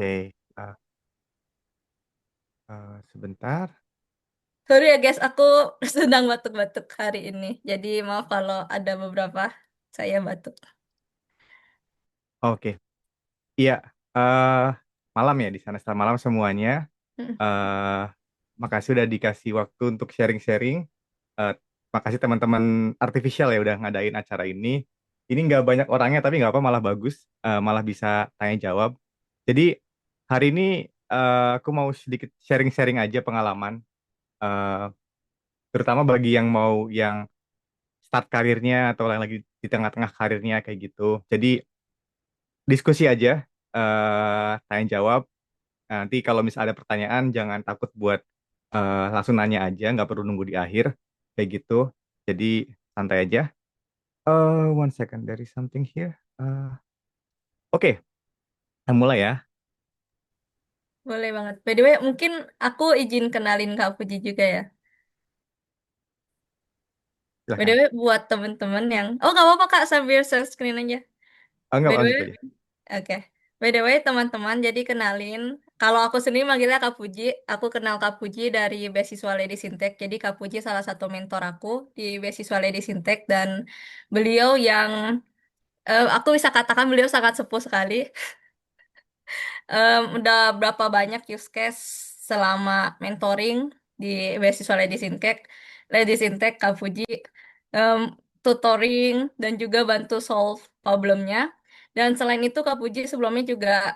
Oke, sebentar. Sorry ya guys, aku sedang batuk-batuk hari ini. Jadi maaf kalau ada beberapa saya batuk. Oke, iya. eh Malam ya di sana. Selamat malam semuanya. Hmm. eh Makasih udah dikasih waktu untuk sharing-sharing. Eh Makasih teman-teman artificial ya udah ngadain acara ini. Ini nggak banyak orangnya tapi nggak apa, malah bagus. Malah bisa tanya jawab. Jadi hari ini aku mau sedikit sharing-sharing aja pengalaman. eh Terutama bagi yang start karirnya atau yang lagi di tengah-tengah karirnya kayak gitu. Jadi diskusi aja, tanya jawab. Nanti kalau misalnya ada pertanyaan, jangan takut buat langsung nanya aja, nggak perlu nunggu di akhir, kayak gitu. Jadi santai aja. One second, there is something here. Oke, mulai ya. Boleh banget. By the way, mungkin aku izin kenalin Kak Puji juga ya. By the Silahkan. way, buat temen-temen yang... Oh, nggak apa-apa Kak, sambil share screen aja. Nggak By the way, lanjut aja. oke. By the way, teman-teman, jadi kenalin. Kalau aku sendiri manggilnya Kak Puji, aku kenal Kak Puji dari beasiswa Lady Sintek. Jadi Kak Puji salah satu mentor aku di beasiswa Lady Sintek dan beliau yang aku bisa katakan beliau sangat sepuh sekali. Udah berapa banyak use case selama mentoring di beasiswa Lady Sintek, Lady Sintek, Kak Fuji, em, tutoring dan juga bantu solve problemnya. Dan selain itu Kak Puji sebelumnya juga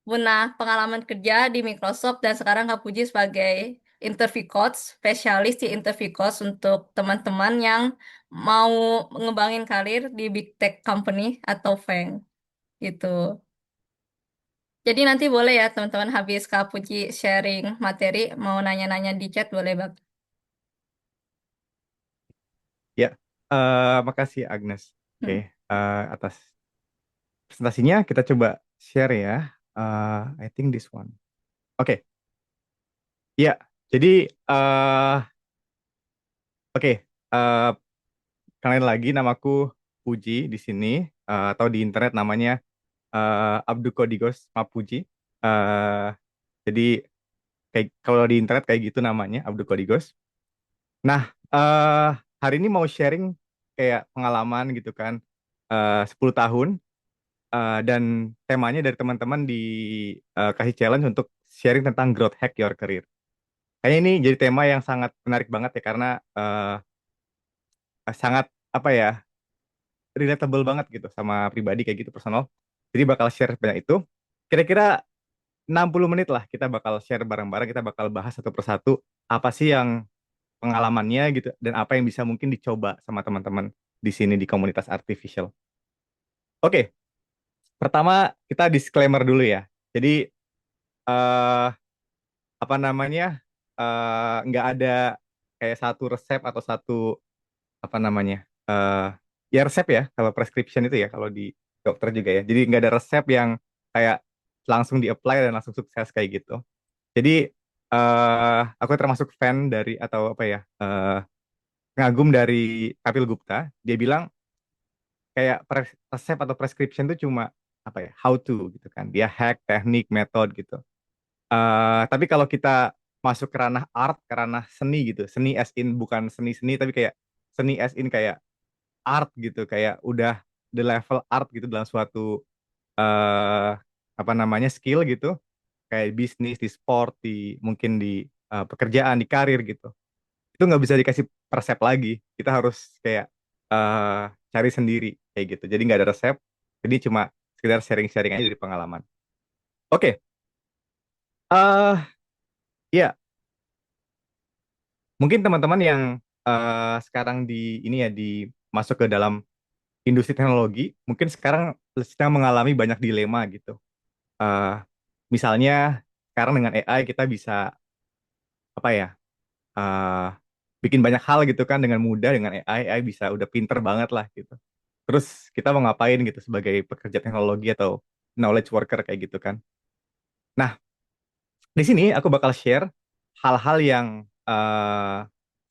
pernah pengalaman kerja di Microsoft dan sekarang Kak Puji sebagai interview coach, spesialis di interview coach untuk teman-teman yang mau ngembangin karir di big tech company atau FANG gitu. Jadi nanti boleh ya teman-teman habis Kak Puji sharing materi, mau nanya-nanya di chat boleh Bang. Ya, makasih Agnes. Oke, Hmm. atas presentasinya kita coba share ya. I think this one. Oke, ya. Jadi, oke. eh, Kenalin lagi, namaku Puji di sini, atau di internet namanya Abdukodigos Mapuji. Eh, jadi kayak kalau di internet kayak gitu namanya Abdukodigos. Nah, hari ini mau sharing kayak pengalaman gitu kan, 10 tahun, dan temanya dari teman-teman kasih challenge untuk sharing tentang growth hack your career. Kayaknya ini jadi tema yang sangat menarik banget ya karena sangat apa ya, relatable banget gitu sama pribadi kayak gitu, personal. Jadi bakal share banyak itu. Kira-kira 60 menit lah kita bakal share bareng-bareng, kita bakal bahas satu persatu apa sih yang pengalamannya gitu dan apa yang bisa mungkin dicoba sama teman-teman di sini di komunitas artificial. Oke, pertama kita disclaimer dulu ya. Jadi eh apa namanya? Nggak ada kayak satu resep atau satu apa namanya? Ya resep ya kalau prescription itu ya kalau di dokter juga ya. Jadi nggak ada resep yang kayak langsung di-apply dan langsung sukses kayak gitu. Jadi aku termasuk fan dari atau apa ya, ngagum dari Kapil Gupta. Dia bilang kayak resep atau prescription itu cuma apa ya, how to gitu kan. Dia hack, teknik, metode gitu. Tapi kalau kita masuk ke ranah art, ke ranah seni gitu, seni as in bukan seni-seni tapi kayak seni as in kayak art gitu, kayak udah the level art gitu dalam suatu eh apa namanya skill gitu, kayak bisnis, di sport, di mungkin di pekerjaan, di karir gitu. Itu nggak bisa dikasih resep lagi. Kita harus kayak eh cari sendiri kayak gitu. Jadi nggak ada resep. Jadi cuma sekedar sharing-sharing aja dari pengalaman. Oke, ya mungkin teman-teman yang sekarang di ini ya di masuk ke dalam industri teknologi, mungkin sekarang sedang mengalami banyak dilema gitu. Eh Misalnya sekarang dengan AI kita bisa apa ya, eh bikin banyak hal gitu kan dengan mudah dengan AI. AI bisa udah pinter banget lah gitu. Terus kita mau ngapain gitu sebagai pekerja teknologi atau knowledge worker kayak gitu kan. Nah, di sini aku bakal share hal-hal yang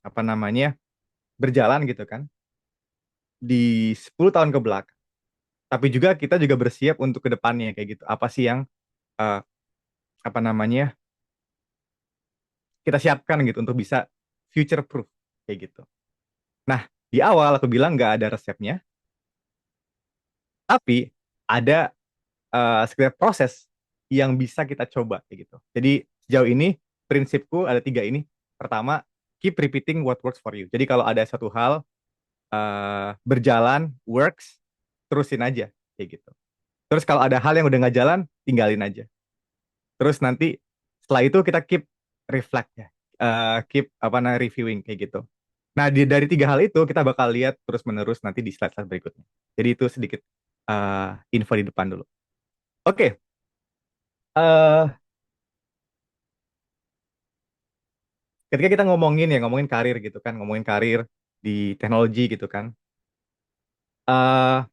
apa namanya berjalan gitu kan di 10 tahun ke belakang. Tapi juga kita juga bersiap untuk ke depannya kayak gitu. Apa sih yang apa namanya, kita siapkan gitu untuk bisa future proof kayak gitu. Nah, di awal aku bilang nggak ada resepnya, tapi ada sekedar proses yang bisa kita coba kayak gitu. Jadi sejauh ini prinsipku ada tiga ini. Pertama, keep repeating what works for you. Jadi kalau ada satu hal berjalan, works, terusin aja kayak gitu. Terus kalau ada hal yang udah nggak jalan, tinggalin aja. Terus nanti setelah itu kita keep reflect ya. Keep apa namanya reviewing kayak gitu. Nah, dari tiga hal itu kita bakal lihat terus menerus nanti di slide-slide berikutnya. Jadi itu sedikit info di depan dulu. Oke, eh ketika kita ngomongin karir gitu kan, ngomongin karir di teknologi gitu kan. eh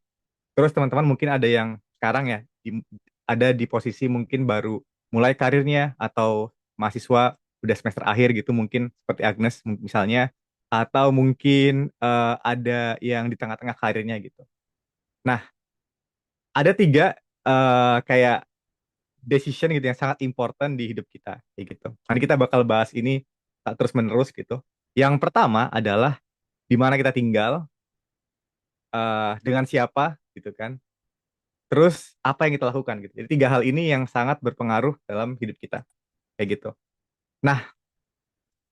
Terus teman-teman mungkin ada yang sekarang ya ada di posisi mungkin baru mulai karirnya atau mahasiswa udah semester akhir gitu mungkin seperti Agnes misalnya atau mungkin ada yang di tengah-tengah karirnya gitu. Nah, ada tiga kayak decision gitu yang sangat important di hidup kita kayak gitu. Nanti kita bakal bahas ini terus menerus gitu. Yang pertama adalah di mana kita tinggal, dengan siapa gitu kan. Terus apa yang kita lakukan gitu. Jadi tiga hal ini yang sangat berpengaruh dalam hidup kita kayak gitu. Nah,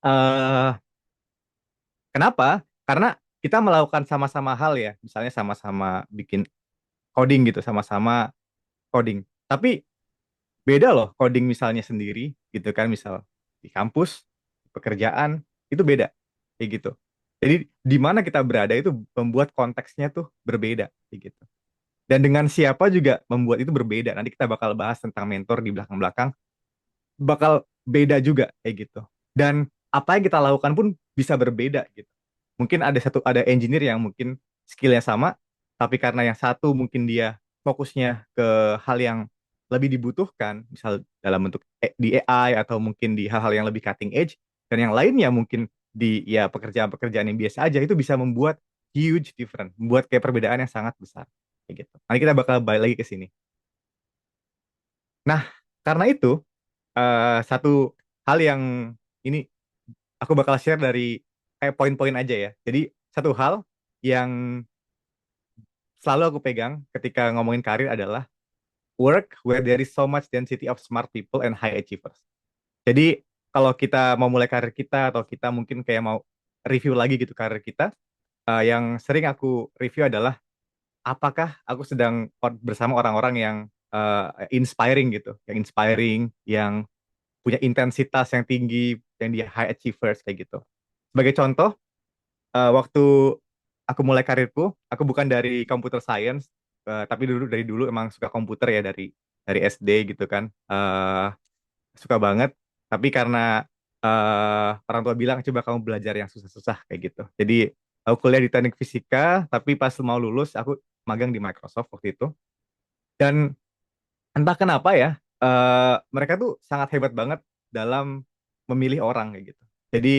eh kenapa? Karena kita melakukan sama-sama hal ya, misalnya sama-sama bikin coding gitu, sama-sama coding. Tapi beda loh coding misalnya sendiri gitu kan, misal di kampus, di pekerjaan itu beda kayak gitu. Jadi di mana kita berada itu membuat konteksnya tuh berbeda kayak gitu. Dan dengan siapa juga membuat itu berbeda. Nanti kita bakal bahas tentang mentor di belakang-belakang bakal beda juga kayak gitu. Dan apa yang kita lakukan pun bisa berbeda gitu. Mungkin ada engineer yang mungkin skillnya sama, tapi karena yang satu mungkin dia fokusnya ke hal yang lebih dibutuhkan, misal dalam bentuk di AI atau mungkin di hal-hal yang lebih cutting edge, dan yang lainnya mungkin di ya pekerjaan-pekerjaan yang biasa aja itu bisa membuat huge difference, membuat kayak perbedaan yang sangat besar kayak gitu. Nanti kita bakal balik lagi ke sini. Nah, karena itu satu hal yang ini aku bakal share dari kayak poin-poin aja ya. Jadi satu hal yang selalu aku pegang ketika ngomongin karir adalah work where there is so much density of smart people and high achievers. Jadi kalau kita mau mulai karir kita atau kita mungkin kayak mau review lagi gitu karir kita, yang sering aku review adalah apakah aku sedang bersama orang-orang yang inspiring gitu, yang inspiring, yang punya intensitas yang tinggi, yang dia high achievers kayak gitu. Sebagai contoh, waktu aku mulai karirku, aku bukan dari computer science, tapi dari dulu emang suka komputer ya dari SD gitu kan. Suka banget. Tapi karena orang tua bilang coba kamu belajar yang susah-susah kayak gitu. Jadi aku kuliah di teknik fisika, tapi pas mau lulus aku magang di Microsoft waktu itu. Dan entah kenapa ya, mereka tuh sangat hebat banget dalam memilih orang kayak gitu. Jadi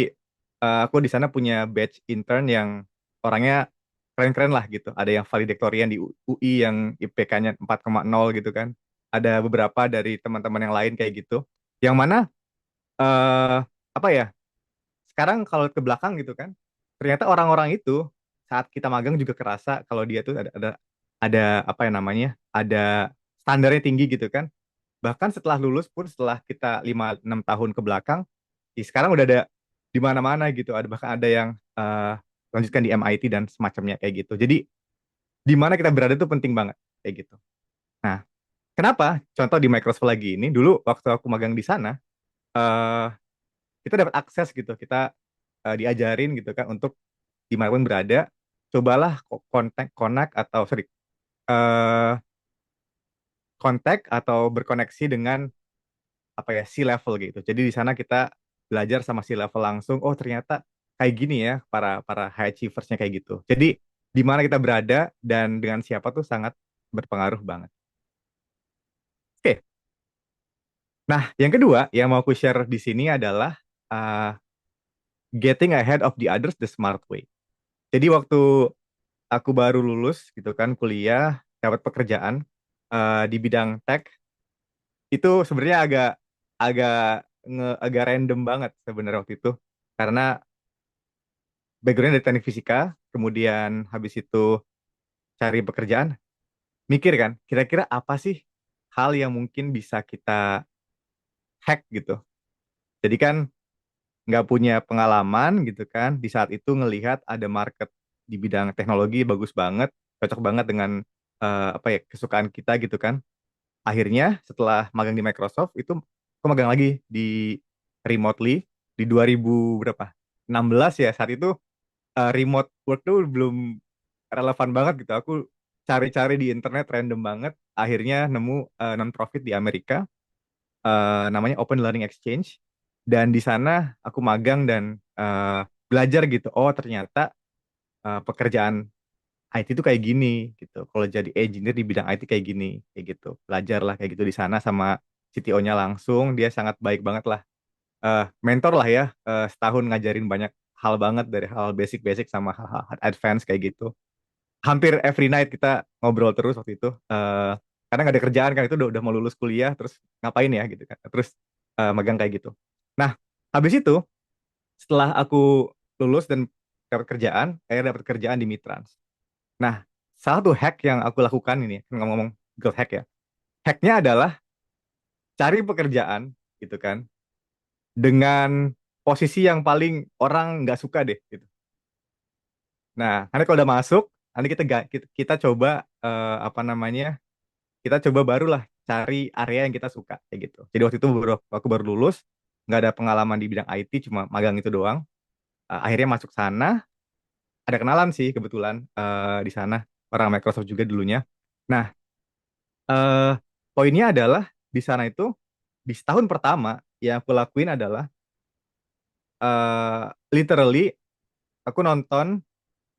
aku di sana punya batch intern yang orangnya keren-keren lah gitu. Ada yang valedictorian di UI yang IPK-nya 4,0 gitu kan. Ada beberapa dari teman-teman yang lain kayak gitu. Yang mana eh apa ya? Sekarang kalau ke belakang gitu kan, ternyata orang-orang itu saat kita magang juga kerasa kalau dia tuh ada apa ya namanya? Ada standarnya tinggi gitu kan. Bahkan setelah lulus pun setelah kita 5 6 tahun ke belakang, sekarang udah ada di mana-mana gitu. Ada bahkan ada yang lanjutkan di MIT dan semacamnya kayak gitu. Jadi di mana kita berada itu penting banget kayak gitu. Nah, kenapa? Contoh di Microsoft lagi ini, dulu waktu aku magang di sana, eh, kita dapat akses gitu. Kita diajarin gitu kan untuk dimanapun berada, cobalah kontak, konak atau sorry, eh, kontak atau berkoneksi dengan apa ya C-level gitu. Jadi di sana kita belajar sama C-level langsung. Oh ternyata kayak gini ya para para high achieversnya kayak gitu. Jadi di mana kita berada dan dengan siapa tuh sangat berpengaruh banget. Oke, nah yang kedua yang mau aku share di sini adalah uh, getting ahead of the others the smart way. Jadi waktu aku baru lulus gitu kan kuliah dapat pekerjaan di bidang tech itu sebenarnya agak agak random banget sebenarnya waktu itu karena backgroundnya dari teknik fisika, kemudian habis itu cari pekerjaan, mikir kan, kira-kira apa sih hal yang mungkin bisa kita hack gitu. Jadi kan nggak punya pengalaman gitu kan, di saat itu ngelihat ada market di bidang teknologi bagus banget, cocok banget dengan apa ya kesukaan kita gitu kan. Akhirnya setelah magang di Microsoft itu aku magang lagi di remotely di 2000 berapa? 16 ya saat itu remote work tuh belum relevan banget gitu. Aku cari-cari di internet random banget. Akhirnya nemu non-profit di Amerika, namanya Open Learning Exchange. Dan di sana aku magang dan belajar gitu. Oh ternyata pekerjaan IT itu kayak gini gitu. Kalau jadi engineer di bidang IT kayak gini, kayak gitu. Belajar lah kayak gitu di sana sama CTO-nya langsung. Dia sangat baik banget lah. Mentor lah ya. Setahun ngajarin banyak hal banget dari hal basic-basic sama hal-hal advance kayak gitu. Hampir every night kita ngobrol terus waktu itu. Karena nggak ada kerjaan kan itu udah mau lulus kuliah terus ngapain ya gitu kan. Terus magang kayak gitu. Nah, habis itu setelah aku lulus dan dapat kerjaan, akhirnya dapat kerjaan di Mitrans. Nah, salah satu hack yang aku lakukan ini, kan ngomong-ngomong growth hack ya. Hacknya adalah cari pekerjaan gitu kan dengan posisi yang paling orang nggak suka deh gitu. Nah, nanti kalau udah masuk, nanti kita coba apa namanya? Kita coba barulah cari area yang kita suka kayak gitu. Jadi waktu itu aku baru lulus, nggak ada pengalaman di bidang IT, cuma magang itu doang. Akhirnya masuk sana, ada kenalan sih kebetulan di sana orang Microsoft juga dulunya. Nah, eh, poinnya adalah di sana itu di setahun pertama yang aku lakuin adalah literally aku nonton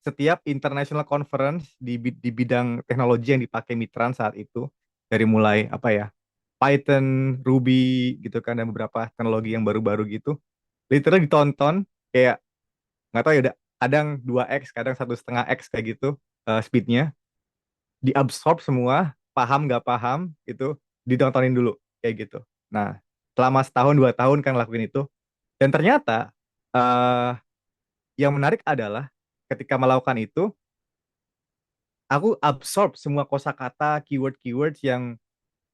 setiap international conference di bidang teknologi yang dipakai Mitran saat itu dari mulai apa ya Python, Ruby gitu kan dan beberapa teknologi yang baru-baru gitu. Literally ditonton kayak nggak tahu ya kadang 2x, kadang 1,5x kayak gitu speednya diabsorb semua, paham nggak paham itu ditontonin dulu kayak gitu. Nah, selama setahun 2 tahun kan lakuin itu dan ternyata eh yang menarik adalah ketika melakukan itu aku absorb semua kosakata, keyword-keywords yang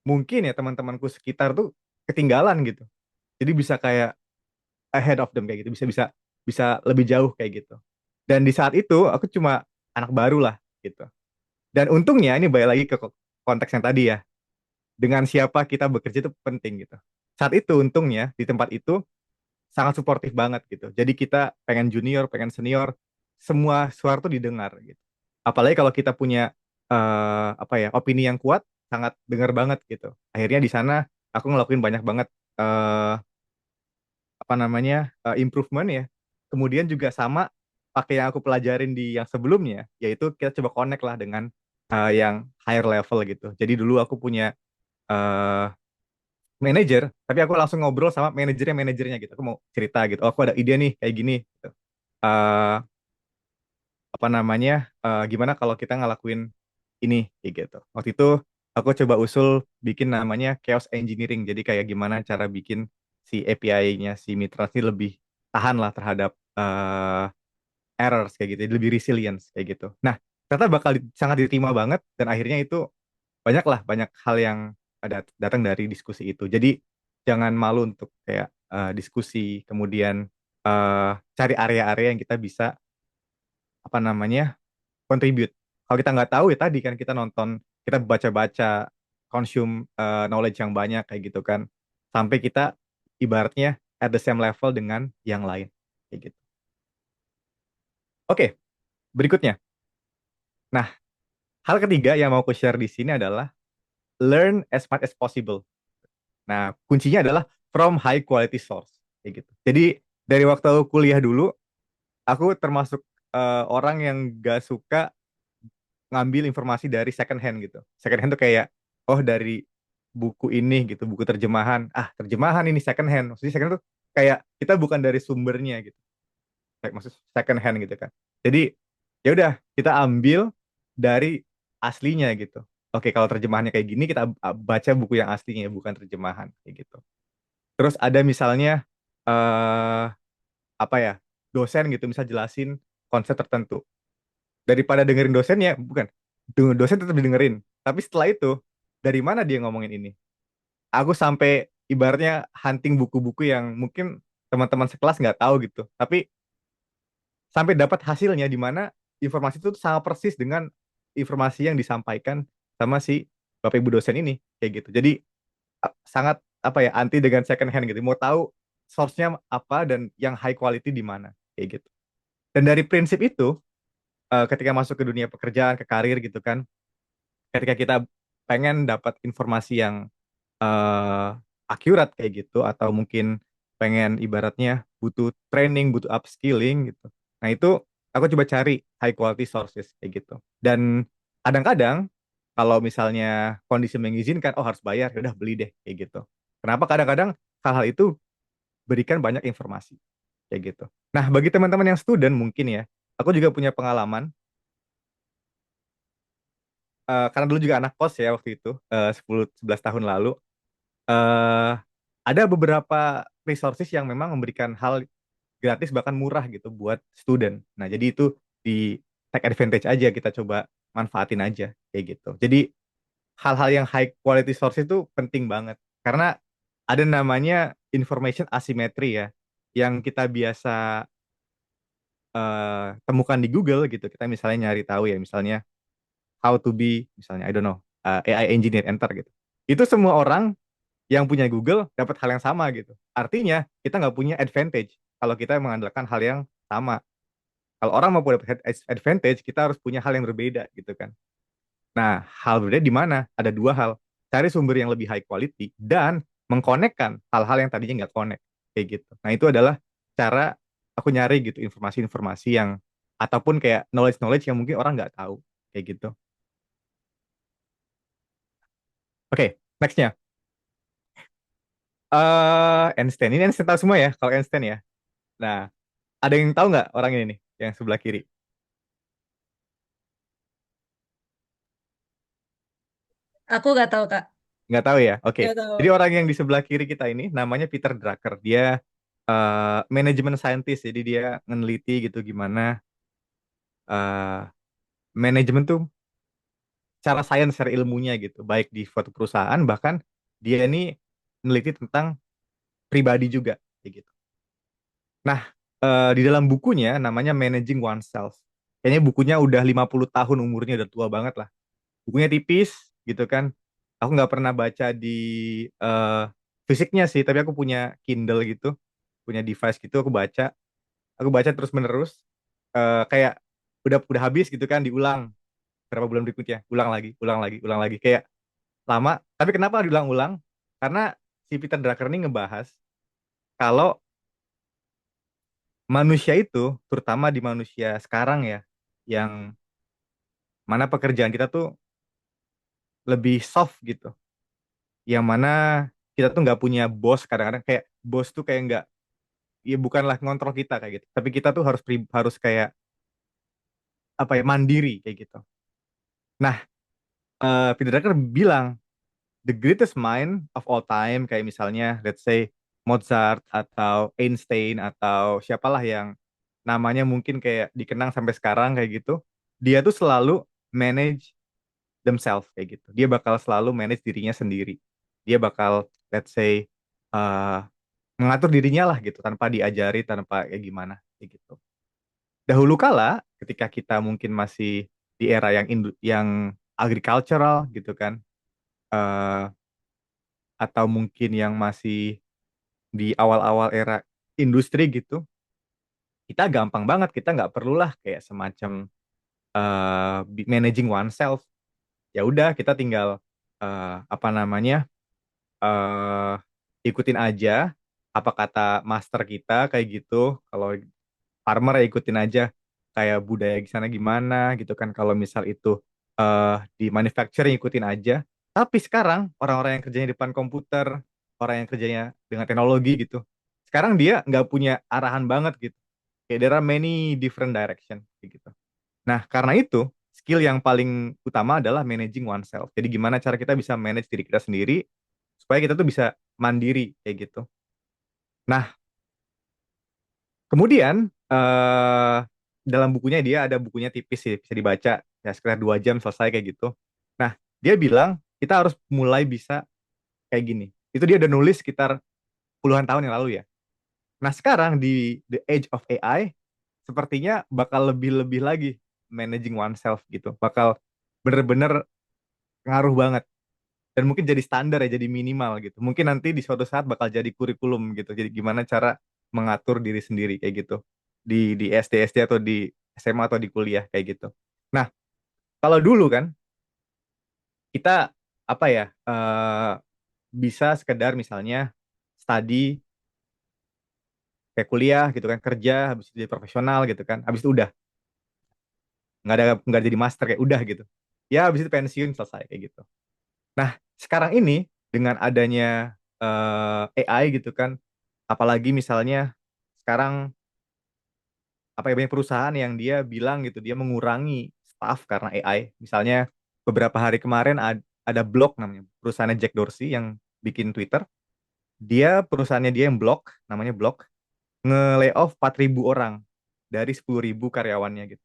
mungkin ya teman-temanku sekitar tuh ketinggalan gitu. Jadi bisa kayak ahead of them kayak gitu, bisa bisa bisa lebih jauh kayak gitu. Dan di saat itu aku cuma anak baru lah gitu. Dan untungnya ini balik lagi ke konteks yang tadi ya. Dengan siapa kita bekerja itu penting gitu. Saat itu untungnya di tempat itu sangat suportif banget gitu. Jadi kita pengen junior, pengen senior, semua suara tuh didengar gitu. Apalagi kalau kita punya apa ya opini yang kuat, sangat dengar banget gitu. Akhirnya di sana aku ngelakuin banyak banget eh, apa namanya improvement ya. Kemudian juga sama pakai yang aku pelajarin di yang sebelumnya, yaitu kita coba connect lah dengan yang higher level gitu. Jadi dulu aku punya eh, manajer, tapi aku langsung ngobrol sama manajernya gitu. Aku mau cerita gitu. Oh, aku ada ide nih kayak gini. Gitu. Eh, apa namanya? Gimana kalau kita ngelakuin ini kayak gitu. Waktu itu aku coba usul bikin namanya chaos engineering. Jadi kayak gimana cara bikin si API-nya si Mitra ini lebih tahan lah terhadap errors kayak gitu. Jadi lebih resilience kayak gitu. Nah, ternyata bakal sangat diterima banget dan akhirnya itu banyak hal yang ada datang dari diskusi itu. Jadi jangan malu untuk kayak diskusi, kemudian eh, cari area-area yang kita bisa apa namanya contribute. Kalau kita nggak tahu ya tadi kan kita nonton, kita baca-baca, consume knowledge yang banyak kayak gitu kan, sampai kita ibaratnya at the same level dengan yang lain kayak gitu. Oke, berikutnya. Nah, hal ketiga yang mau aku share di sini adalah learn as much as possible. Nah, kuncinya adalah from high quality source kayak gitu. Jadi dari waktu aku kuliah dulu, aku termasuk orang yang gak suka ngambil informasi dari second hand gitu. Second hand tuh kayak oh dari buku ini gitu, buku terjemahan. Ah, terjemahan ini second hand. Maksudnya second hand tuh kayak kita bukan dari sumbernya gitu. Kayak maksud second hand gitu kan. Jadi ya udah kita ambil dari aslinya gitu. Oke, kalau terjemahannya kayak gini kita baca buku yang aslinya bukan terjemahan kayak gitu. Terus ada misalnya eh apa ya, dosen gitu bisa jelasin konsep tertentu. Daripada dengerin dosennya, bukan, dosen tetap didengerin. Tapi setelah itu, dari mana dia ngomongin ini? Aku sampai ibaratnya hunting buku-buku yang mungkin teman-teman sekelas nggak tahu gitu. Tapi sampai dapat hasilnya di mana informasi itu sama persis dengan informasi yang disampaikan sama si Bapak Ibu dosen ini kayak gitu. Jadi sangat apa ya, anti dengan second hand gitu. Mau tahu source-nya apa dan yang high quality di mana kayak gitu. Dan dari prinsip itu ketika masuk ke dunia pekerjaan, ke karir gitu kan, ketika kita pengen dapat informasi yang eh akurat kayak gitu atau mungkin pengen ibaratnya butuh training, butuh upskilling gitu. Nah, itu aku coba cari high quality sources kayak gitu. Dan kadang-kadang kalau misalnya kondisi mengizinkan, oh harus bayar, ya udah beli deh kayak gitu. Kenapa kadang-kadang hal-hal itu berikan banyak informasi kayak gitu. Nah, bagi teman-teman yang student mungkin ya, aku juga punya pengalaman karena dulu juga anak kos ya waktu itu 10-11 tahun lalu eh ada beberapa resources yang memang memberikan hal gratis bahkan murah gitu buat student. Nah, jadi itu di take advantage aja, kita coba manfaatin aja kayak gitu. Jadi hal-hal yang high quality source itu penting banget karena ada namanya information asymmetry ya, yang kita biasa temukan di Google gitu. Kita misalnya nyari tahu ya, misalnya how to be misalnya I don't know AI engineer, enter gitu. Itu semua orang yang punya Google dapat hal yang sama gitu. Artinya kita nggak punya advantage kalau kita mengandalkan hal yang sama. Kalau orang mau dapat advantage, kita harus punya hal yang berbeda gitu kan. Nah, hal berbeda di mana? Ada dua hal. Cari sumber yang lebih high quality dan mengkonekkan hal-hal yang tadinya nggak connect kayak gitu. Nah, itu adalah cara aku nyari gitu informasi-informasi yang ataupun kayak knowledge-knowledge yang mungkin orang nggak tahu kayak gitu. Oke, nextnya. Einstein. Ini Einstein tahu semua ya kalau Einstein ya. Nah, ada yang tahu nggak orang ini nih, yang sebelah kiri? Aku nggak tahu, Kak. Nggak tahu ya? Oke. Nggak Jadi tahu. orang yang di sebelah kiri kita ini namanya Peter Drucker. Dia manajemen scientist. Jadi dia meneliti gitu gimana eh manajemen tuh cara sains, secara ilmunya gitu. Baik di suatu perusahaan, bahkan dia ini meneliti tentang pribadi juga kayak gitu. Nah, di dalam bukunya namanya Managing Oneself. Kayaknya bukunya udah 50 tahun umurnya, udah tua banget lah. Bukunya tipis gitu kan. Aku nggak pernah baca di eh, fisiknya sih, tapi aku punya Kindle gitu, punya device gitu, aku baca terus menerus. Kayak udah habis gitu kan, diulang berapa bulan berikutnya, ulang lagi, ulang lagi, ulang lagi, kayak lama. Tapi kenapa diulang-ulang? Karena si Peter Drucker ini ngebahas kalau manusia itu, terutama di manusia sekarang ya, yang mana pekerjaan kita tuh lebih soft gitu, yang mana kita tuh nggak punya bos. Kadang-kadang kayak bos tuh kayak nggak, ya bukanlah ngontrol kita kayak gitu, tapi kita tuh harus kayak apa ya, mandiri kayak gitu. Nah, Peter Drucker bilang the greatest mind of all time, kayak misalnya let's say Mozart atau Einstein atau siapalah yang namanya mungkin kayak dikenang sampai sekarang kayak gitu, dia tuh selalu manage themselves kayak gitu. Dia bakal selalu manage dirinya sendiri. Dia bakal let's say uh, mengatur dirinya lah gitu, tanpa diajari, tanpa kayak gimana kayak gitu. Dahulu kala ketika kita mungkin masih di era yang agricultural gitu kan, eh, atau mungkin yang masih di awal-awal era industri gitu, kita gampang banget, kita nggak perlulah kayak semacam managing oneself. Ya udah, kita tinggal apa namanya, eh ikutin aja apa kata master kita kayak gitu. Kalau farmer ya ikutin aja kayak budaya di sana gimana gitu kan. Kalau misal itu di manufacturing, ikutin aja. Tapi sekarang orang-orang yang kerjanya di depan komputer, orang yang kerjanya dengan teknologi gitu, sekarang dia nggak punya arahan banget gitu. Kayak there are many different direction kayak gitu. Nah, karena itu skill yang paling utama adalah managing oneself. Jadi gimana cara kita bisa manage diri kita sendiri supaya kita tuh bisa mandiri kayak gitu. Nah, kemudian dalam bukunya dia ada bukunya tipis sih, bisa dibaca ya sekitar 2 jam selesai kayak gitu. Nah, dia bilang kita harus mulai bisa kayak gini. Itu dia udah nulis sekitar puluhan tahun yang lalu ya. Nah, sekarang di the age of AI sepertinya bakal lebih-lebih lagi managing oneself gitu. Bakal bener-bener ngaruh banget dan mungkin jadi standar ya, jadi minimal gitu. Mungkin nanti di suatu saat bakal jadi kurikulum gitu. Jadi gimana cara mengatur diri sendiri kayak gitu di SD atau di SMA atau di kuliah kayak gitu. Nah, kalau dulu kan kita apa ya bisa sekedar misalnya study kayak kuliah gitu kan, kerja habis itu jadi profesional gitu kan, habis itu udah nggak jadi master kayak udah gitu. Ya habis itu pensiun selesai kayak gitu. Nah, sekarang ini dengan adanya AI gitu kan, apalagi misalnya sekarang apa ya banyak perusahaan yang dia bilang gitu dia mengurangi staff karena AI. Misalnya beberapa hari kemarin ada blog namanya perusahaannya Jack Dorsey yang bikin Twitter. Perusahaannya dia yang blog namanya blog nge-layoff 4.000 orang dari 10.000 karyawannya gitu.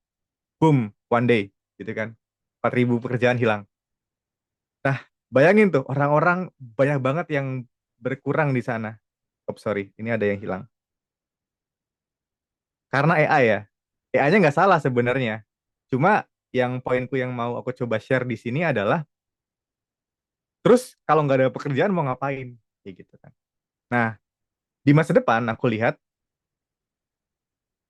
Boom, one day gitu kan. 4.000 pekerjaan hilang. Nah, bayangin tuh orang-orang banyak banget yang berkurang di sana. Oh, sorry, ini ada yang hilang. Karena AI ya. AI-nya nggak salah sebenarnya. Cuma yang poinku yang mau aku coba share di sini adalah, terus kalau nggak ada pekerjaan mau ngapain? Kayak gitu kan. Nah, di masa depan aku lihat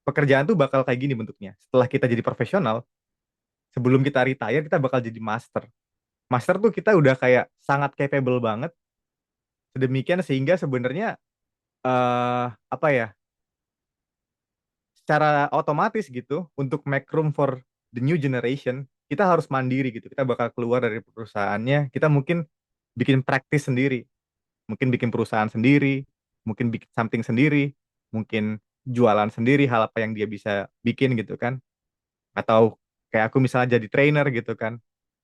pekerjaan tuh bakal kayak gini bentuknya. Setelah kita jadi profesional, sebelum kita retire, kita bakal jadi master. Master tuh kita udah kayak sangat capable banget, sedemikian sehingga sebenarnya apa ya, secara otomatis gitu untuk make room for the new generation kita harus mandiri gitu, kita bakal keluar dari perusahaannya, kita mungkin bikin practice sendiri, mungkin bikin perusahaan sendiri, mungkin bikin something sendiri, mungkin jualan sendiri hal apa yang dia bisa bikin gitu kan, atau kayak aku misalnya jadi trainer gitu kan,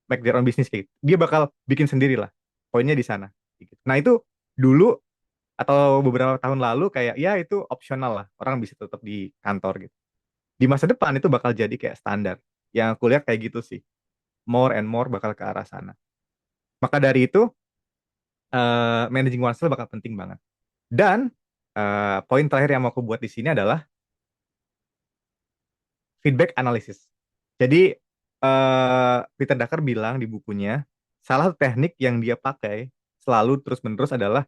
make their own business kayak gitu. Dia bakal bikin sendiri lah, poinnya di sana gitu. Nah itu dulu atau beberapa tahun lalu kayak ya itu opsional lah, orang bisa tetap di kantor gitu. Di masa depan itu bakal jadi kayak standar. Yang aku lihat kayak gitu sih. More and more bakal ke arah sana. Maka dari itu, managing oneself bakal penting banget. Dan poin terakhir yang mau aku buat di sini adalah feedback analysis. Jadi, Peter Drucker bilang di bukunya, salah satu teknik yang dia pakai selalu terus-menerus adalah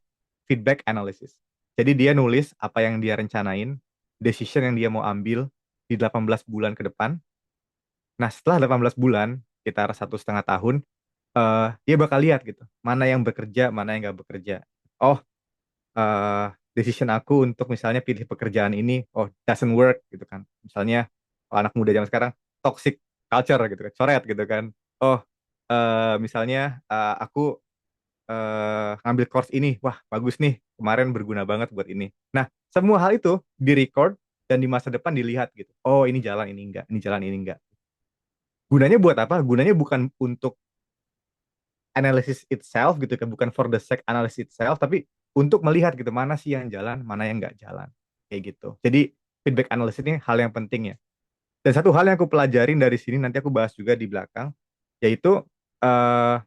feedback analysis. Jadi dia nulis apa yang dia rencanain, decision yang dia mau ambil di 18 bulan ke depan. Nah, setelah 18 bulan, sekitar 1,5 tahun, dia bakal lihat gitu, mana yang bekerja, mana yang nggak bekerja. Oh, eh, decision aku untuk misalnya pilih pekerjaan ini, oh, doesn't work gitu kan. Misalnya, oh, anak muda zaman sekarang, toxic culture gitu kan, coret gitu kan. Oh, misalnya aku ngambil course ini, wah bagus nih, kemarin berguna banget buat ini. Nah, semua hal itu di-record dan di masa depan dilihat gitu. Oh, ini jalan, ini enggak, ini jalan, ini enggak. Gunanya buat apa? Gunanya bukan untuk analysis itself gitu kan, bukan for the sake analysis itself, tapi untuk melihat gitu mana sih yang jalan, mana yang nggak jalan, kayak gitu. Jadi feedback analysis ini hal yang penting ya. Dan satu hal yang aku pelajarin dari sini nanti aku bahas juga di belakang, yaitu eh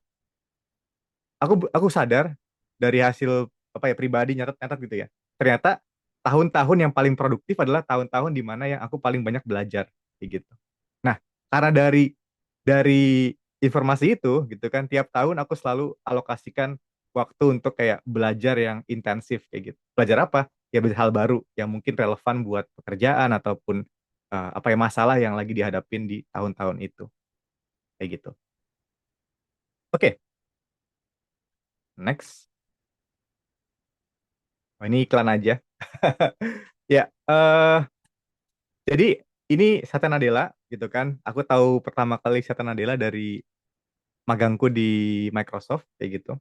aku sadar dari hasil apa ya pribadi nyatat-nyatat gitu ya. Ternyata tahun-tahun yang paling produktif adalah tahun-tahun di mana yang aku paling banyak belajar kayak gitu. Nah, karena dari informasi itu gitu kan tiap tahun aku selalu alokasikan waktu untuk kayak belajar yang intensif kayak gitu. Belajar apa? Ya belajar hal baru yang mungkin relevan buat pekerjaan ataupun apa ya masalah yang lagi dihadapin di tahun-tahun itu kayak gitu. Oke, next. Oh, ini iklan aja. Ya, jadi ini Satya Nadella gitu kan. Aku tahu pertama kali Satya Nadella dari magangku di Microsoft kayak gitu.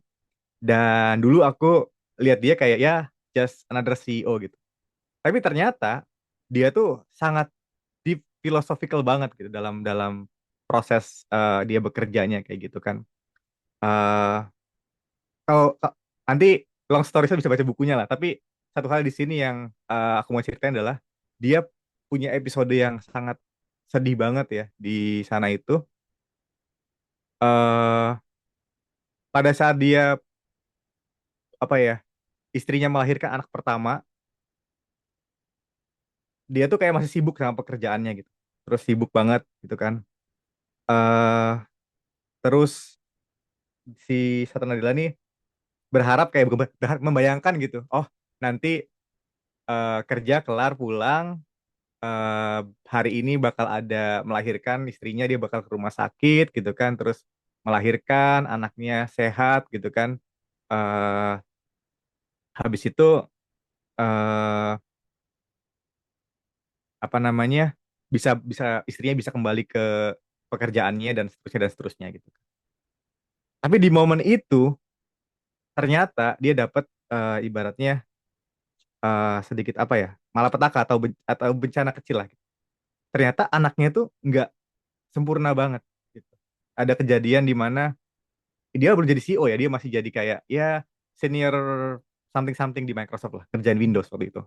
Dan dulu aku lihat dia kayak ya just another CEO gitu. Tapi ternyata dia tuh sangat deep philosophical banget gitu dalam dalam proses dia bekerjanya kayak gitu kan. Eh kalau nanti long story saya bisa baca bukunya lah. Tapi satu hal di sini yang aku mau ceritain adalah dia punya episode yang sangat sedih banget ya di sana itu. eh Pada saat dia apa ya, istrinya melahirkan anak pertama, dia tuh kayak masih sibuk sama pekerjaannya gitu. Terus sibuk banget gitu kan. eh Terus si Satu Nadila nih berharap kayak membayangkan gitu. Oh, nanti kerja kelar pulang, eh, hari ini bakal ada melahirkan istrinya, dia bakal ke rumah sakit gitu kan, terus melahirkan anaknya sehat gitu kan. eh Habis itu eh apa namanya, bisa bisa istrinya bisa kembali ke pekerjaannya dan seterusnya gitu. Tapi di momen itu ternyata dia dapat ibaratnya sedikit apa ya, malapetaka atau bencana kecil lah. Ternyata anaknya tuh nggak sempurna banget gitu. Ada kejadian di mana dia belum jadi CEO ya, dia masih jadi kayak ya senior something something di Microsoft lah, kerjaan Windows waktu itu.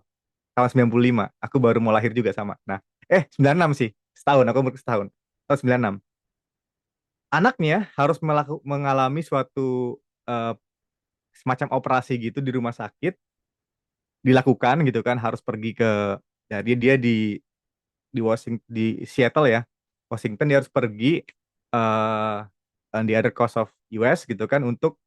Tahun 95, aku baru mau lahir juga sama. Nah, 96 sih, setahun, aku umur setahun. Tahun 96. Anaknya harus mengalami suatu eh, semacam operasi gitu di rumah sakit, dilakukan gitu kan, harus pergi ke, jadi dia di Washington, di Seattle ya, Washington, dia harus pergi eh on the other coast of US gitu kan untuk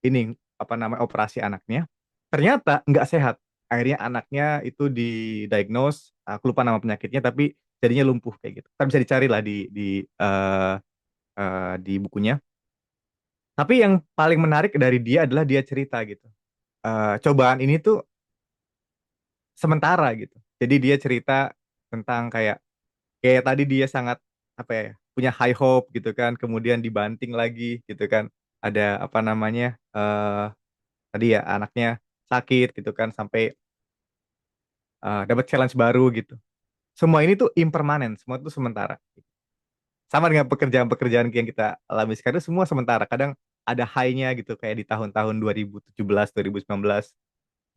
ini apa namanya operasi anaknya. Ternyata nggak sehat. Akhirnya anaknya itu didiagnose, aku lupa nama penyakitnya, tapi jadinya lumpuh kayak gitu. Kan bisa dicari lah di bukunya. Tapi yang paling menarik dari dia adalah dia cerita gitu. Cobaan ini tuh sementara gitu. Jadi dia cerita tentang kayak kayak tadi dia sangat apa ya, punya high hope gitu kan, kemudian dibanting lagi gitu kan, ada apa namanya, tadi ya anaknya sakit gitu kan, sampai dapat challenge baru gitu. Semua ini tuh impermanen, semua itu sementara. Sama dengan pekerjaan-pekerjaan yang kita alami sekarang, semua sementara. Kadang ada high-nya gitu kayak di tahun-tahun 2017, 2019,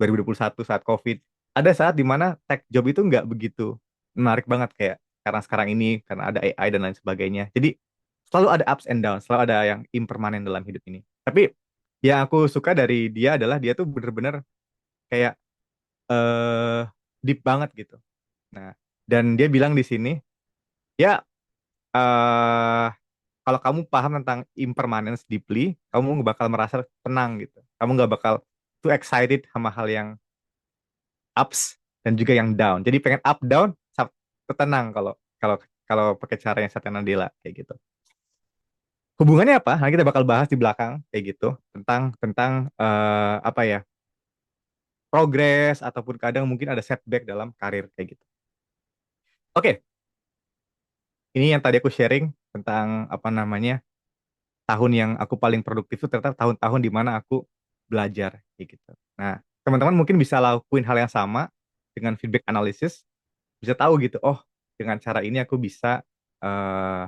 2021 saat COVID. Ada saat dimana tech job itu nggak begitu menarik banget kayak sekarang-sekarang ini karena ada AI dan lain sebagainya. Jadi selalu ada ups and downs, selalu ada yang impermanen dalam hidup ini. Tapi yang aku suka dari dia adalah dia tuh bener-bener kayak eh deep banget gitu. Nah, dan dia bilang di sini, ya eh kalau kamu paham tentang impermanence deeply, kamu nggak bakal merasa tenang gitu. Kamu nggak bakal too excited sama hal yang ups dan juga yang down. Jadi pengen up down, tenang kalau kalau kalau pakai cara yang Satya Nadella kayak gitu. Hubungannya apa? Nah, kita bakal bahas di belakang kayak gitu tentang tentang apa ya, progres ataupun kadang mungkin ada setback dalam karir kayak gitu. Oke, ini yang tadi aku sharing tentang apa namanya, tahun yang aku paling produktif itu ternyata tahun-tahun di mana aku belajar kayak gitu. Nah, teman-teman mungkin bisa lakuin hal yang sama dengan feedback analysis, bisa tahu gitu, oh dengan cara ini aku bisa eh,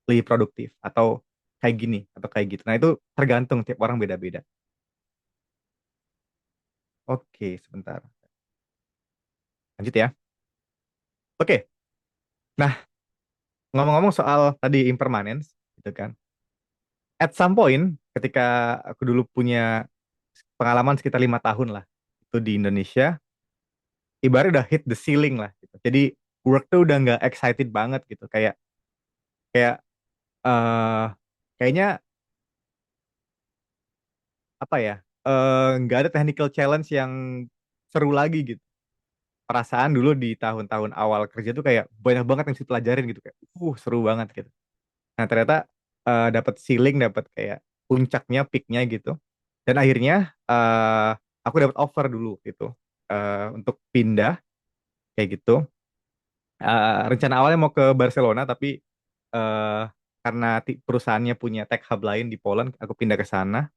lebih produktif atau kayak gini atau kayak gitu. Nah, itu tergantung tiap orang beda-beda. Oke, sebentar. Lanjut ya. Oke. Nah, ngomong-ngomong soal tadi impermanence gitu kan. At some point ketika aku dulu punya pengalaman sekitar 5 tahun lah itu di Indonesia, ibarat udah hit the ceiling lah gitu. Jadi work tuh udah nggak excited banget gitu. Kayak kayak eh kayaknya apa ya? Nggak ada technical challenge yang seru lagi gitu. Perasaan dulu di tahun-tahun awal kerja tuh kayak banyak banget yang mesti pelajarin gitu, kayak seru banget gitu. Nah, ternyata dapat ceiling, dapat kayak puncaknya, peaknya gitu. Dan akhirnya aku dapat offer dulu gitu untuk pindah kayak gitu. Rencana awalnya mau ke Barcelona, tapi eh, karena perusahaannya punya tech hub lain di Poland, aku pindah ke sana.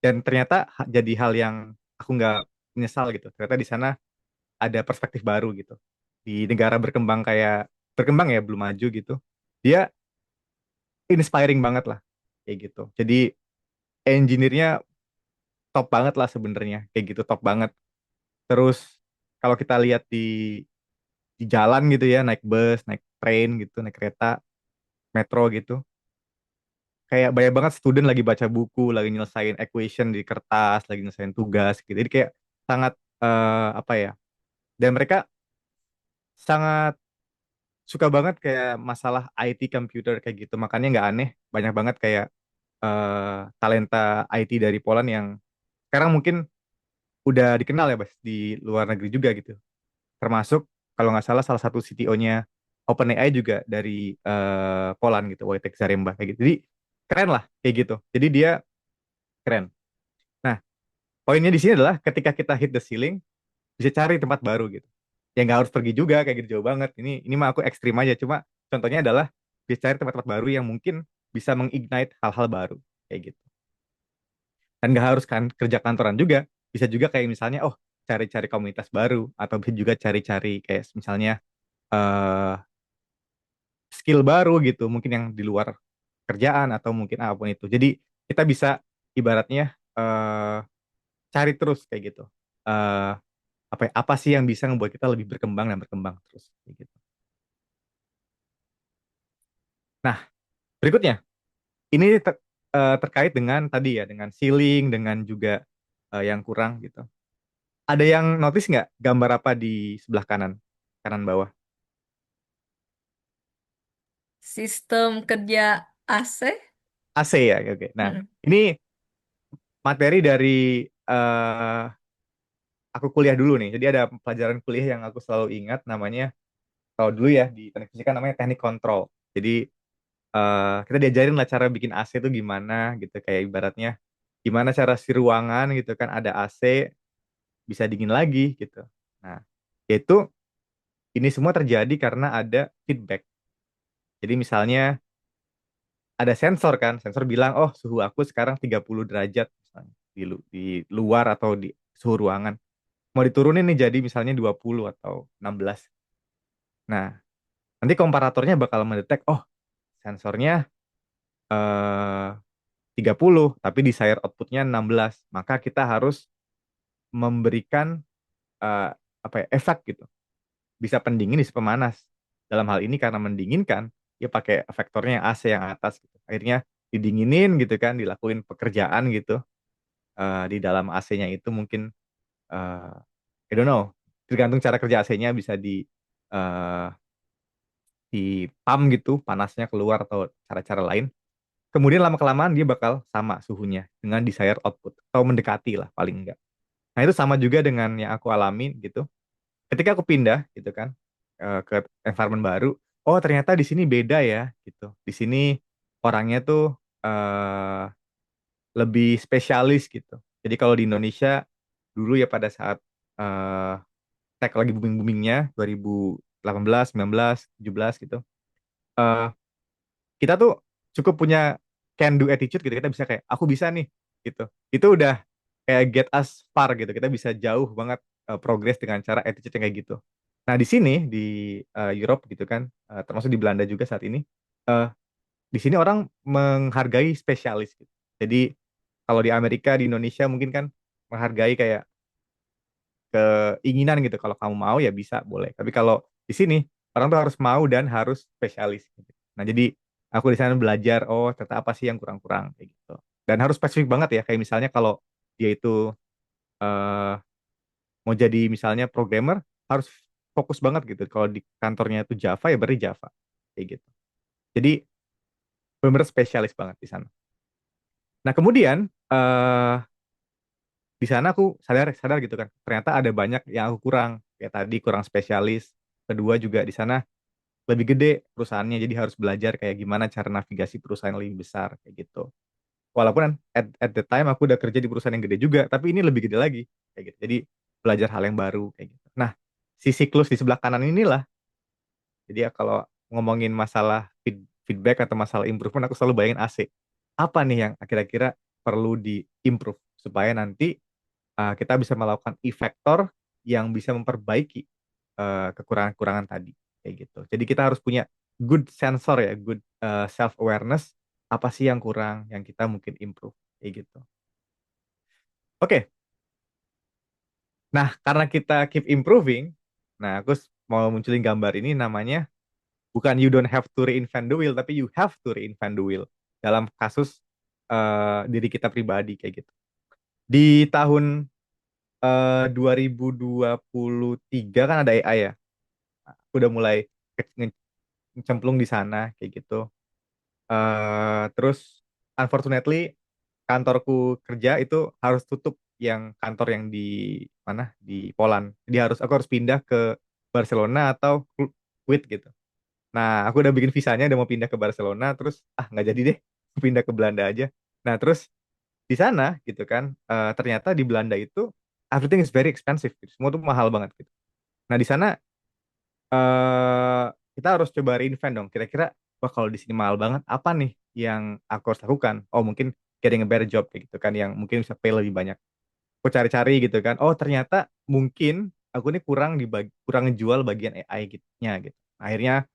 Dan ternyata jadi hal yang aku nggak menyesal gitu. Ternyata di sana ada perspektif baru gitu. Di negara berkembang ya, belum maju gitu. Dia inspiring banget lah kayak gitu. Jadi engineer-nya top banget lah sebenarnya kayak gitu, top banget. Terus kalau kita lihat di jalan gitu ya, naik bus, naik train gitu, naik kereta, metro gitu, kayak banyak banget student lagi baca buku, lagi nyelesain equation di kertas, lagi nyelesain tugas gitu. Jadi kayak sangat apa ya? Dan mereka sangat suka banget kayak masalah IT computer kayak gitu. Makanya nggak aneh, banyak banget kayak talenta IT dari Poland yang sekarang mungkin udah dikenal ya, Bas, di luar negeri juga gitu. Termasuk kalau nggak salah salah satu CTO-nya OpenAI juga dari Poland gitu, Wojtek Zaremba kayak gitu. Jadi keren lah kayak gitu. Jadi dia keren. Nah, poinnya di sini adalah ketika kita hit the ceiling, bisa cari tempat baru gitu. Ya nggak harus pergi juga kayak gitu jauh banget. Ini mah aku ekstrim aja. Cuma contohnya adalah bisa cari tempat-tempat baru yang mungkin bisa mengignite hal-hal baru kayak gitu. Dan nggak harus kan kerja kantoran juga. Bisa juga kayak misalnya, oh, cari-cari komunitas baru atau bisa juga cari-cari kayak misalnya eh skill baru gitu, mungkin yang di luar kerjaan atau mungkin apapun itu. Jadi kita bisa ibaratnya eh cari terus kayak gitu. Eh apa sih yang bisa membuat kita lebih berkembang dan berkembang terus kayak gitu. Nah, berikutnya ini terkait dengan tadi ya, dengan ceiling, dengan juga yang kurang gitu. Ada yang notice nggak gambar apa di sebelah kanan, kanan bawah? Sistem kerja AC. AC ya, oke. Oke. Nah, Mm-mm. ini materi dari eh, aku kuliah dulu nih. Jadi ada pelajaran kuliah yang aku selalu ingat, namanya kalau dulu ya di teknik fisika namanya teknik kontrol. Jadi kita diajarin lah cara bikin AC itu gimana gitu, kayak ibaratnya gimana cara si ruangan gitu kan ada AC bisa dingin lagi gitu. Nah, yaitu ini semua terjadi karena ada feedback. Jadi misalnya ada sensor kan, sensor bilang, oh suhu aku sekarang 30 derajat misalnya, di luar atau di suhu ruangan. Mau diturunin nih jadi misalnya 20 atau 16. Nah, nanti komparatornya bakal mendetek, oh sensornya eh 30, tapi desired outputnya 16. Maka kita harus memberikan eh, apa ya, efek gitu. Bisa pendingin, bisa pemanas. Dalam hal ini karena mendinginkan, dia pakai efektornya yang AC yang atas gitu. Akhirnya didinginin gitu kan, dilakuin pekerjaan gitu di dalam AC-nya itu mungkin I don't know, tergantung cara kerja AC-nya bisa eh, di pump gitu, panasnya keluar atau cara-cara lain. Kemudian lama-kelamaan dia bakal sama suhunya dengan desired output atau mendekati lah paling enggak. Nah itu sama juga dengan yang aku alami gitu. Ketika aku pindah gitu kan ke environment baru, oh ternyata di sini beda ya gitu. Di sini orangnya tuh lebih spesialis gitu. Jadi kalau di Indonesia dulu ya pada saat eh, tech lagi booming-boomingnya 2018, 19, 17 gitu. eh, kita tuh cukup punya can do attitude gitu. Kita bisa kayak aku bisa nih gitu. Itu udah kayak get us far gitu. Kita bisa jauh banget progress dengan cara attitude yang kayak gitu. Nah, di sini di Europe gitu kan, termasuk di Belanda juga saat ini, eh, di sini orang menghargai spesialis gitu. Jadi kalau di Amerika, di Indonesia mungkin kan menghargai kayak keinginan gitu. Kalau kamu mau ya bisa, boleh. Tapi kalau di sini orang tuh harus mau dan harus spesialis gitu. Nah, jadi aku di sana belajar, oh ternyata apa sih yang kurang-kurang kayak gitu. Dan harus spesifik banget ya, kayak misalnya kalau dia itu eh, mau jadi misalnya programmer, harus fokus banget gitu. Kalau di kantornya itu Java ya berarti Java kayak gitu. Jadi benar-benar spesialis banget di sana. Nah, kemudian di sana aku sadar sadar gitu kan. Ternyata ada banyak yang aku kurang. Kayak tadi kurang spesialis. Kedua juga di sana lebih gede perusahaannya, jadi harus belajar kayak gimana cara navigasi perusahaan yang lebih besar kayak gitu. Walaupun at the time aku udah kerja di perusahaan yang gede juga, tapi ini lebih gede lagi kayak gitu. Jadi belajar hal yang baru kayak gitu. Nah, si siklus di sebelah kanan inilah. Jadi ya kalau ngomongin masalah feedback atau masalah improvement, aku selalu bayangin AC. Apa nih yang kira-kira perlu di-improve supaya nanti kita bisa melakukan efektor yang bisa memperbaiki kekurangan-kekurangan tadi kayak gitu. Jadi kita harus punya good sensor ya, good self awareness, apa sih yang kurang yang kita mungkin improve kayak gitu. Oke, Nah, karena kita keep improving, nah aku mau munculin gambar ini namanya bukan you don't have to reinvent the wheel, tapi you have to reinvent the wheel dalam kasus diri kita pribadi kayak gitu. Di tahun 2023 kan ada AI ya. Aku udah mulai ngecemplung di sana kayak gitu. Terus unfortunately kantorku kerja itu harus tutup, yang kantor yang di mana, di Poland. Jadi aku harus pindah ke Barcelona atau quit gitu. Nah, aku udah bikin visanya, udah mau pindah ke Barcelona, terus nggak jadi deh, pindah ke Belanda aja. Nah, terus di sana gitu kan, ternyata di Belanda itu everything is very expensive, gitu. Semua tuh mahal banget gitu. Nah, di sana eh kita harus coba reinvent dong. Kira-kira, wah kalau di sini mahal banget, apa nih yang aku harus lakukan? Oh, mungkin getting a better job kayak gitu kan, yang mungkin bisa pay lebih banyak. Aku cari-cari gitu kan. Oh, ternyata mungkin aku ini kurang ngejual bagian AI gitu-nya gitu. Akhirnya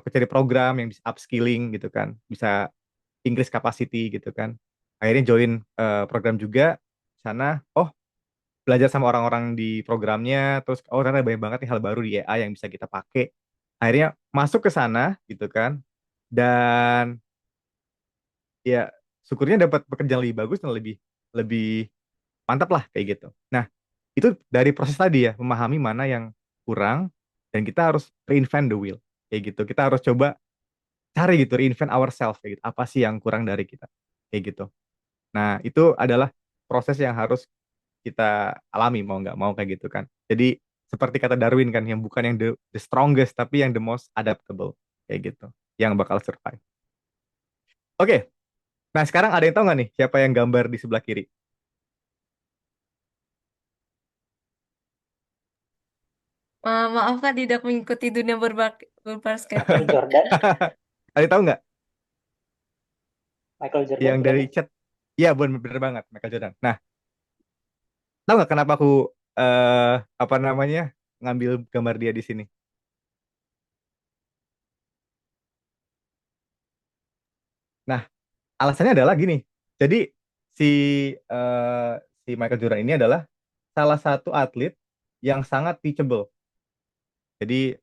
aku cari program yang bisa upskilling gitu kan, bisa increase capacity gitu kan. Akhirnya join program juga sana. Oh, belajar sama orang-orang di programnya, terus oh ternyata banyak banget nih hal baru di AI yang bisa kita pakai. Akhirnya masuk ke sana gitu kan, dan ya syukurnya dapat pekerjaan lebih bagus dan lebih lebih mantap lah kayak gitu. Nah, itu dari proses tadi ya, memahami mana yang kurang dan kita harus reinvent the wheel kayak gitu. Kita harus coba cari gitu, reinvent ourselves kayak gitu. Apa sih yang kurang dari kita kayak gitu. Nah, itu adalah proses yang harus kita alami mau nggak mau kayak gitu kan. Jadi seperti kata Darwin kan, yang bukan yang the strongest tapi yang the most adaptable kayak gitu, yang bakal survive. Oke, nah sekarang ada yang tahu nggak nih siapa yang gambar di sebelah kiri? Maaf Kak, tidak mengikuti dunia berbasket. Michael Jordan, Ada yang tahu nggak? Michael Yang Jordan bukan dari ya? chat. Iya, bener, bener banget Michael Jordan. Nah, tahu nggak kenapa aku apa namanya ngambil gambar dia di sini? Nah, alasannya adalah gini. Jadi si eh, si Michael Jordan ini adalah salah satu atlet yang sangat teachable. Jadi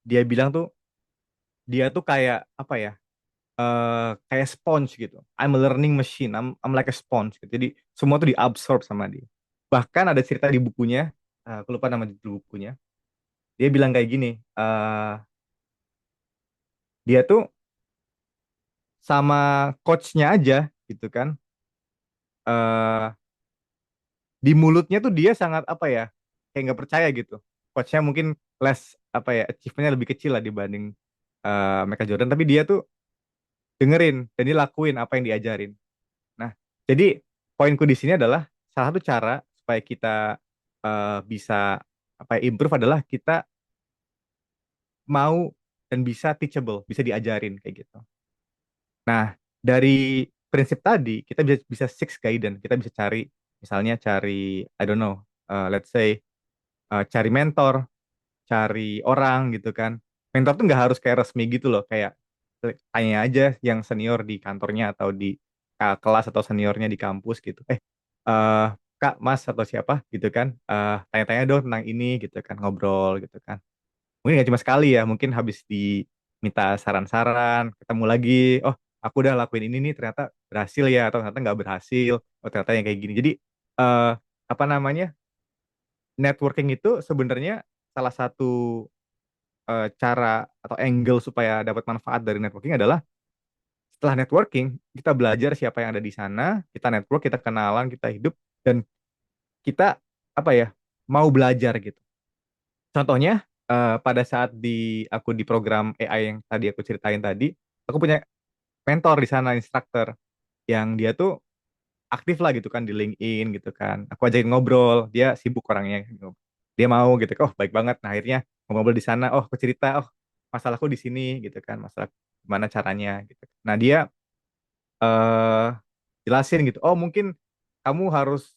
dia bilang tuh dia tuh kayak apa ya? Kayak sponge gitu. I'm a learning machine. I'm like a sponge gitu. Jadi semua tuh diabsorb sama dia. Bahkan ada cerita di bukunya, aku lupa nama judul bukunya. Dia bilang kayak gini, dia tuh sama coachnya aja gitu kan. eh di mulutnya tuh dia sangat apa ya? Kayak nggak percaya gitu. Coachnya mungkin less apa ya? Achievementnya lebih kecil lah dibanding Michael Jordan. Tapi dia tuh dengerin dan dia lakuin apa yang diajarin. Nah, jadi poinku di sini adalah salah satu cara supaya kita bisa apa ya, improve adalah kita mau dan bisa teachable, bisa diajarin kayak gitu. Nah, dari prinsip tadi kita bisa seek guidance, kita bisa cari misalnya cari I don't know, let's say cari mentor, cari orang gitu kan. Mentor tuh nggak harus kayak resmi gitu loh, kayak tanya aja yang senior di kantornya atau di kelas atau seniornya di kampus gitu. Eh Kak, Mas atau siapa gitu kan. Tanya-tanya dong tentang ini gitu kan, ngobrol gitu kan. Mungkin nggak cuma sekali ya, mungkin habis diminta saran-saran, ketemu lagi, oh aku udah lakuin ini nih ternyata berhasil ya, atau ternyata nggak berhasil, oh ternyata yang kayak gini. Jadi eh apa namanya, networking itu sebenarnya salah satu cara atau angle supaya dapat manfaat dari networking adalah setelah networking kita belajar siapa yang ada di sana, kita network, kita kenalan, kita hidup, dan kita apa ya, mau belajar gitu. Contohnya pada saat aku di program AI yang tadi aku ceritain tadi, aku punya mentor di sana, instruktur yang dia tuh aktif lah gitu kan di LinkedIn gitu kan. Aku ajakin ngobrol, dia sibuk orangnya. Dia mau gitu, oh baik banget. Nah akhirnya ngobrol di sana, oh aku cerita, oh masalahku di sini gitu kan, masalah gimana caranya gitu. Nah dia eh jelasin gitu, oh mungkin kamu harus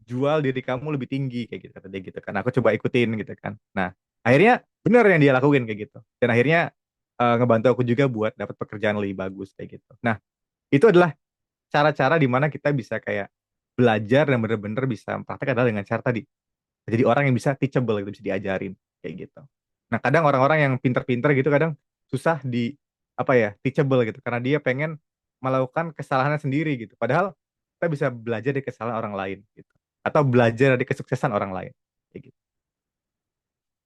jual diri kamu lebih tinggi kayak gitu kata dia gitu kan. Aku coba ikutin gitu kan. Nah akhirnya bener yang dia lakuin kayak gitu. Dan akhirnya ngebantu aku juga buat dapat pekerjaan lebih bagus kayak gitu. Nah itu adalah cara-cara di mana kita bisa kayak belajar dan bener-bener bisa praktek adalah dengan cara tadi. Jadi orang yang bisa teachable gitu, bisa diajarin kayak gitu. Nah, kadang orang-orang yang pinter-pinter gitu kadang susah di apa ya, teachable gitu karena dia pengen melakukan kesalahannya sendiri gitu. Padahal kita bisa belajar dari kesalahan orang lain gitu. Atau belajar dari kesuksesan orang lain kayak gitu.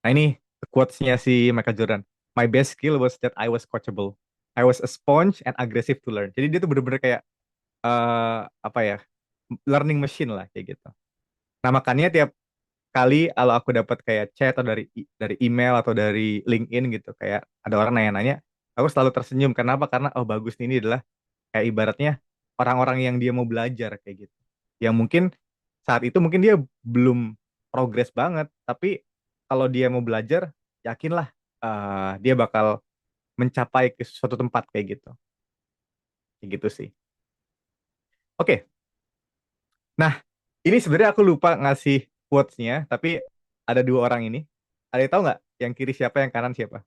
Nah, ini quotes-nya si Michael Jordan. My best skill was that I was coachable. I was a sponge and aggressive to learn. Jadi dia tuh bener-bener kayak apa ya, learning machine lah kayak gitu. Nah, makanya tiap kali kalau aku dapat kayak chat atau dari email atau dari LinkedIn gitu kayak ada orang nanya-nanya, aku selalu tersenyum. Kenapa? Karena oh bagus nih, ini adalah kayak ibaratnya orang-orang yang dia mau belajar kayak gitu. Yang mungkin saat itu mungkin dia belum progres banget, tapi kalau dia mau belajar, yakinlah dia bakal mencapai ke suatu tempat kayak gitu. Kayak gitu sih. Oke. Nah, ini sebenarnya aku lupa ngasih quotes-nya, tapi ada dua orang ini. Ada yang tahu nggak yang kiri siapa, yang kanan siapa?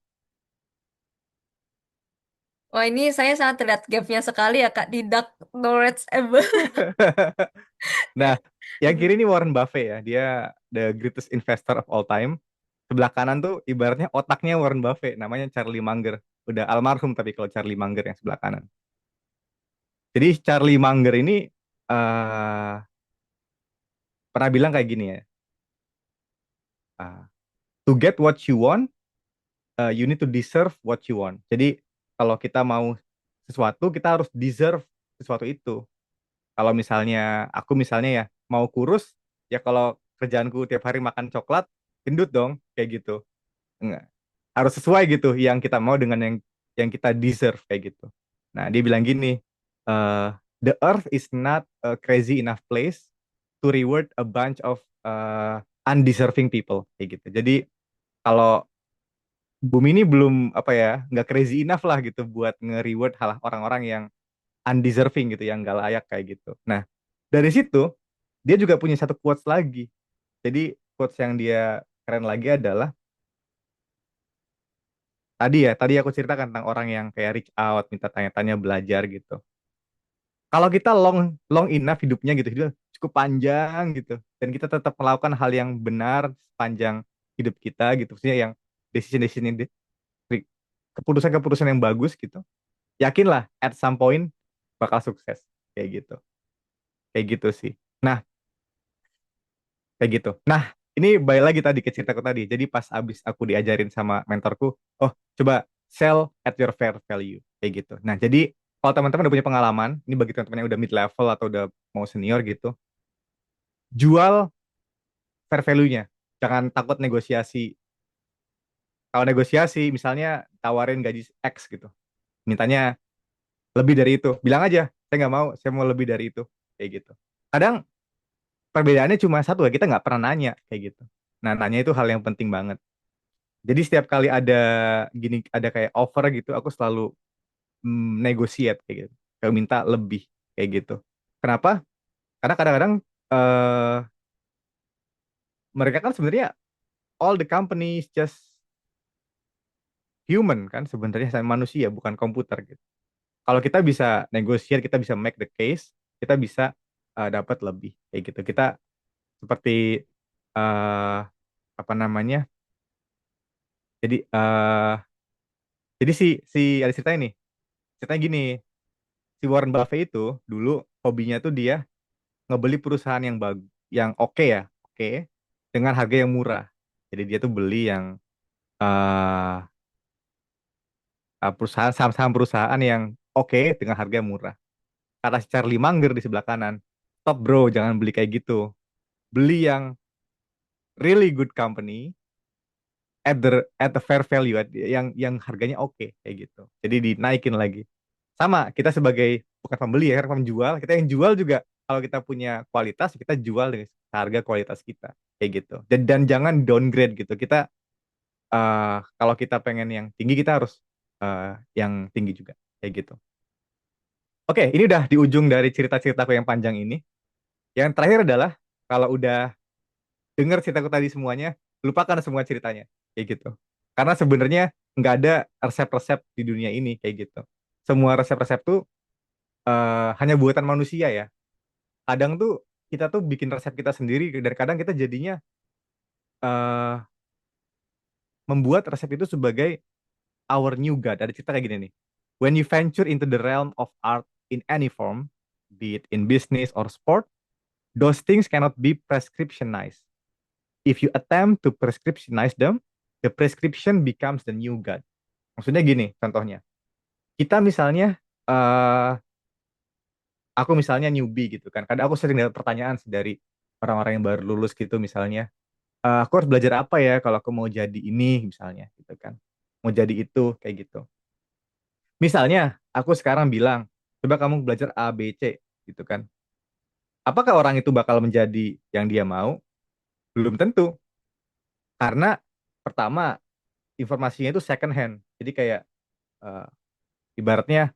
Wah, ini saya sangat terlihat gapnya sekali ya, Kak. Tidak knowledge able. Nah, yang kiri ini Warren Buffett ya. Dia the greatest investor of all time. Sebelah kanan tuh ibaratnya otaknya Warren Buffett, namanya Charlie Munger. Udah almarhum tapi kalau Charlie Munger yang sebelah kanan. Jadi Charlie Munger ini eh pernah bilang kayak gini ya. eh, to get what you want, you need to deserve what you want. Jadi kalau kita mau sesuatu, kita harus deserve sesuatu itu. Kalau misalnya aku misalnya ya mau kurus, ya kalau kerjaanku tiap hari makan coklat, gendut dong kayak gitu. Enggak. Harus sesuai gitu yang kita mau dengan yang kita deserve kayak gitu. Nah, dia bilang gini, eh, the earth is not a crazy enough place to reward a bunch of undeserving people kayak gitu. Jadi kalau bumi ini belum apa ya, nggak crazy enough lah gitu buat nge-reward hal orang-orang yang undeserving gitu, yang nggak layak kayak gitu. Nah, dari situ dia juga punya satu quotes lagi. Jadi quotes yang dia keren lagi adalah tadi aku ceritakan tentang orang yang kayak reach out, minta tanya-tanya, belajar gitu. Kalau kita long long enough hidupnya gitu, hidup cukup panjang gitu, dan kita tetap melakukan hal yang benar sepanjang hidup kita gitu, maksudnya yang decision-decision yang keputusan-keputusan yang bagus gitu, yakinlah at some point bakal sukses kayak gitu. Kayak gitu sih. Nah, kayak gitu. Nah, ini balik lagi tadi ke ceritaku tadi. Jadi pas abis aku diajarin sama mentorku, oh coba sell at your fair value kayak gitu. Nah, jadi kalau teman-teman udah punya pengalaman, ini bagi teman-teman yang udah mid level atau udah mau senior gitu, jual fair value-nya. Jangan takut negosiasi. Kalau negosiasi, misalnya tawarin gaji X gitu, mintanya lebih dari itu, bilang aja, saya nggak mau, saya mau lebih dari itu, kayak gitu. Kadang perbedaannya cuma satu ya, kita nggak pernah nanya kayak gitu. Nah, nanya itu hal yang penting banget. Jadi setiap kali ada gini, ada kayak offer gitu, aku selalu negotiate kayak gitu, kayak minta lebih kayak gitu. Kenapa? Karena kadang-kadang eh, mereka kan sebenarnya all the companies just human kan, sebenarnya sama manusia bukan komputer gitu. Kalau kita bisa negotiate, kita bisa make the case, kita bisa dapat lebih kayak gitu. Kita seperti eh apa namanya? Jadi si si ada ceritanya nih. Ceritanya gini, si Warren Buffett itu dulu hobinya tuh dia ngebeli perusahaan yang yang oke ya, oke, dengan harga yang murah. Jadi dia tuh beli yang eh perusahaan saham-saham perusahaan yang oke dengan harga yang murah. Kata si Charlie Munger di sebelah kanan, stop bro, jangan beli kayak gitu. Beli yang really good company at the fair value, yang harganya oke kayak gitu. Jadi dinaikin lagi. Sama kita sebagai bukan pembeli ya, karena penjual, kita yang jual juga kalau kita punya kualitas kita jual dengan harga kualitas kita kayak gitu. Dan jangan downgrade gitu. Kita kalau kita pengen yang tinggi kita harus yang tinggi juga kayak gitu. Oke, ini udah di ujung dari cerita-ceritaku yang panjang ini. Yang terakhir adalah kalau udah denger ceritaku tadi semuanya, lupakan semua ceritanya kayak gitu. Karena sebenarnya nggak ada resep-resep di dunia ini kayak gitu. Semua resep-resep tuh hanya buatan manusia ya. Kadang tuh kita tuh bikin resep kita sendiri dan kadang kita jadinya eh, membuat resep itu sebagai our new god. Ada cerita kayak gini nih. When you venture into the realm of art in any form, be it in business or sport, those things cannot be prescriptionized. If you attempt to prescriptionize them, the prescription becomes the new god. Maksudnya gini, contohnya. Kita misalnya, aku misalnya newbie gitu kan. Kadang aku sering dapat pertanyaan sih dari orang-orang yang baru lulus gitu misalnya. Aku harus belajar apa ya kalau aku mau jadi ini misalnya gitu kan. Mau jadi itu kayak gitu. Misalnya aku sekarang bilang, coba kamu belajar A, B, C gitu kan. Apakah orang itu bakal menjadi yang dia mau? Belum tentu. Karena pertama, informasinya itu second hand. Jadi kayak eh, ibaratnya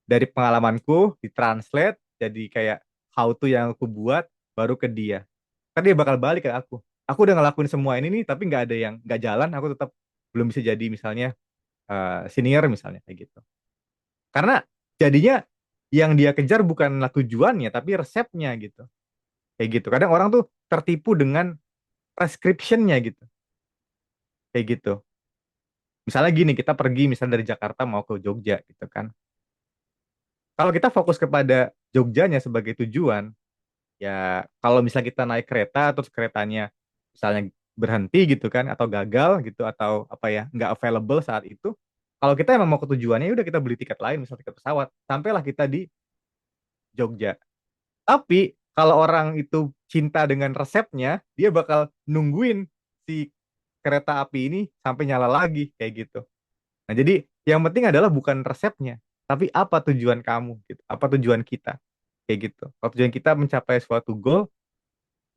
dari pengalamanku ditranslate jadi kayak how to yang aku buat baru ke dia. Kan dia bakal balik ke aku. Aku udah ngelakuin semua ini nih, tapi nggak ada yang nggak jalan. Aku tetap belum bisa jadi misalnya senior misalnya kayak gitu. Karena jadinya yang dia kejar bukanlah tujuannya, tapi resepnya gitu. Kayak gitu. Kadang orang tuh tertipu dengan prescriptionnya gitu. Kayak gitu. Misalnya gini, kita pergi misalnya dari Jakarta mau ke Jogja gitu kan. Kalau kita fokus kepada Jogjanya sebagai tujuan, ya kalau misalnya kita naik kereta terus keretanya misalnya berhenti gitu kan atau gagal gitu atau apa ya nggak available saat itu, kalau kita emang mau ke tujuannya ya udah kita beli tiket lain misalnya tiket pesawat sampailah kita di Jogja. Tapi kalau orang itu cinta dengan resepnya, dia bakal nungguin si kereta api ini sampai nyala lagi kayak gitu. Nah, jadi yang penting adalah bukan resepnya, tapi apa tujuan kamu gitu. Apa tujuan kita kayak gitu. Kalau tujuan kita mencapai suatu goal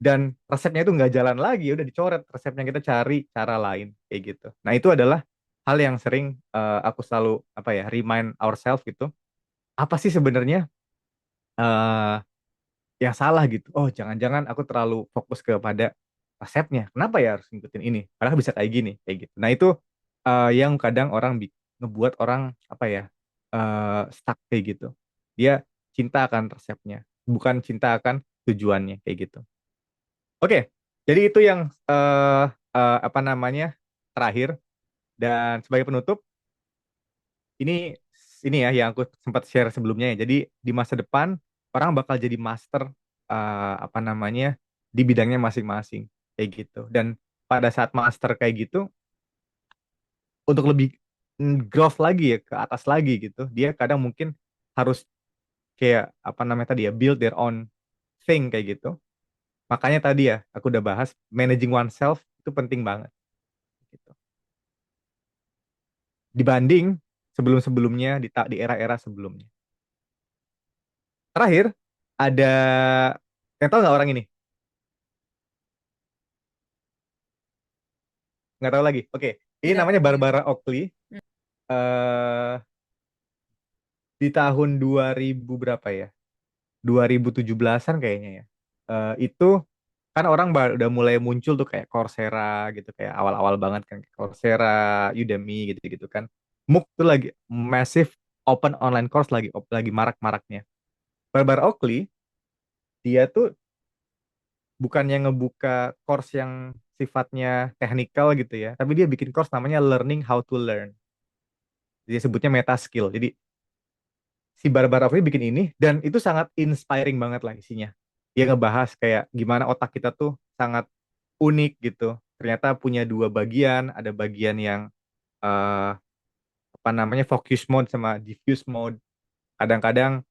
dan resepnya itu nggak jalan lagi, ya udah dicoret resepnya kita cari cara lain kayak gitu. Nah, itu adalah hal yang sering aku selalu apa ya, remind ourselves gitu. Apa sih sebenarnya eh, yang salah gitu. Oh, jangan-jangan aku terlalu fokus kepada resepnya. Kenapa ya harus ngikutin ini? Padahal bisa kayak gini, kayak gitu. Nah, itu yang kadang orang ngebuat orang apa ya stuck kayak gitu. Dia cinta akan resepnya, bukan cinta akan tujuannya kayak gitu. Oke, jadi itu yang apa namanya terakhir dan sebagai penutup ini ya yang aku sempat share sebelumnya ya. Jadi di masa depan orang bakal jadi master apa namanya di bidangnya masing-masing kayak gitu. Dan pada saat master kayak gitu untuk lebih growth lagi ya ke atas lagi gitu. Dia kadang mungkin harus kayak apa namanya tadi ya build their own thing kayak gitu. Makanya tadi ya aku udah bahas managing oneself itu penting banget gitu. Dibanding sebelum-sebelumnya di era-era sebelumnya. Terakhir ada yang tahu nggak orang ini? Nggak tahu lagi. Oke, ini Nggak namanya tahu juga. Barbara Oakley. eh di tahun 2000 berapa ya? 2017-an kayaknya ya. Itu kan orang udah mulai muncul tuh kayak Coursera gitu, kayak awal-awal banget kan Coursera, Udemy gitu-gitu kan. MOOC tuh lagi massive open online course lagi marak-maraknya. Barbara Oakley dia tuh bukannya ngebuka course yang sifatnya technical gitu ya, tapi dia bikin course namanya Learning How to Learn. Dia sebutnya meta skill. Jadi si Barbara Raffi bikin ini dan itu sangat inspiring banget lah isinya. Dia ngebahas kayak gimana otak kita tuh sangat unik gitu. Ternyata punya dua bagian, ada bagian yang eh, apa namanya focus mode sama diffuse mode. Kadang-kadang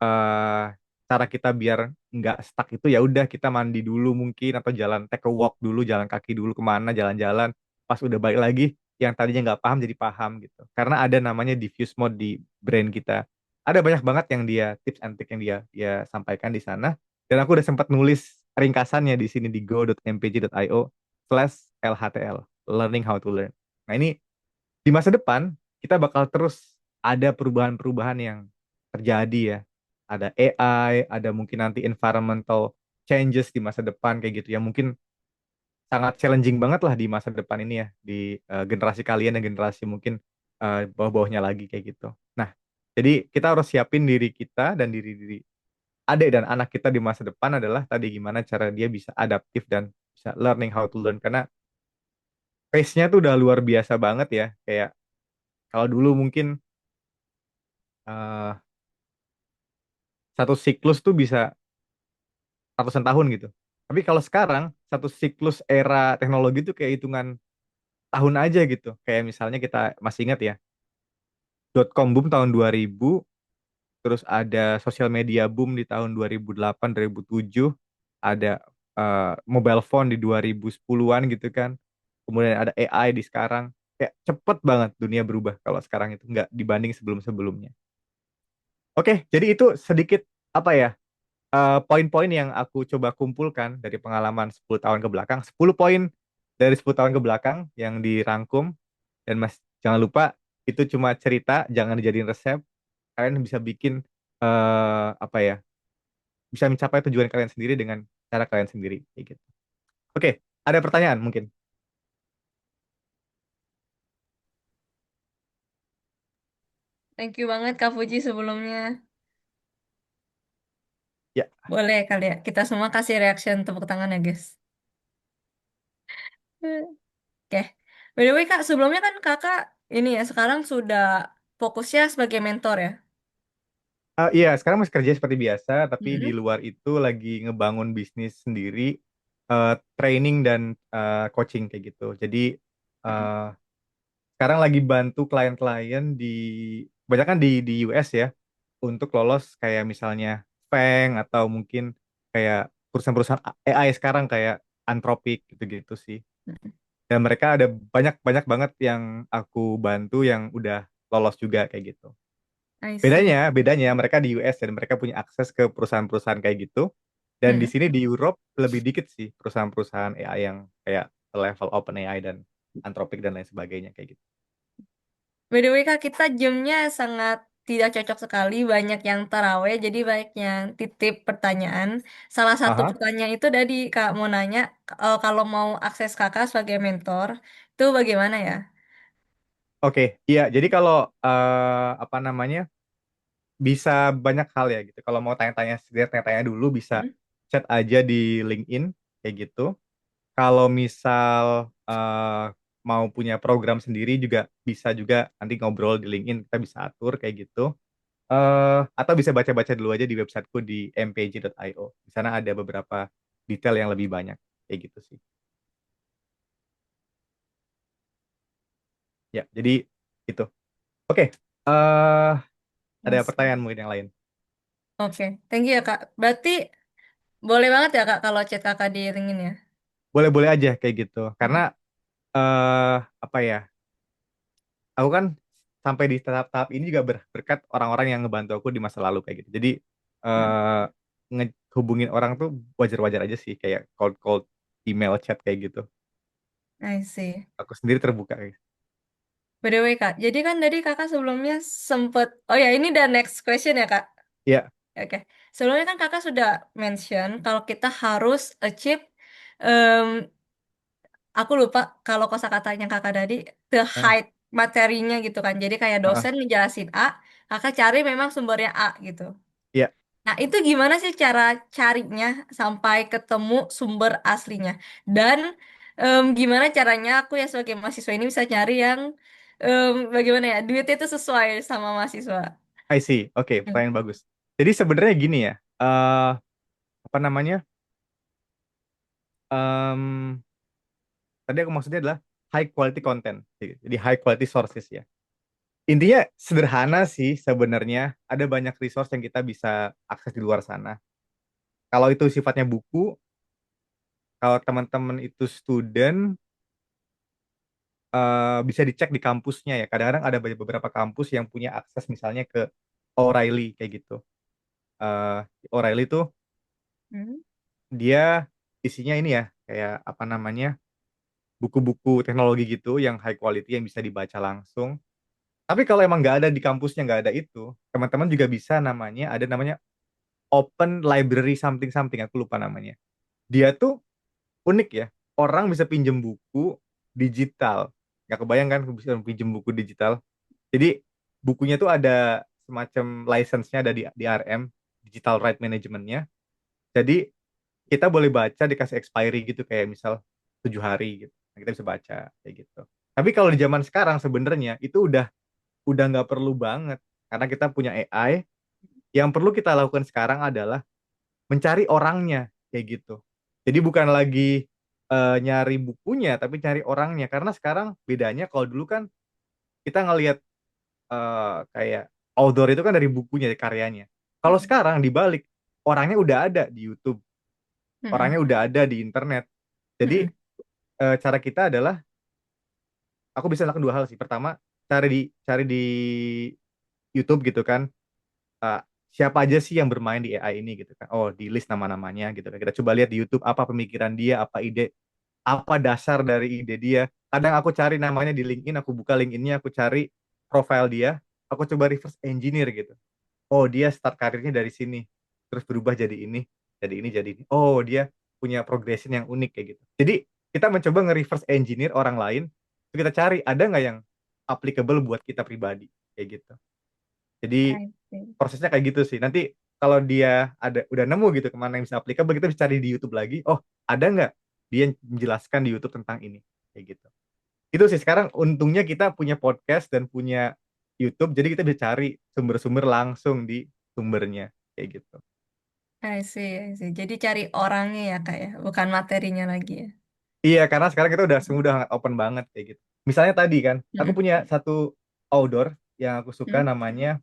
eh, cara kita biar nggak stuck itu ya udah kita mandi dulu mungkin atau jalan take a walk dulu, jalan kaki dulu kemana, jalan-jalan. Pas udah balik lagi, yang tadinya nggak paham jadi paham gitu. Karena ada namanya diffuse mode di brain kita. Ada banyak banget yang dia tips and trick yang dia sampaikan di sana. Dan aku udah sempat nulis ringkasannya di sini di go.mpj.io/LHTL, Learning How to Learn. Nah ini di masa depan kita bakal terus ada perubahan-perubahan yang terjadi ya. Ada AI, ada mungkin nanti environmental changes di masa depan kayak gitu ya. Mungkin sangat challenging banget lah di masa depan ini ya di generasi kalian dan generasi mungkin bawah-bawahnya lagi kayak gitu. Nah, jadi kita harus siapin diri kita dan diri-diri adik dan anak kita di masa depan adalah tadi gimana cara dia bisa adaptif dan bisa learning how to learn karena pace-nya tuh udah luar biasa banget ya. Kayak kalau dulu mungkin eh, satu siklus tuh bisa ratusan tahun gitu. Tapi kalau sekarang satu siklus era teknologi tuh kayak hitungan tahun aja gitu. Kayak misalnya kita masih ingat ya, dot com boom tahun 2000, terus ada sosial media boom di tahun 2008, 2007, ada mobile phone di 2010-an gitu kan. Kemudian ada AI di sekarang. Kayak cepet banget dunia berubah kalau sekarang itu nggak dibanding sebelum-sebelumnya. Oke, jadi itu sedikit apa ya, poin-poin yang aku coba kumpulkan dari pengalaman 10 tahun ke belakang. 10 poin dari 10 tahun ke belakang yang dirangkum. Dan Mas, jangan lupa itu cuma cerita, jangan dijadiin resep. Kalian bisa bikin apa ya? Bisa mencapai tujuan kalian sendiri dengan cara kalian sendiri kayak gitu. Oke, ada pertanyaan mungkin? Thank you banget Kak Fuji sebelumnya. Ya. Boleh kali ya, kita semua kasih reaction tepuk tangan ya guys. Oke. By the way Kak, sebelumnya kan Kakak ini ya sekarang sudah fokusnya sebagai mentor ya. Iya, sekarang masih kerja seperti biasa, tapi di Mm-mm. luar itu lagi ngebangun bisnis sendiri, training dan coaching kayak gitu. Jadi eh, sekarang lagi bantu klien-klien kebanyakan di US ya, untuk lolos kayak misalnya Fang atau mungkin kayak perusahaan-perusahaan AI sekarang kayak Anthropic gitu-gitu sih. Dan mereka ada banyak-banyak banget yang aku bantu yang udah lolos juga kayak gitu. I Bedanya, see. bedanya mereka di US dan mereka punya akses ke perusahaan-perusahaan kayak gitu. Dan di Mm. sini di Europe lebih dikit sih perusahaan-perusahaan AI yang kayak level OpenAI dan Anthropic dan lain sebagainya kayak gitu. By the way Kak, kita jamnya sangat tidak cocok sekali, banyak yang taraweh, jadi banyak yang titip pertanyaan. Salah satu Aha, pertanyaan itu tadi Kak mau nanya, kalau mau akses Kakak sebagai mentor, itu bagaimana ya? oke. Iya, jadi kalau apa namanya, bisa banyak hal ya gitu. Kalau mau tanya-tanya sendiri, tanya-tanya dulu bisa Hmm? chat aja di LinkedIn kayak gitu. Kalau misal mau punya program sendiri juga bisa juga nanti ngobrol di LinkedIn, kita bisa atur kayak gitu. Atau bisa baca-baca dulu aja di websiteku di mpj.io. Di sana ada beberapa detail yang lebih banyak kayak gitu sih. Ya, jadi itu. Oke, eh ada Yes. pertanyaan mungkin yang lain. Oke, thank you ya Kak. Berarti boleh banget ya Kak kalau chat Kakak di LinkedIn ya? Boleh-boleh aja kayak gitu. Karena Hmm. apa ya? Aku kan sampai di tahap-tahap ini juga berkat orang-orang yang ngebantu aku di masa lalu kayak gitu. Jadi Hmm. eh ngehubungin orang tuh wajar-wajar aja sih, kayak cold cold email chat kayak gitu. I see. Aku sendiri terbuka kayak gitu. By the way Kak, jadi kan tadi Kakak sebelumnya sempet, oh ya ini udah next question ya Kak? Iya, Oke, sebelumnya kan Kakak sudah mention kalau kita harus achieve, em, aku lupa kalau kosakatanya Kakak tadi, the eh, height materinya gitu kan. Jadi kayak eh, dosen ngejelasin A, Kakak cari memang sumbernya A gitu. iya, Nah, itu gimana sih cara carinya sampai ketemu sumber aslinya? Dan gimana caranya aku ya sebagai mahasiswa ini bisa nyari yang bagaimana ya, duitnya itu sesuai sama mahasiswa. I see. Oke, Hmm. pertanyaan bagus. Jadi sebenarnya gini ya, apa namanya? em, Tadi aku maksudnya adalah high quality content. Jadi high quality sources ya. Intinya sederhana sih sebenarnya. Ada banyak resource yang kita bisa akses di luar sana. Kalau itu sifatnya buku, kalau teman-teman itu student, bisa dicek di kampusnya ya. Kadang-kadang ada beberapa kampus yang punya akses misalnya ke O'Reilly kayak gitu. Eh, O'Reilly tuh Hmm. dia isinya ini ya, kayak apa namanya, buku-buku teknologi gitu yang high quality yang bisa dibaca langsung. Tapi kalau emang nggak ada di kampusnya, nggak ada itu, teman-teman juga bisa ada namanya Open Library something something, aku lupa namanya. Dia tuh unik ya, orang bisa pinjem buku digital. Nggak kebayang kan bisa pinjem buku digital. Jadi bukunya tuh ada semacam license-nya, ada di DRM, Digital Right Management-nya. Jadi kita boleh baca dikasih expiry gitu, kayak misal 7 hari gitu. Nah, kita bisa baca kayak gitu. Tapi kalau di zaman sekarang sebenarnya itu udah nggak perlu banget karena kita punya AI. Yang perlu kita lakukan sekarang adalah mencari orangnya kayak gitu. Jadi bukan lagi nyari bukunya, tapi cari orangnya. Karena sekarang bedanya kalau dulu kan kita ngelihat kayak outdoor itu kan dari bukunya, dari karyanya. Kalau Mm-mm. sekarang dibalik, orangnya udah ada di YouTube, orangnya Mm-mm. udah ada di internet. Jadi Mm-mm. cara kita adalah, aku bisa lakukan dua hal sih. Pertama, cari di YouTube gitu kan, uh, siapa aja sih yang bermain di AI ini gitu kan. Oh, di list nama-namanya gitu kan. Kita coba lihat di YouTube apa pemikiran dia, apa ide, apa dasar dari ide dia. Kadang aku cari namanya di LinkedIn, aku buka LinkedIn-nya, aku cari profile dia, aku coba reverse engineer gitu. Oh, dia start karirnya dari sini, terus berubah jadi ini. Oh, dia punya progression yang unik kayak gitu. Jadi kita mencoba nge-reverse engineer orang lain, terus kita cari ada nggak yang applicable buat kita pribadi kayak gitu. Jadi I see. prosesnya kayak gitu sih. Nanti kalau dia ada udah nemu gitu kemana yang bisa applicable, kita bisa cari di YouTube lagi. Oh, ada nggak dia yang menjelaskan di YouTube tentang ini kayak gitu. Itu sih sekarang untungnya kita punya podcast dan punya YouTube, jadi kita bisa cari sumber-sumber langsung di sumbernya kayak gitu. I see, I see. Jadi cari orangnya ya kak ya, bukan materinya lagi ya. Iya, karena sekarang kita udah semua udah open banget kayak gitu. Misalnya tadi kan, aku Mm-mm. punya satu outdoor yang aku suka Mm. namanya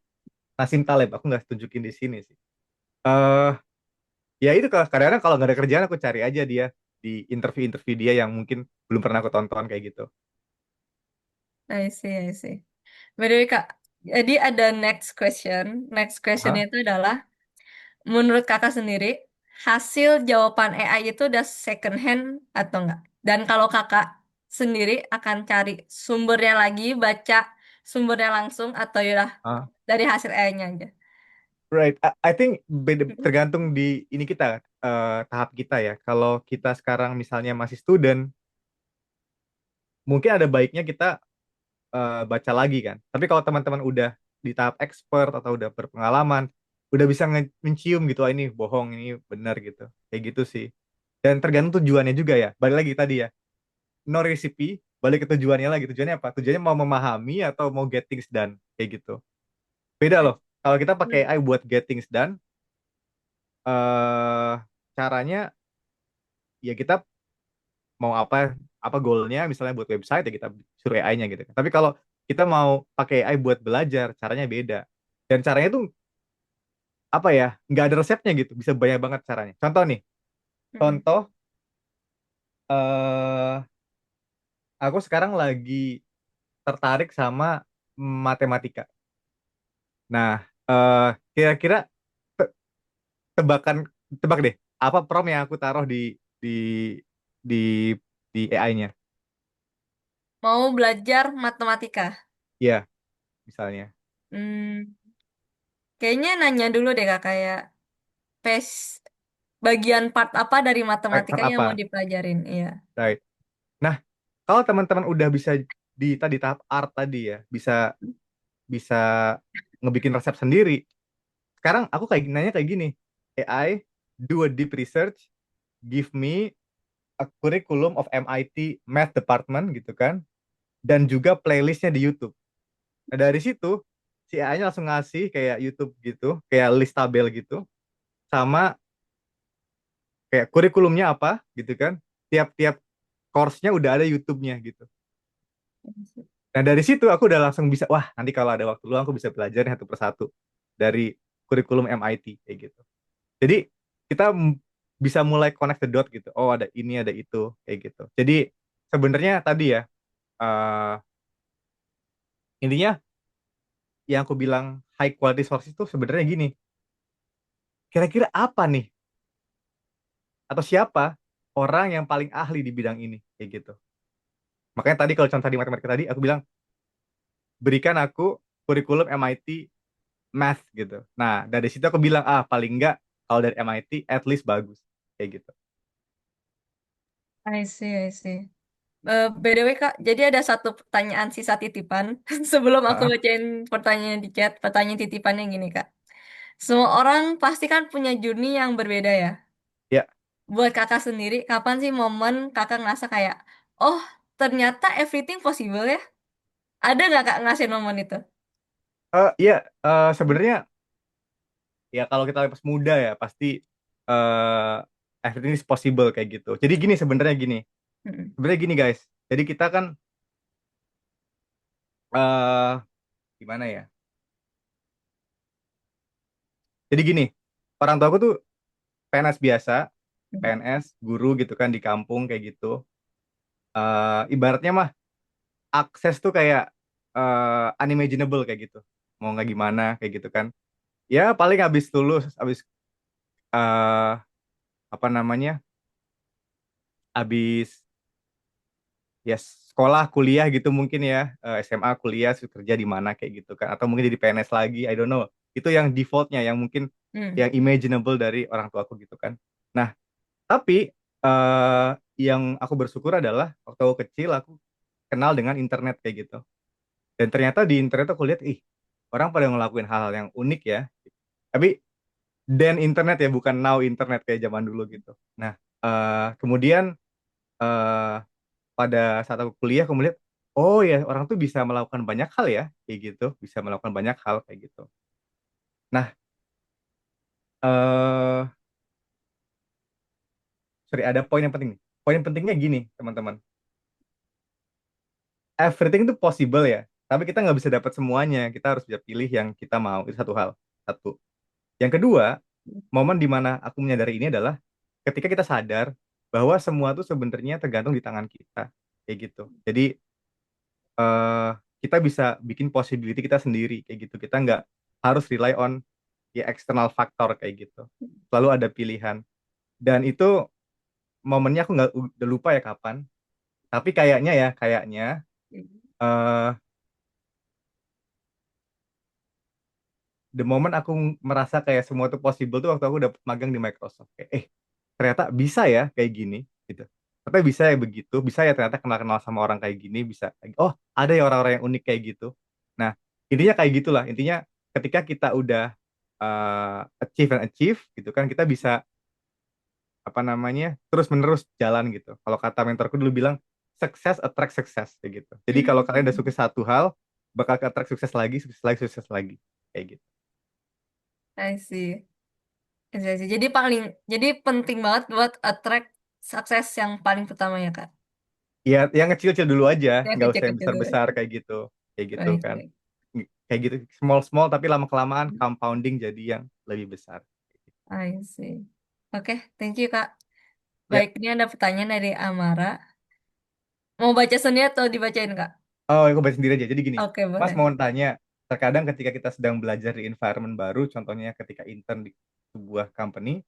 Nasim Taleb. Aku nggak tunjukin di sini sih. eh Ya itu kalau kadang-kadang kalau nggak ada kerjaan aku cari aja dia di interview-interview dia yang mungkin belum pernah aku tonton kayak gitu. I see, I see. By the way kak, jadi ada next question. Next question Aha. itu adalah, menurut kakak sendiri, hasil jawaban AI itu udah second hand atau enggak? Dan kalau kakak sendiri akan cari sumbernya lagi, baca sumbernya langsung, atau ya Ah, dari hasil AI-nya aja? right. I think beda, tergantung di ini kita tahap kita ya. Kalau kita sekarang misalnya masih student, mungkin ada baiknya kita baca lagi kan. Tapi kalau teman-teman udah di tahap expert atau udah berpengalaman, udah bisa mencium gitu, "Ah, ini bohong, ini benar gitu." Kayak gitu sih. Dan tergantung tujuannya juga ya. Balik lagi tadi ya, no recipe, balik ke tujuannya lagi. Tujuannya apa? Tujuannya mau memahami atau mau get things done. Kayak gitu. Beda loh. Kalau kita pakai AI buat get things done, eh caranya ya kita mau apa goalnya, misalnya buat website ya kita suruh AI-nya gitu kan. Tapi kalau kita mau pakai AI buat belajar, caranya beda. Dan caranya tuh apa ya? Nggak ada resepnya gitu. Bisa banyak banget caranya. Contoh nih, Mm-mm. contoh eh aku sekarang lagi tertarik sama matematika. Nah, kira-kira te- tebakan tebak deh, apa prompt yang aku taruh di di di AI-nya? Mau belajar matematika? Ya, misalnya. Hmm, kayaknya nanya dulu deh kak, kayak PES bagian part apa dari matematika Part yang mau apa? dipelajarin? Iya. Right. Nah, kalau teman-teman udah bisa di tadi tahap art tadi ya, bisa bisa ngebikin resep sendiri. Sekarang aku kayak nanya kayak gini, AI do a deep research, give me a curriculum of MIT Math Department gitu kan, dan juga playlistnya di YouTube. Nah, dari situ si AI-nya langsung ngasih kayak YouTube gitu, kayak list tabel gitu, sama kayak kurikulumnya apa gitu kan. Tiap-tiap course-nya udah ada YouTube-nya gitu. Nah, dari situ aku udah langsung bisa, wah, nanti kalau ada waktu luang aku bisa belajar satu persatu dari kurikulum MIT kayak gitu. Jadi kita bisa mulai connect the dot gitu. Oh, ada ini, ada itu kayak gitu. Jadi sebenarnya tadi ya, eh, intinya yang aku bilang high quality source itu sebenarnya gini. Kira-kira apa nih atau siapa orang yang paling ahli di bidang ini kayak gitu. Makanya tadi kalau contoh di matematika tadi aku bilang berikan aku kurikulum MIT Math gitu. Nah, dari situ aku bilang paling enggak kalau dari MIT at least bagus kayak gitu. I see, I see. By the way Kak, jadi ada satu pertanyaan sisa titipan sebelum aku Ah, bacain pertanyaan di chat. Pertanyaan titipannya gini Kak. Semua orang pasti kan punya journey yang berbeda ya. ya, Buat kakak sendiri, kapan sih momen kakak ngerasa kayak, oh ternyata everything possible ya. Ada nggak Kak ngasih momen itu? Iya, sebenarnya ya kalau kita pas muda ya pasti eh everything is possible kayak gitu. Jadi gini sebenarnya gini. Mm-mm. Sebenarnya gini guys. Jadi kita kan gimana ya? Jadi gini, orang tua aku tuh PNS biasa, Mm-mm. PNS, guru gitu kan di kampung kayak gitu. Ibaratnya mah akses tuh kayak unimaginable kayak gitu. Mau nggak gimana kayak gitu kan. Ya paling habis lulus, habis eh apa namanya? Habis ya sekolah, kuliah gitu mungkin ya, SMA, kuliah, terus kerja di mana kayak gitu kan. Atau mungkin jadi PNS lagi, I don't know. Itu yang defaultnya, yang mungkin Mm. yang imaginable dari orang tua aku gitu kan. Nah, tapi yang aku bersyukur adalah waktu aku kecil aku kenal dengan internet kayak gitu. Dan ternyata di internet aku lihat, ih, orang pada ngelakuin hal-hal yang unik ya. Tapi dan internet ya, bukan now internet kayak zaman dulu gitu. Nah, kemudian eh, pada saat aku kuliah, aku melihat, oh ya, orang tuh bisa melakukan banyak hal ya, kayak gitu. Bisa melakukan banyak hal kayak gitu. Nah, eh sorry, ada poin yang penting nih. Poin pentingnya gini, teman-teman. Everything itu possible ya, tapi kita nggak bisa dapat semuanya. Kita harus bisa pilih yang kita mau. Itu satu hal. Satu. Yang kedua, momen dimana aku menyadari ini adalah ketika kita sadar bahwa semua tuh sebenarnya tergantung di tangan kita. Kayak gitu. Jadi eh, kita bisa bikin possibility kita sendiri kayak gitu. Kita nggak harus rely on ya external factor kayak gitu. Selalu ada pilihan. Dan itu momennya aku nggak udah lupa ya kapan. Tapi kayaknya eh the moment aku merasa kayak semua itu possible tuh waktu aku dapet magang di Microsoft. Kayak, ternyata bisa ya kayak gini gitu. Ternyata bisa ya begitu, bisa ya ternyata kenal-kenal sama orang kayak gini, bisa. Oh, ada ya orang-orang yang unik kayak gitu. Nah, intinya kayak gitulah. Intinya ketika kita udah achieve and achieve gitu kan, kita bisa apa namanya terus menerus jalan gitu. Kalau kata mentorku dulu bilang, sukses attract sukses kayak gitu. Jadi kalau kalian udah Mm. sukses satu hal, bakal attract sukses lagi, sukses lagi, sukses lagi kayak gitu. I see. Iya sih. Jadi penting banget buat attract sukses yang paling pertama ya Kak. Ya, yang kecil-kecil dulu aja, Yang nggak usah yang kecil-kecil dulu. besar-besar kayak gitu Baik, kan. baik. Kayak gitu, small small tapi lama kelamaan compounding jadi yang lebih besar. I see. Oke, thank you Kak. Ya, Baik, ini ada pertanyaan dari Amara. Mau baca sendiri atau dibacain Kak? oh aku baca sendiri aja. Jadi gini, Oke, Mas boleh. mau tanya, terkadang ketika kita sedang belajar di environment baru, contohnya ketika intern di sebuah company,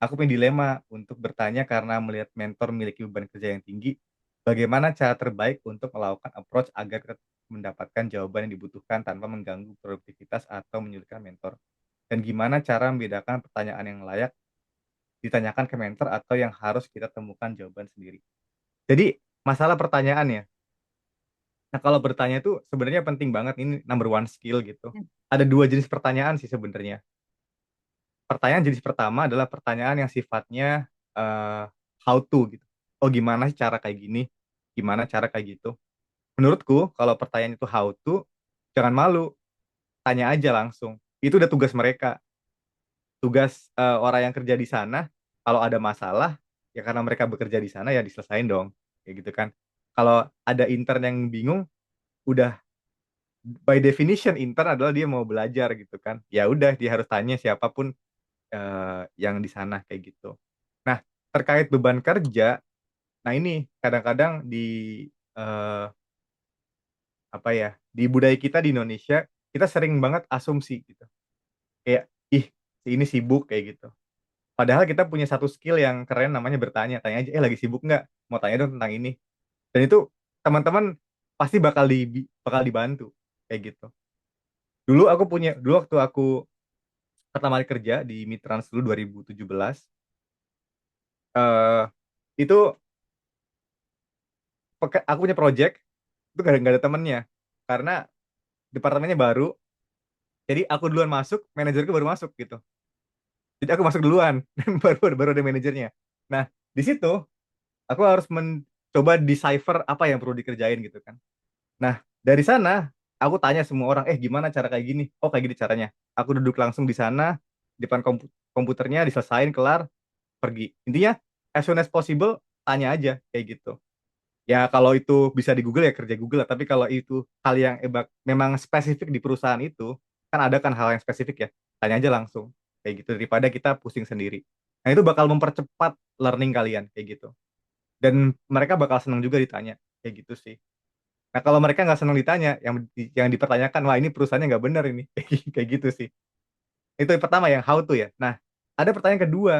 aku punya dilema untuk bertanya karena melihat mentor memiliki beban kerja yang tinggi. Bagaimana cara terbaik untuk melakukan approach agar kita mendapatkan jawaban yang dibutuhkan tanpa mengganggu produktivitas atau menyulitkan mentor? Dan gimana cara membedakan pertanyaan yang layak ditanyakan ke mentor atau yang harus kita temukan jawaban sendiri? Jadi, masalah pertanyaannya. Nah, kalau bertanya itu sebenarnya penting banget, ini number one skill gitu. Ada dua jenis pertanyaan sih sebenarnya. Pertanyaan jenis pertama adalah pertanyaan yang sifatnya eh, how to gitu. Oh, gimana sih cara kayak gini? Gimana cara kayak gitu? Menurutku, kalau pertanyaan itu how to, jangan malu, tanya aja langsung. Itu udah tugas mereka. Tugas orang yang kerja di sana, kalau ada masalah, ya karena mereka bekerja di sana ya diselesain dong. Kayak gitu kan. Kalau ada intern yang bingung, udah by definition intern adalah dia mau belajar gitu kan. Ya udah dia harus tanya siapapun yang di sana kayak gitu. Nah, terkait beban kerja, nah ini kadang-kadang di eh, apa ya, di budaya kita di Indonesia, kita sering banget asumsi gitu. Kayak, ih, si ini sibuk kayak gitu. Padahal kita punya satu skill yang keren namanya bertanya. Tanya aja, lagi sibuk nggak? Mau tanya dong tentang ini. Dan itu teman-teman pasti bakal dibantu kayak gitu. Dulu waktu aku pertama kali kerja di Mitrans dulu 2017, eh itu aku punya project itu gak ada temennya karena departemennya baru. Jadi aku duluan masuk, manajerku baru masuk gitu. Jadi aku masuk duluan, baru baru ada manajernya. Nah, di situ aku harus coba decipher apa yang perlu dikerjain gitu kan. Nah, dari sana aku tanya semua orang, gimana cara kayak gini? Oh, kayak gini caranya. Aku duduk langsung di sana, depan komputernya, diselesain, kelar, pergi. Intinya, as soon as possible, tanya aja, kayak gitu. Ya, kalau itu bisa di Google ya kerja Google lah. Tapi kalau itu hal yang memang spesifik di perusahaan itu, kan ada kan hal yang spesifik ya. Tanya aja langsung, kayak gitu. Daripada kita pusing sendiri. Nah, itu bakal mempercepat learning kalian, kayak gitu. Dan mereka bakal senang juga ditanya, kayak gitu sih. Nah, kalau mereka nggak senang ditanya, yang dipertanyakan, wah ini perusahaannya nggak benar ini, kayak gitu sih. Itu yang pertama yang how to ya. Nah, ada pertanyaan kedua.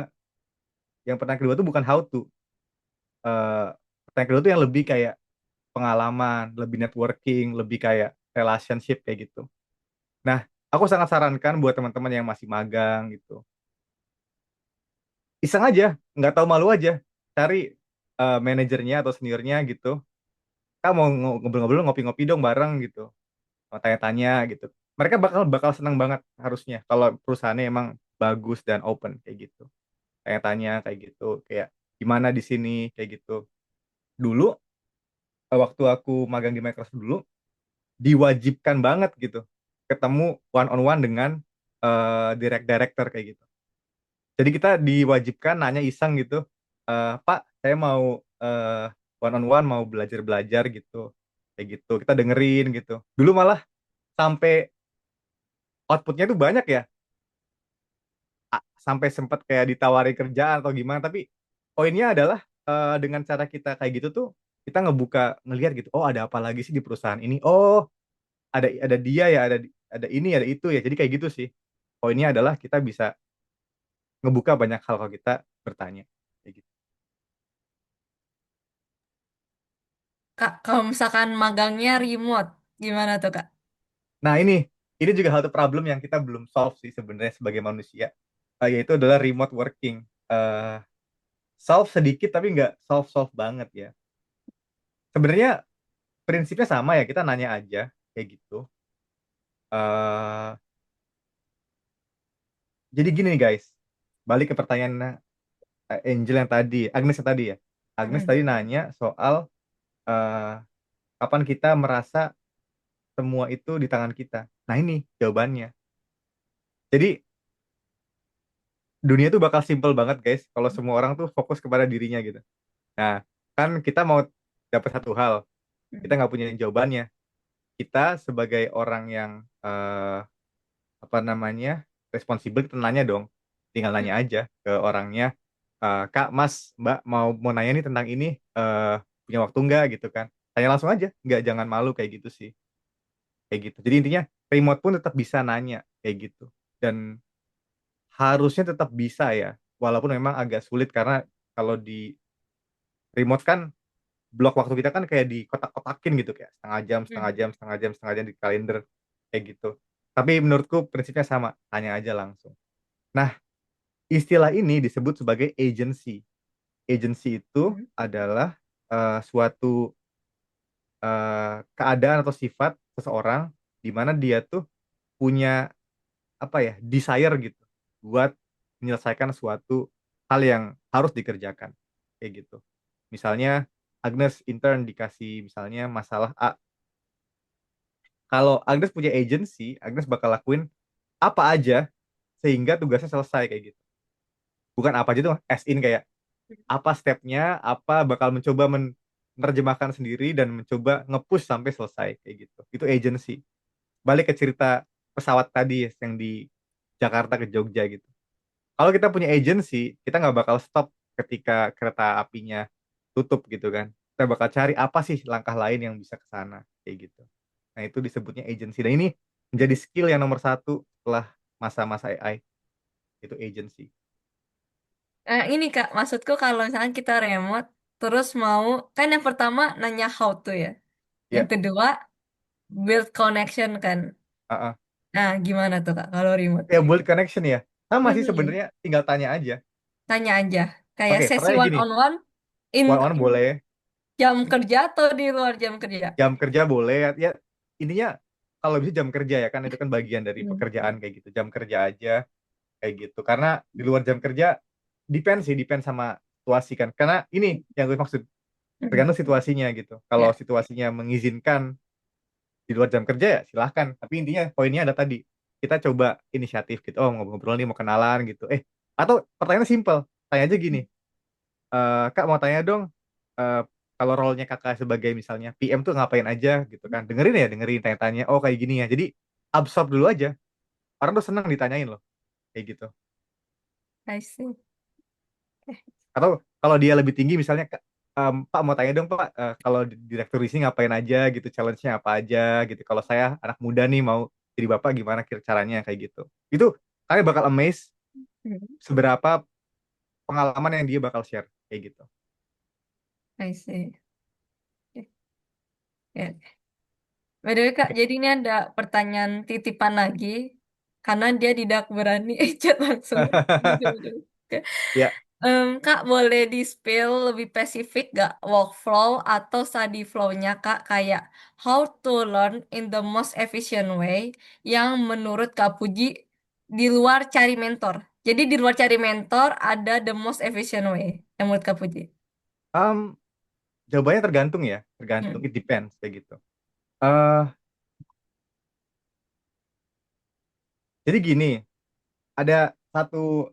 Yang pertanyaan kedua tuh bukan how to. Eh, Pertanyaan kedua tuh yang lebih kayak pengalaman, lebih networking, lebih kayak relationship kayak gitu. Nah, aku sangat sarankan buat teman-teman yang masih magang gitu. Iseng aja, nggak tahu malu aja. Cari manajernya atau seniornya gitu. Kamu mau ngobrol-ngobrol, ngopi-ngopi dong bareng gitu. Mau tanya-tanya gitu. Mereka bakal bakal senang banget harusnya kalau perusahaannya emang bagus dan open kayak gitu. Tanya-tanya kayak gitu, kayak gimana di sini kayak gitu. Dulu waktu aku magang di Microsoft dulu diwajibkan banget gitu ketemu one on one dengan direct director kayak gitu. Jadi kita diwajibkan nanya iseng gitu, Pak, saya mau one on one mau belajar-belajar gitu. Kayak gitu. Kita dengerin gitu. Dulu malah sampai outputnya tuh banyak ya, sampai sempat kayak ditawari kerjaan atau gimana, tapi poinnya adalah dengan cara kita kayak gitu tuh kita ngebuka ngelihat gitu, oh ada apa lagi sih di perusahaan ini, oh ada dia ya, ada ini ada itu ya, jadi kayak gitu sih. Poinnya adalah kita bisa ngebuka banyak hal kalau kita bertanya kayak gitu. Kak, kalau misalkan magangnya remote, gimana tuh Kak? Nah, ini juga hal problem yang kita belum solve sih sebenarnya sebagai manusia. Yaitu adalah remote working. Eh Solve sedikit tapi nggak solve solve banget ya. Sebenarnya prinsipnya sama ya, kita nanya aja kayak gitu. eh jadi gini nih, guys, balik ke pertanyaan Angel yang tadi, Agnes yang tadi ya. Agnes Mm-mm. tadi nanya soal eh, kapan kita merasa semua itu di tangan kita. Nah, ini jawabannya. Jadi dunia tuh bakal simple banget, guys, kalau semua orang tuh fokus kepada dirinya gitu. Nah, kan kita mau dapat satu hal, kita nggak punya jawabannya. Kita sebagai orang yang apa namanya responsibel, kita nanya dong. Tinggal nanya aja ke orangnya, Kak, Mas, Mbak, mau mau nanya nih tentang ini, eh, punya waktu nggak gitu kan? Tanya langsung aja, nggak, jangan malu kayak gitu sih, kayak gitu. Jadi intinya remote pun tetap bisa nanya kayak gitu, dan harusnya tetap bisa ya, walaupun memang agak sulit karena kalau di remote kan blok waktu kita kan kayak di kotak-kotakin gitu, kayak setengah jam, setengah Mm. jam, setengah jam, setengah jam di kalender kayak gitu. Tapi menurutku prinsipnya sama, tanya aja langsung. Nah, istilah ini disebut sebagai agency. Agency itu Mm. adalah suatu keadaan atau sifat seseorang di mana dia tuh punya apa ya, desire gitu buat menyelesaikan suatu hal yang harus dikerjakan kayak gitu. Misalnya Agnes intern dikasih misalnya masalah A. Kalau Agnes punya agency, Agnes bakal lakuin apa aja sehingga tugasnya selesai kayak gitu. Bukan apa aja tuh, as in kayak apa stepnya, apa bakal mencoba menerjemahkan sendiri dan mencoba nge-push sampai selesai kayak gitu. Itu agency. Balik ke cerita pesawat tadi yang di Jakarta ke Jogja gitu. Kalau kita punya agency, kita nggak bakal stop ketika kereta apinya tutup gitu kan. Kita bakal cari apa sih langkah lain yang bisa ke sana kayak gitu. Nah, itu disebutnya agency. Dan ini menjadi skill yang nomor satu setelah masa-masa AI, itu agency. Ini Kak, maksudku kalau misalkan kita remote, terus mau, kan yang pertama nanya how to ya. Yang Ya, kedua, build connection kan. uh-uh. Nah, gimana tuh Kak kalau remote? Ya, build connection ya. Sama sih Mm-mm. sebenarnya, tinggal tanya aja. Tanya aja. Kayak Oke, sesi pertanyaan one gini, on one in, one on in boleh, jam kerja atau di luar jam kerja? jam kerja boleh, ya intinya kalau bisa jam kerja ya kan, itu kan bagian dari Hmm. pekerjaan kayak gitu. Jam kerja aja kayak gitu. Karena di luar jam kerja depend sih, depend sama situasi kan. Karena ini yang gue maksud, tergantung situasinya gitu. Kalau Ya. situasinya mengizinkan di luar jam kerja ya silahkan. Tapi intinya poinnya ada tadi. Kita coba inisiatif gitu. Oh ngobrol-ngobrol nih mau kenalan gitu. Atau pertanyaannya simple. Tanya aja gini. Kak mau tanya dong. eh, Kalau role-nya kakak sebagai misalnya PM tuh ngapain aja gitu kan. Dengerin ya dengerin tanya-tanya. Oh kayak gini ya. Jadi absorb dulu aja. Orang tuh senang ditanyain loh. Kayak gitu. I see. Atau kalau dia lebih tinggi misalnya Pak mau tanya dong Pak, kalau direktur di sini ngapain aja gitu, challenge-nya apa aja gitu. Kalau saya anak muda nih mau jadi bapak gimana kira caranya kayak gitu. Itu kalian bakal amazed seberapa pengalaman yang dia bakal share kayak gitu. I see. Ya. By the way, Kak, jadi ini ada pertanyaan titipan lagi. Karena dia tidak berani chat langsung. Oke. Ya, Kak, boleh di-spill lebih spesifik gak workflow atau study flow-nya, Kak? Kayak how to learn in the most efficient way yang menurut Kak Puji di luar cari mentor. Jadi di luar cari mentor ada the most efficient way yang menurut Kak Puji. um, jawabannya tergantung ya, Hmm. tergantung, it depends kayak gitu. eh jadi gini, ada satu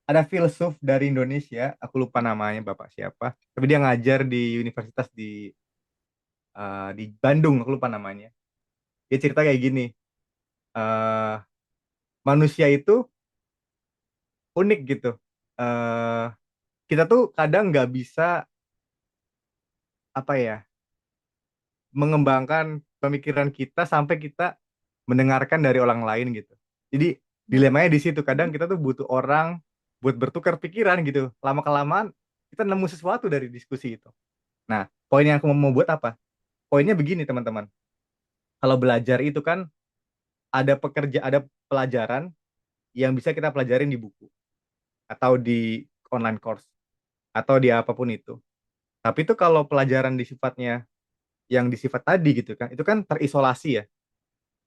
ada filsuf dari Indonesia, aku lupa namanya bapak siapa, tapi dia ngajar di universitas di Bandung, aku lupa namanya. Dia cerita kayak gini, eh manusia itu unik gitu. eh kita tuh kadang nggak bisa apa ya mengembangkan pemikiran kita sampai kita mendengarkan dari orang lain gitu. Jadi dilemanya di situ. Kadang kita tuh butuh orang buat bertukar pikiran gitu. Lama kelamaan kita nemu sesuatu dari diskusi itu. Nah, poin yang aku mau buat apa? Poinnya begini teman-teman. Kalau belajar itu kan ada pelajaran yang bisa kita pelajarin di buku atau di online course atau di apapun itu. Tapi itu kalau pelajaran di sifatnya yang disifat tadi gitu kan, itu kan terisolasi ya.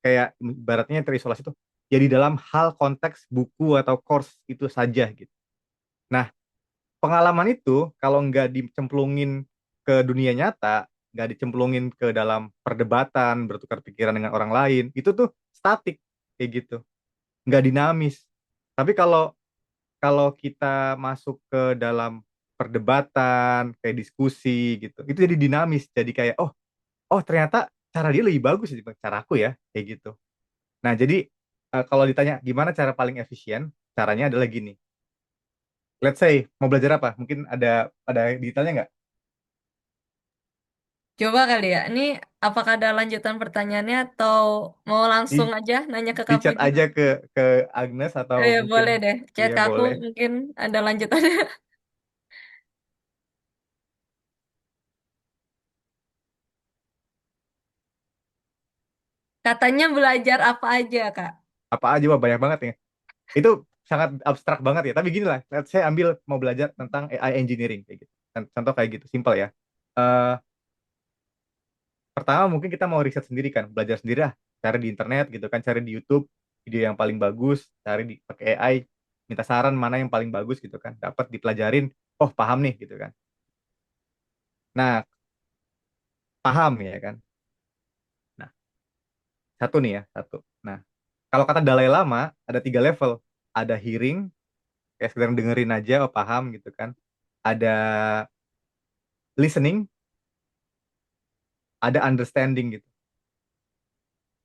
Kayak ibaratnya terisolasi itu ya di dalam hal konteks buku atau course itu saja gitu. Nah, pengalaman itu kalau nggak dicemplungin ke dunia nyata, nggak dicemplungin ke dalam perdebatan, bertukar pikiran dengan orang lain, itu tuh statik kayak gitu, nggak dinamis. Tapi kalau kalau kita masuk ke dalam perdebatan, kayak diskusi gitu, itu jadi dinamis, jadi kayak oh ternyata cara dia lebih bagus daripada cara aku ya kayak gitu. Nah jadi kalau ditanya gimana cara paling efisien, caranya adalah gini. Let's say mau belajar apa? Mungkin ada detailnya nggak? Coba kali ya. Ini apakah ada lanjutan pertanyaannya atau mau langsung Di aja nanya ke di Kak chat Puji? aja ke Agnes atau mungkin Boleh deh. Chat iya ke aku boleh. mungkin ada lanjutannya. Katanya belajar apa aja, Kak? Apa aja wah banyak banget ya. Itu sangat abstrak banget ya. Tapi gini lah, let's say ambil mau belajar tentang AI engineering kayak gitu. Contoh kayak gitu, simple ya. Eh Pertama mungkin kita mau riset sendiri kan, belajar sendiri lah, cari di internet gitu kan, cari di YouTube video yang paling bagus, cari di pakai AI, minta saran mana yang paling bagus gitu kan, dapat dipelajarin, oh paham nih gitu kan. Nah, paham ya kan. Nah, satu nih ya, satu. Nah, kalau kata Dalai Lama ada 3 level, ada hearing, kayak sekedar dengerin aja, oh paham gitu kan. Ada listening, ada understanding gitu.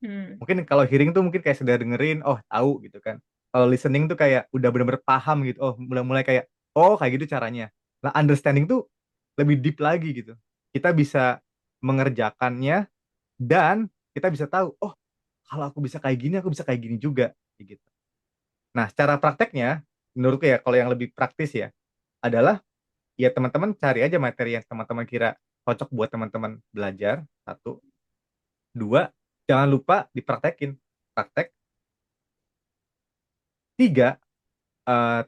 Hmm. Mungkin kalau hearing tuh mungkin kayak sekedar dengerin, oh tahu gitu kan. Kalau listening tuh kayak udah bener-bener paham gitu. Oh, mulai-mulai kayak oh kayak gitu caranya. Nah, understanding tuh lebih deep lagi gitu. Kita bisa mengerjakannya dan kita bisa tahu, oh kalau aku bisa kayak gini, aku bisa kayak gini juga kayak gitu. Nah, cara prakteknya menurutku ya kalau yang lebih praktis ya adalah ya teman-teman cari aja materi yang teman-teman kira cocok buat teman-teman belajar. Satu, dua, jangan lupa dipraktekin. Praktek. Tiga,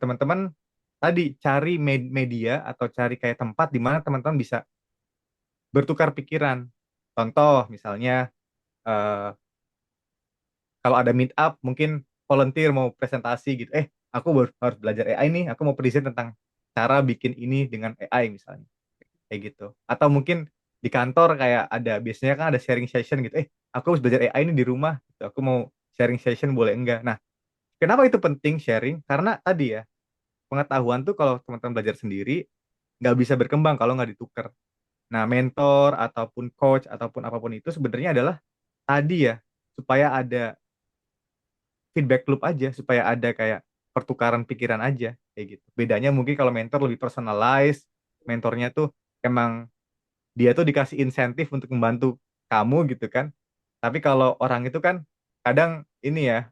teman-teman tadi cari media atau cari kayak tempat di mana teman-teman bisa bertukar pikiran. Contoh misalnya eh, kalau ada meet up mungkin volunteer mau presentasi gitu. Aku harus belajar AI nih, aku mau present tentang cara bikin ini dengan AI misalnya. kayak gitu. Atau mungkin di kantor kayak ada biasanya kan ada sharing session gitu. Aku harus belajar AI ini di rumah gitu. Aku mau sharing session boleh enggak? Nah, kenapa itu penting sharing? Karena tadi ya, pengetahuan tuh kalau teman-teman belajar sendiri nggak bisa berkembang kalau nggak ditukar. Nah, mentor ataupun coach ataupun apapun itu sebenarnya adalah tadi ya, supaya ada feedback loop aja, supaya ada kayak pertukaran pikiran aja kayak gitu. Bedanya mungkin kalau mentor lebih personalized, mentornya tuh emang dia tuh dikasih insentif untuk membantu kamu gitu kan. Tapi kalau orang itu kan kadang ini ya,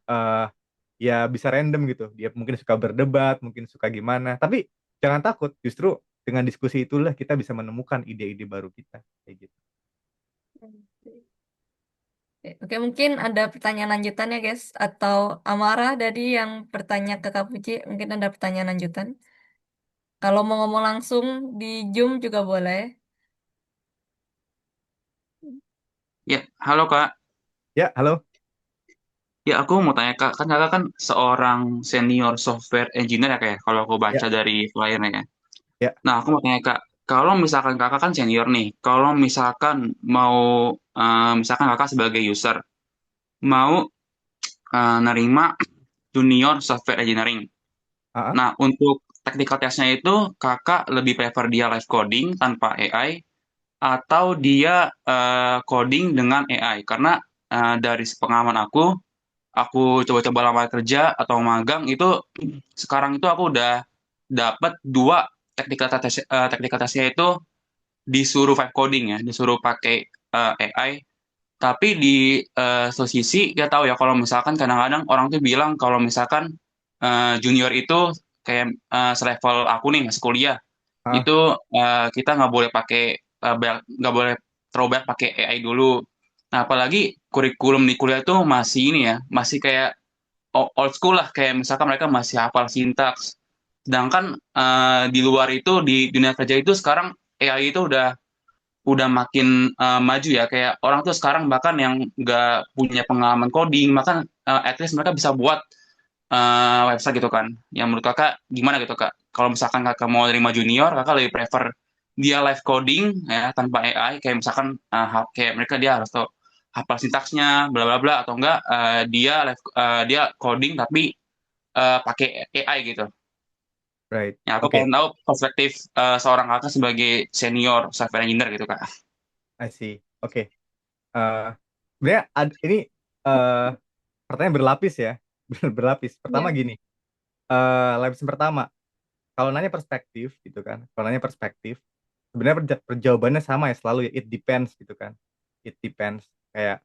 ya bisa random gitu. Dia mungkin suka berdebat, mungkin suka gimana. Tapi jangan takut, justru dengan diskusi itulah kita bisa menemukan ide-ide baru kita kayak gitu. Oke, mungkin ada pertanyaan lanjutan ya, guys. Atau Amara tadi yang bertanya ke Kak Puji, mungkin ada pertanyaan lanjutan. Kalau mau ngomong langsung di Zoom juga boleh. Ya, halo Kak. Ya, halo. Ya, aku mau tanya Kak, kan Kakak kan seorang senior software engineer ya Kak ya, kalau aku Ya, baca dari flyernya ya. ya. Nah, aku mau tanya Kak, kalau misalkan Kakak kan senior nih, kalau misalkan mau, misalkan Kakak sebagai user, mau nerima junior software engineering. Ah, ah. Nah, untuk technical testnya itu, Kakak lebih prefer dia live coding tanpa AI, atau dia coding dengan AI? Karena dari pengalaman aku coba-coba lamar kerja atau magang itu sekarang itu aku udah dapat dua technical testnya itu disuruh vibe coding ya, disuruh pakai AI. Tapi di satu sisi kita tahu ya kalau misalkan kadang-kadang orang tuh bilang kalau misalkan junior itu kayak selevel aku nih masih kuliah Ah. itu kita nggak boleh pakai nggak boleh throwback pakai AI dulu. Nah, apalagi kurikulum di kuliah itu masih ini ya, masih kayak old school lah, kayak misalkan mereka masih hafal sintaks. Sedangkan di luar itu di dunia kerja itu sekarang AI itu udah makin maju ya, kayak orang tuh sekarang bahkan yang nggak punya pengalaman coding, bahkan at least mereka bisa buat website gitu kan. Yang menurut kakak gimana gitu kak? Kalau misalkan kakak mau terima junior, kakak lebih prefer dia live coding ya tanpa AI, kayak misalkan kayak mereka dia harus tahu hafal sintaksnya, bla bla bla, atau enggak dia coding tapi pakai AI gitu. Right. Ya aku Oke. pengen tahu perspektif seorang kakak sebagai senior software engineer gitu kak. I see. Oke. Eh, Sebenarnya ini eh, pertanyaan berlapis ya. Berlapis. Pertama Ya. gini. Lapis pertama. Kalau nanya perspektif gitu kan. Kalau nanya perspektif. Sebenarnya perjawabannya sama ya selalu ya. It depends gitu kan. It depends. Kayak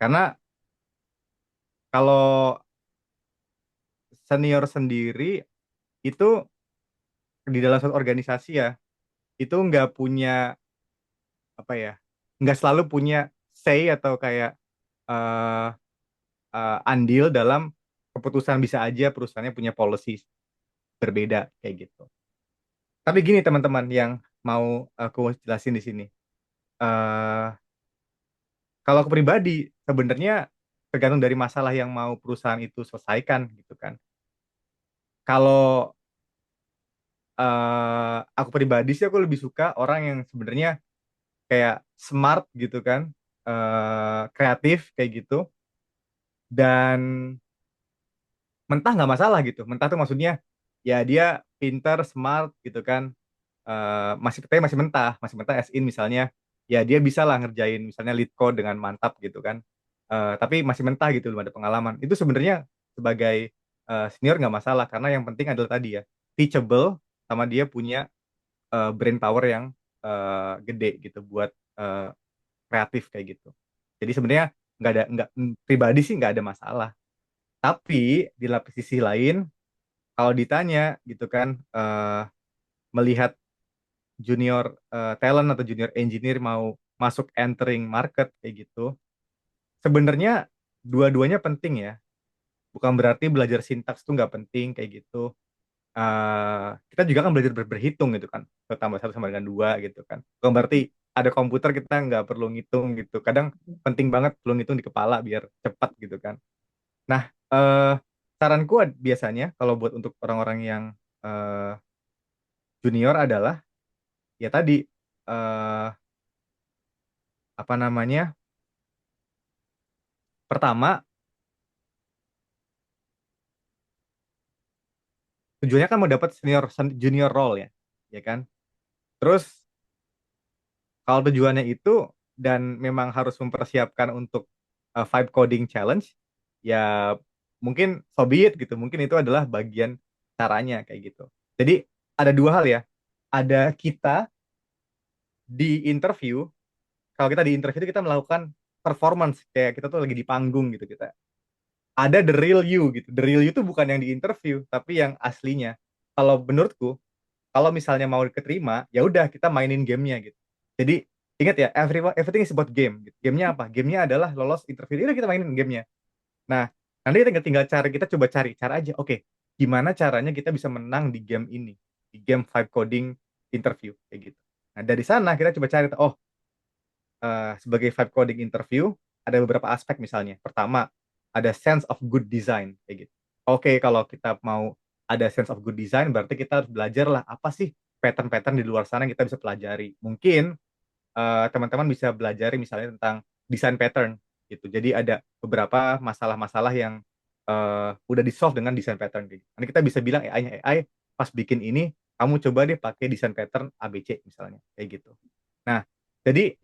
karena kalau senior sendiri itu di dalam suatu organisasi ya. Itu nggak punya apa ya. Nggak selalu punya say atau kayak eh, andil dalam keputusan, bisa aja perusahaannya punya policy berbeda kayak gitu. Tapi gini teman-teman yang mau aku jelasin di sini. Eh Kalau aku pribadi sebenarnya tergantung dari masalah yang mau perusahaan itu selesaikan gitu kan. Kalau aku pribadi sih aku lebih suka orang yang sebenarnya kayak smart gitu kan, kreatif kayak gitu, dan mentah nggak masalah gitu. Mentah tuh maksudnya ya dia pinter, smart gitu kan. Masih tapi masih mentah as in misalnya ya dia bisa lah ngerjain misalnya lead code dengan mantap gitu kan. Tapi masih mentah gitu, belum ada pengalaman. Itu sebenarnya sebagai senior nggak masalah karena yang penting adalah tadi ya teachable, sama dia punya brain power yang gede gitu buat eh, kreatif kayak gitu. Jadi sebenarnya nggak pribadi sih nggak ada masalah. Tapi di lapis sisi lain kalau ditanya gitu kan, melihat junior talent atau junior engineer mau masuk entering market kayak gitu, sebenarnya dua-duanya penting ya. Bukan berarti belajar sintaks tuh nggak penting kayak gitu. Kita juga kan belajar berhitung gitu kan. Tambah satu sama dengan dua gitu kan. Bukan berarti ada komputer kita nggak perlu ngitung gitu. Kadang penting banget perlu ngitung di kepala biar cepat gitu kan. Nah, saranku biasanya kalau buat untuk orang-orang yang eh, junior adalah ya tadi eh apa namanya? Pertama, tujuannya kan mau dapat senior junior role ya, ya kan? Terus kalau tujuannya itu dan memang harus mempersiapkan untuk vibe coding challenge, ya mungkin so be it gitu. Mungkin itu adalah bagian caranya kayak gitu. Jadi ada dua hal ya. Ada kita di interview, kalau kita di interview itu kita melakukan performance kayak kita tuh lagi di panggung gitu kita. Ada the real you gitu. The real you tuh bukan yang di interview, tapi yang aslinya. Kalau menurutku, kalau misalnya mau keterima, ya udah kita mainin gamenya gitu. Jadi ingat ya, everything is about game. Gitu. Gamenya apa? Gamenya adalah lolos interview. Ya udah kita mainin gamenya. Nah, nanti kita tinggal cari, kita coba cari cara aja. Oke, gimana caranya kita bisa menang di game ini, di game vibe coding interview kayak gitu. Nah, dari sana kita coba cari, oh, sebagai vibe coding interview ada beberapa aspek misalnya. Pertama, ada sense of good design kayak gitu. Oke, kalau kita mau ada sense of good design berarti kita harus belajar lah apa sih pattern-pattern di luar sana yang kita bisa pelajari. Mungkin teman-teman bisa belajar misalnya tentang design pattern gitu. Jadi ada beberapa masalah-masalah yang udah di solve dengan design pattern gitu. Nanti kita bisa bilang AI-nya, AI pas bikin ini kamu coba deh pakai design pattern ABC misalnya kayak gitu. Nah, jadi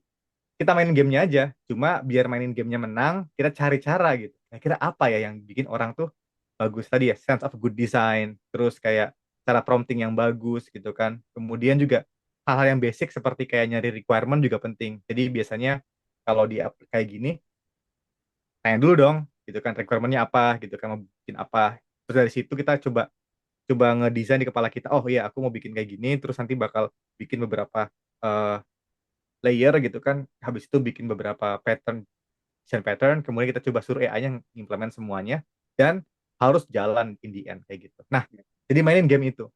kita mainin gamenya aja. Cuma biar mainin gamenya menang, kita cari cara gitu. Kira-kira apa ya yang bikin orang tuh bagus tadi ya, sense of good design, terus kayak cara prompting yang bagus gitu kan. Kemudian juga hal-hal yang basic seperti kayak nyari requirement juga penting. Jadi biasanya kalau di kayak gini, tanya dulu dong gitu kan requirementnya apa gitu kan mau bikin apa. Terus dari situ kita coba coba ngedesain di kepala kita. Oh iya, aku mau bikin kayak gini, terus nanti bakal bikin beberapa eh, layer gitu kan. Habis itu bikin beberapa design pattern, kemudian kita coba suruh AI-nya implement semuanya dan harus jalan in the end kayak gitu. Nah, jadi mainin game itu.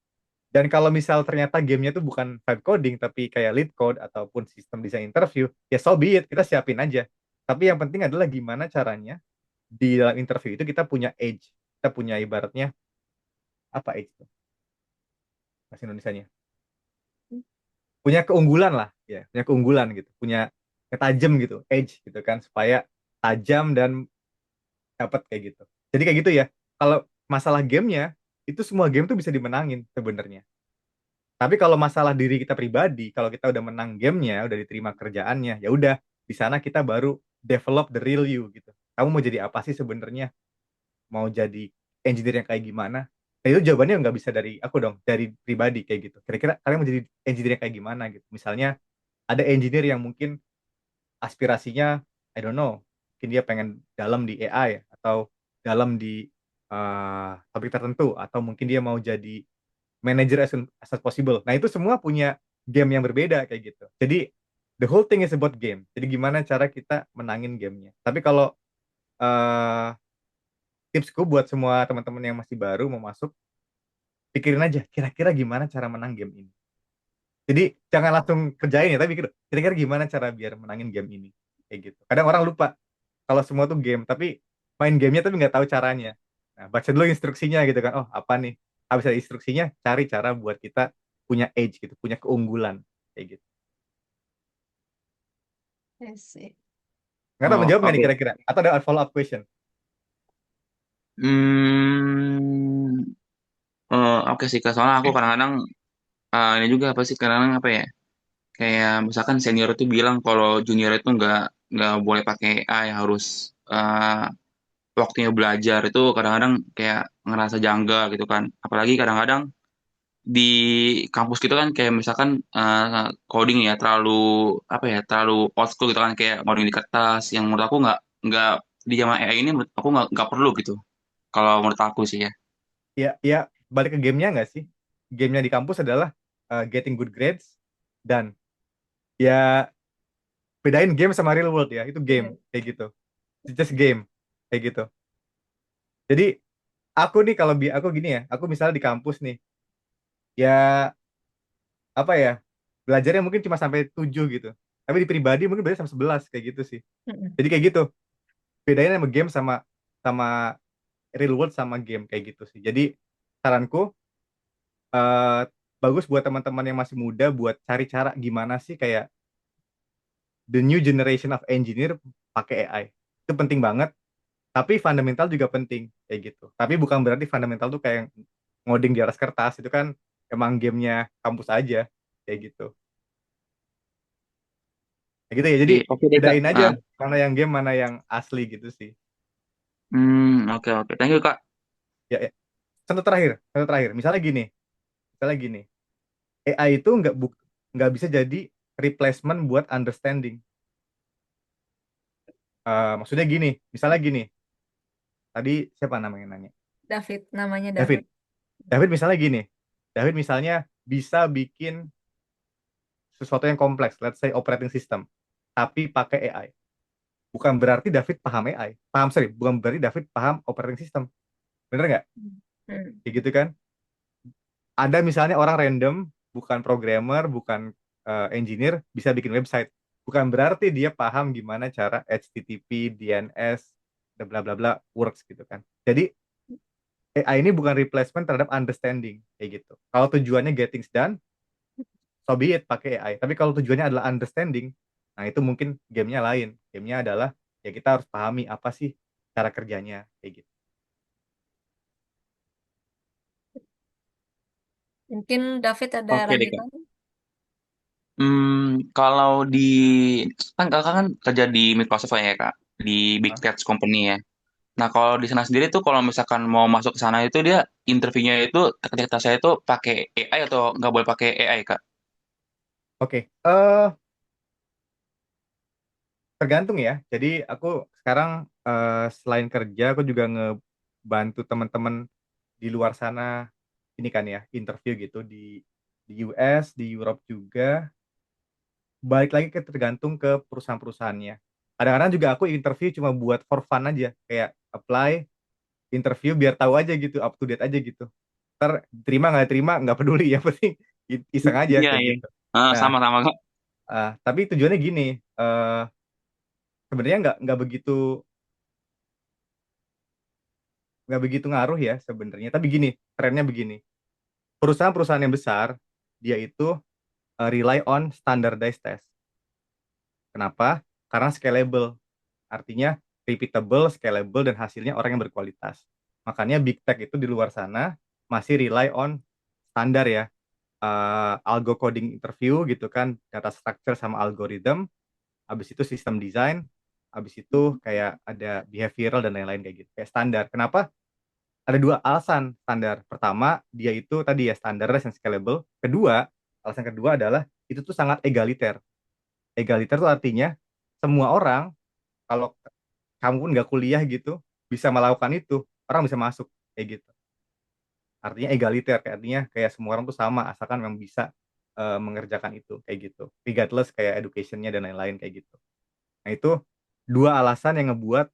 Dan kalau misal ternyata gamenya tuh bukan vibe coding tapi kayak lead code ataupun sistem desain interview, ya so be it, kita siapin aja. Tapi yang penting adalah gimana caranya di dalam interview itu kita punya edge. Kita punya ibaratnya apa edge itu? Bahasa Indonesianya. Punya keunggulan lah, ya, punya keunggulan gitu, punya tajam gitu, edge gitu kan supaya tajam dan dapat kayak gitu. Jadi kayak gitu ya. Kalau masalah gamenya itu semua game tuh bisa dimenangin sebenarnya. Tapi kalau masalah diri kita pribadi, kalau kita udah menang gamenya, udah diterima kerjaannya, ya udah di sana kita baru develop the real you gitu. Kamu mau jadi apa sih sebenarnya? Mau jadi engineer yang kayak gimana? Nah, itu jawabannya nggak bisa dari aku dong, dari pribadi kayak gitu. Kira-kira kalian mau jadi engineer yang kayak gimana gitu? Misalnya ada engineer yang mungkin aspirasinya I don't know, mungkin dia pengen dalam di AI atau dalam di topik tertentu atau mungkin dia mau jadi manager as possible. Nah, itu semua punya game yang berbeda kayak gitu. Jadi the whole thing is about game. Jadi gimana cara kita menangin gamenya. Tapi kalau uh, tipsku buat semua teman-teman yang masih baru mau masuk, pikirin aja kira-kira gimana cara menang game ini. Jadi jangan langsung kerjain ya, tapi pikir kira-kira gimana cara biar menangin game ini. Kayak gitu. Kadang orang lupa kalau semua tuh game, tapi main gamenya tapi nggak tahu caranya. Nah, baca dulu instruksinya gitu kan. Oh, apa nih? Habis ada instruksinya, cari cara buat kita punya edge gitu, punya keunggulan kayak gitu. I see. Nggak tahu Oh, menjawab nggak nih oke. kira-kira? Atau ada follow up question? Hmm, oke sih, Kak. Soalnya aku kadang-kadang ini juga apa sih kadang-kadang apa ya? Kayak misalkan senior itu bilang kalau junior itu nggak boleh pakai AI, harus waktunya belajar itu kadang-kadang kayak ngerasa janggal gitu kan. Apalagi kadang-kadang di kampus gitu kan kayak misalkan coding ya terlalu apa ya terlalu old school gitu kan kayak coding di kertas yang menurut aku nggak di zaman AI ini menurut aku nggak perlu gitu kalau menurut aku sih ya. Ya, ya balik ke gamenya nggak sih? Gamenya di kampus adalah getting good grades dan ya bedain game sama real world ya. Itu game Iya. kayak gitu. It's just game kayak gitu. Jadi aku nih kalau aku gini ya, aku misalnya di kampus nih, ya apa ya belajarnya mungkin cuma sampai 7 gitu. Tapi di pribadi mungkin belajar sampai 11 kayak gitu sih. Mm-mm. Jadi kayak gitu. Bedanya sama game sama sama real world sama game kayak gitu sih. Jadi saranku eh, bagus buat teman-teman yang masih muda buat cari cara gimana sih kayak the new generation of engineer pakai AI. Itu penting banget, tapi fundamental juga penting kayak gitu. Tapi bukan berarti fundamental tuh kayak ngoding di atas kertas, itu kan emang gamenya kampus aja kayak gitu. Kayak gitu ya. Jadi Oke deh Kak. bedain aja Ah, mana yang game, mana yang asli gitu sih. oke oke. Thank you Kak. Ya, ya. Contoh terakhir. Misalnya gini, AI itu nggak bisa jadi replacement buat understanding. Maksudnya gini, misalnya gini, tadi siapa namanya nanya? David, namanya David. David. David misalnya gini, David misalnya bisa bikin sesuatu yang kompleks, let's say operating system, tapi pakai AI. Bukan berarti David paham AI. Bukan berarti David paham operating system. Bener nggak? Hmm. Kayak gitu kan? Ada misalnya orang random, bukan programmer, bukan engineer, bisa bikin website. Bukan berarti dia paham gimana cara HTTP, DNS, dan bla bla bla works gitu kan. Jadi AI ini bukan replacement terhadap understanding kayak gitu. Kalau tujuannya getting done, so be it pakai AI. Tapi kalau tujuannya adalah understanding, nah itu mungkin gamenya lain. Gamenya adalah ya kita harus pahami apa sih cara kerjanya kayak gitu. Mungkin David ada Oke deh Kak. lanjutan? Kalau di kan kakak kan kerja di Microsoft ya Kak, di Big Hah? Tech Company ya. Nah kalau di sana sendiri tuh kalau misalkan mau masuk ke sana itu dia interviewnya itu ketika saya itu pakai AI atau nggak boleh pakai AI Kak? Oke, tergantung ya. Jadi aku sekarang selain kerja, aku juga ngebantu teman-teman di luar sana ini kan ya, interview gitu di US, di Europe juga. Balik lagi ke tergantung ke perusahaan-perusahaannya. Kadang-kadang juga aku interview cuma buat for fun aja, kayak apply, interview biar tahu aja gitu, up to date aja gitu. Ntar terima nggak terima nggak peduli, yang penting iseng aja Iya kayak iya. gitu. Ah, Nah, sama-sama Kak. tapi tujuannya gini, eh sebenarnya nggak begitu ngaruh ya sebenarnya. Tapi gini, trennya begini. Perusahaan-perusahaan yang besar dia itu rely on standardized test. Kenapa? Karena scalable. Artinya repeatable, scalable, dan hasilnya orang yang berkualitas. Makanya big tech itu di luar sana masih rely on standar ya. Algo coding interview gitu kan, data structure sama algorithm, habis itu sistem design, habis itu kayak ada behavioral dan lain-lain kayak gitu. Kayak standar. Kenapa? Ada dua alasan standar. Pertama, dia itu tadi ya standardized and scalable. Alasan kedua adalah itu tuh sangat egaliter. Egaliter tuh artinya semua orang, kalau kamu pun nggak kuliah gitu bisa melakukan itu, orang bisa masuk kayak gitu. Artinya egaliter, kayak artinya kayak semua orang tuh sama asalkan memang bisa mengerjakan itu kayak gitu, regardless kayak educationnya dan lain-lain kayak gitu. Nah itu dua alasan yang ngebuat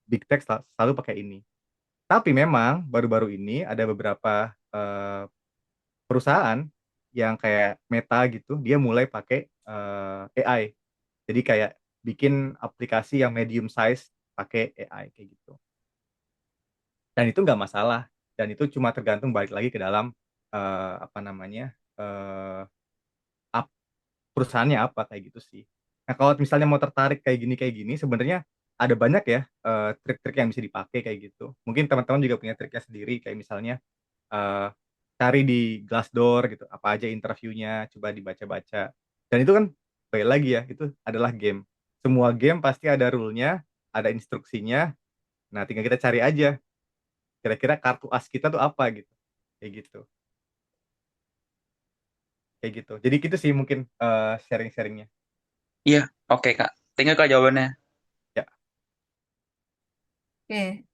big tech selalu pakai ini. Tapi memang baru-baru ini ada beberapa perusahaan yang kayak Meta gitu, dia mulai pakai AI. Jadi kayak bikin aplikasi yang medium size pakai AI kayak gitu. Dan itu nggak masalah. Dan itu cuma tergantung balik lagi ke dalam apa namanya eh, ap- perusahaannya apa kayak gitu sih. Nah kalau misalnya mau tertarik kayak gini sebenarnya ada banyak ya trik-trik yang bisa dipakai kayak gitu. Mungkin teman-teman juga punya triknya sendiri kayak misalnya eh, cari di Glassdoor gitu apa aja interviewnya, coba dibaca-baca. Dan itu kan balik lagi ya, itu adalah game. Semua game pasti ada rule-nya, ada instruksinya. Nah tinggal kita cari aja kira-kira kartu as kita tuh apa gitu, kayak gitu, kayak gitu. Jadi gitu sih mungkin sharing-sharingnya. Iya, oke Kak. Thank you Kak jawabannya. Ya. Oke,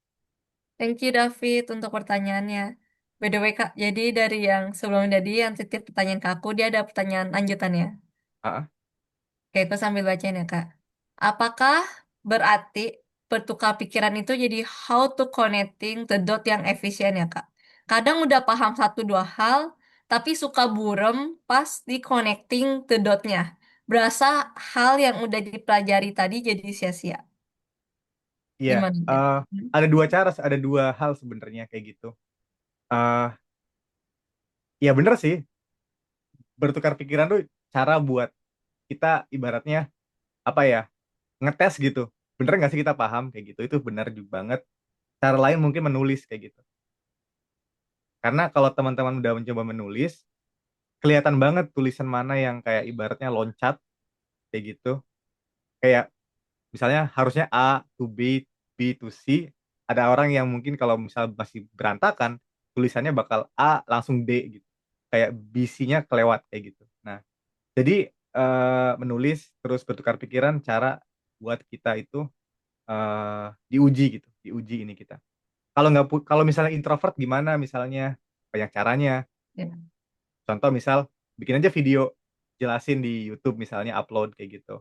thank you David untuk pertanyaannya. By the way Kak, jadi dari yang sebelum tadi yang titip pertanyaan ke aku, dia ada pertanyaan lanjutannya. Ah, Oke, aku sambil bacain ya Kak. Apakah berarti bertukar pikiran itu jadi how to connecting the dot yang efisien ya Kak? Kadang udah paham satu dua hal, tapi suka burem pas di connecting the dotnya. Berasa hal yang udah dipelajari tadi jadi sia-sia. iya. Gimana ya? Eh, Hmm. ada dua hal sebenarnya kayak gitu. eh Ya bener sih, bertukar pikiran tuh cara buat kita ibaratnya apa ya, ngetes gitu. Bener nggak sih kita paham kayak gitu? Itu benar juga banget. Cara lain mungkin menulis kayak gitu. Karena kalau teman-teman udah mencoba menulis, kelihatan banget tulisan mana yang kayak ibaratnya loncat kayak gitu. Kayak misalnya harusnya A to B, B to C. Ada orang yang mungkin kalau misal masih berantakan, tulisannya bakal A langsung D gitu. Kayak BC-nya kelewat kayak gitu. Nah, jadi menulis terus bertukar pikiran cara buat kita itu diuji gitu, diuji ini kita. Kalau misalnya introvert gimana misalnya? Banyak caranya. Ya. Contoh misal bikin aja video jelasin di YouTube misalnya upload kayak gitu.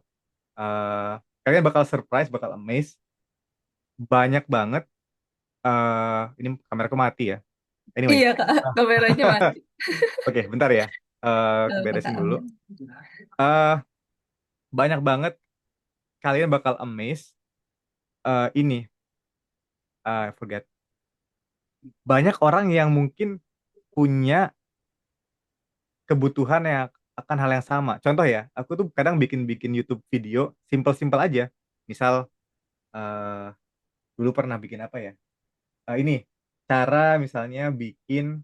Eh Kalian bakal surprise, bakal amazed banyak banget. Ini kameraku mati ya. Anyway, Iya Kak, kameranya mati. oke, bentar ya. Kalau Kakak Beresin dulu. aman. eh Banyak banget kalian bakal amazed. Ini forget. Banyak orang yang mungkin punya kebutuhan yang akan hal yang sama. Contoh ya, aku tuh kadang bikin YouTube video simple-simple aja. Misal eh, dulu pernah bikin apa ya? Ini cara misalnya bikin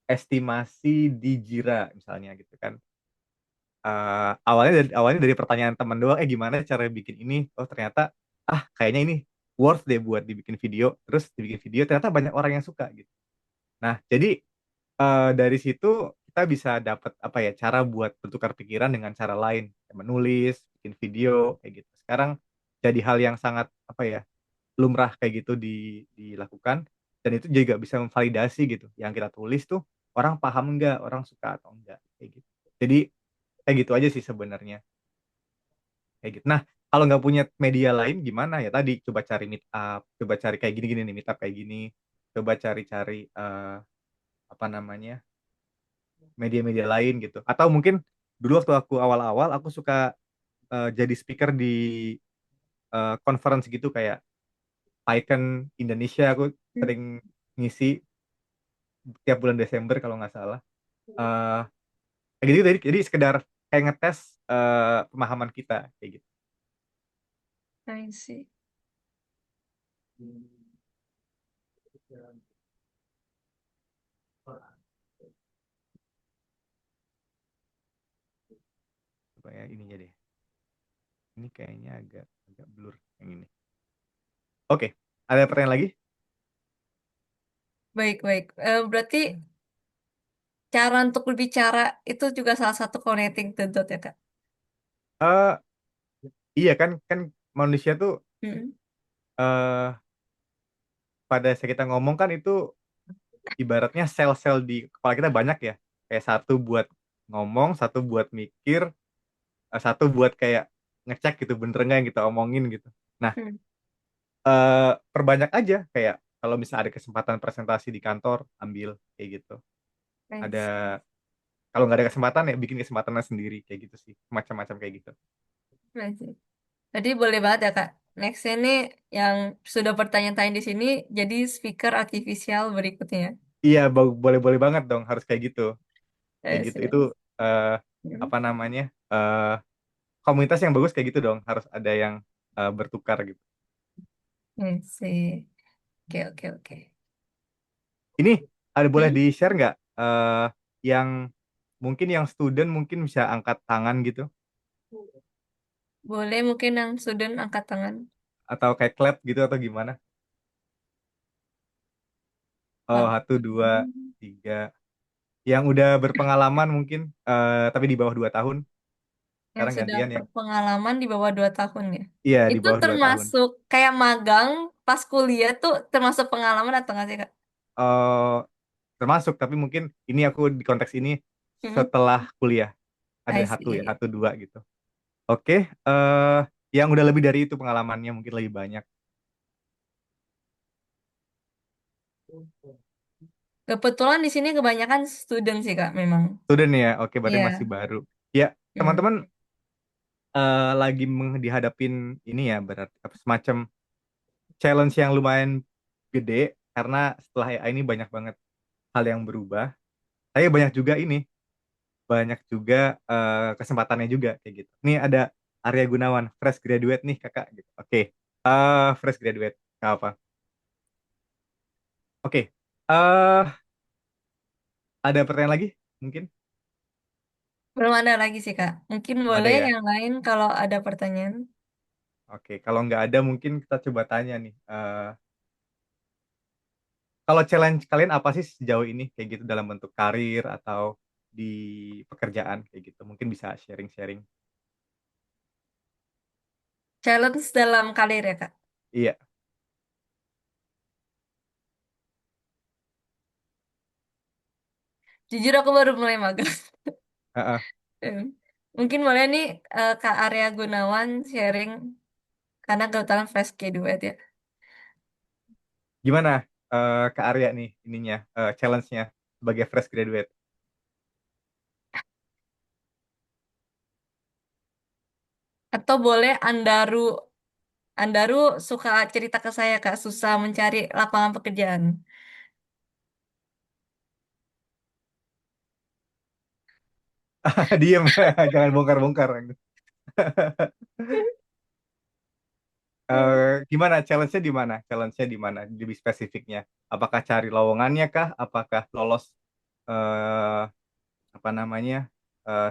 estimasi di Jira misalnya gitu kan. Awalnya dari pertanyaan teman doang, gimana cara bikin ini? Oh ternyata kayaknya ini worth deh buat dibikin video. Terus dibikin video ternyata banyak orang yang suka gitu. Nah jadi dari situ kita bisa dapat apa ya, cara buat bertukar pikiran dengan cara lain, kayak menulis, bikin video kayak gitu. Sekarang jadi hal yang sangat apa ya, lumrah kayak gitu dilakukan, dan itu juga bisa memvalidasi gitu yang kita tulis tuh orang paham nggak, orang suka atau enggak kayak gitu. Jadi kayak gitu aja sih sebenarnya, kayak gitu. Nah kalau nggak punya media lain gimana ya, tadi coba cari meet up, coba cari kayak gini-gini nih, meet up kayak gini, coba cari-cari apa namanya, media-media lain gitu. Atau mungkin dulu waktu aku awal-awal aku suka jadi speaker di conference gitu, kayak PyCon Indonesia, aku sering ngisi tiap bulan Desember kalau nggak salah. Eh Kayak gitu, jadi sekedar kayak ngetes pemahaman kita kayak gitu. I see. Supaya ininya deh. Ini kayaknya agak agak blur yang ini. Oke, ada pertanyaan lagi? Baik-baik. Berarti cara untuk berbicara itu juga salah satu connecting the dot ya Kak? eh iya kan kan manusia tuh Mm. eh pada saat kita ngomong kan itu ibaratnya sel-sel di kepala kita banyak ya. Kayak satu buat ngomong, satu buat mikir, satu buat kayak ngecek gitu bener nggak yang kita omongin gitu. Nah, Hmm. perbanyak aja kayak kalau misalnya ada kesempatan presentasi di kantor, ambil kayak gitu. I Ada see. Kalau nggak ada kesempatan ya bikin kesempatannya sendiri kayak gitu sih, macam-macam kayak gitu. I see. Jadi boleh banget ya Kak. Nextnya nih yang sudah bertanya-tanya di sini jadi speaker artifisial berikutnya. Iya, boleh-boleh banget dong, harus kayak gitu, kayak gitu. Itu Yes. eh, apa namanya, eh, komunitas yang bagus kayak gitu dong, harus ada yang bertukar gitu. I see. Oke, oke, oke. Ini ada, boleh Hmm? di share nggak yang mungkin yang student mungkin bisa angkat tangan gitu, Boleh mungkin yang student angkat tangan. atau kayak clap gitu atau gimana? Oh, Wah. satu, dua, tiga. Yang udah berpengalaman mungkin, tapi di bawah 2 tahun. Yang Sekarang sudah gantian yang, berpengalaman di bawah 2 tahun ya. iya di Itu bawah 2 tahun. termasuk kayak magang pas kuliah tuh termasuk pengalaman atau nggak sih Kak? eh Termasuk, tapi mungkin ini aku di konteks ini Hmm? setelah kuliah, ada I satu ya, see. satu dua gitu. Oke, yang udah lebih dari itu pengalamannya mungkin lebih banyak. Kebetulan di sini kebanyakan student sih Kak memang. Student ya, oke, berarti masih Iya. baru. Ya, Hmm. teman-teman lagi dihadapin ini ya, berarti apa, semacam challenge yang lumayan gede, karena setelah AI ini banyak banget hal yang berubah. Tapi banyak juga ini banyak juga kesempatannya juga kayak gitu. Nih ada Arya Gunawan, fresh graduate nih kakak gitu. Oke, fresh graduate, nggak apa. Oke, ada pertanyaan lagi mungkin? Belum ada lagi sih, Kak. Mungkin Belum ada boleh ya. yang lain kalau ada pertanyaan. Oke, kalau nggak ada mungkin kita coba tanya nih. Kalau challenge kalian apa sih sejauh ini kayak gitu dalam bentuk karir atau di pekerjaan kayak gitu? Mungkin bisa sharing-sharing. Challenge dalam karir ya, Kak. Iya. Jujur aku baru mulai magang. Heeh. Em, Mungkin boleh nih Kak Arya Gunawan sharing karena kebetulan fresh graduate ya. Gimana ke Arya nih ininya challenge-nya sebagai fresh graduate? Atau boleh Andaru suka cerita ke saya Kak, susah mencari lapangan pekerjaan. Diem, jangan bongkar-bongkar. Gimana challenge-nya di mana? Challenge-nya di mana? Lebih spesifiknya. Apakah cari lowongannya kah? Apakah lolos eh, apa namanya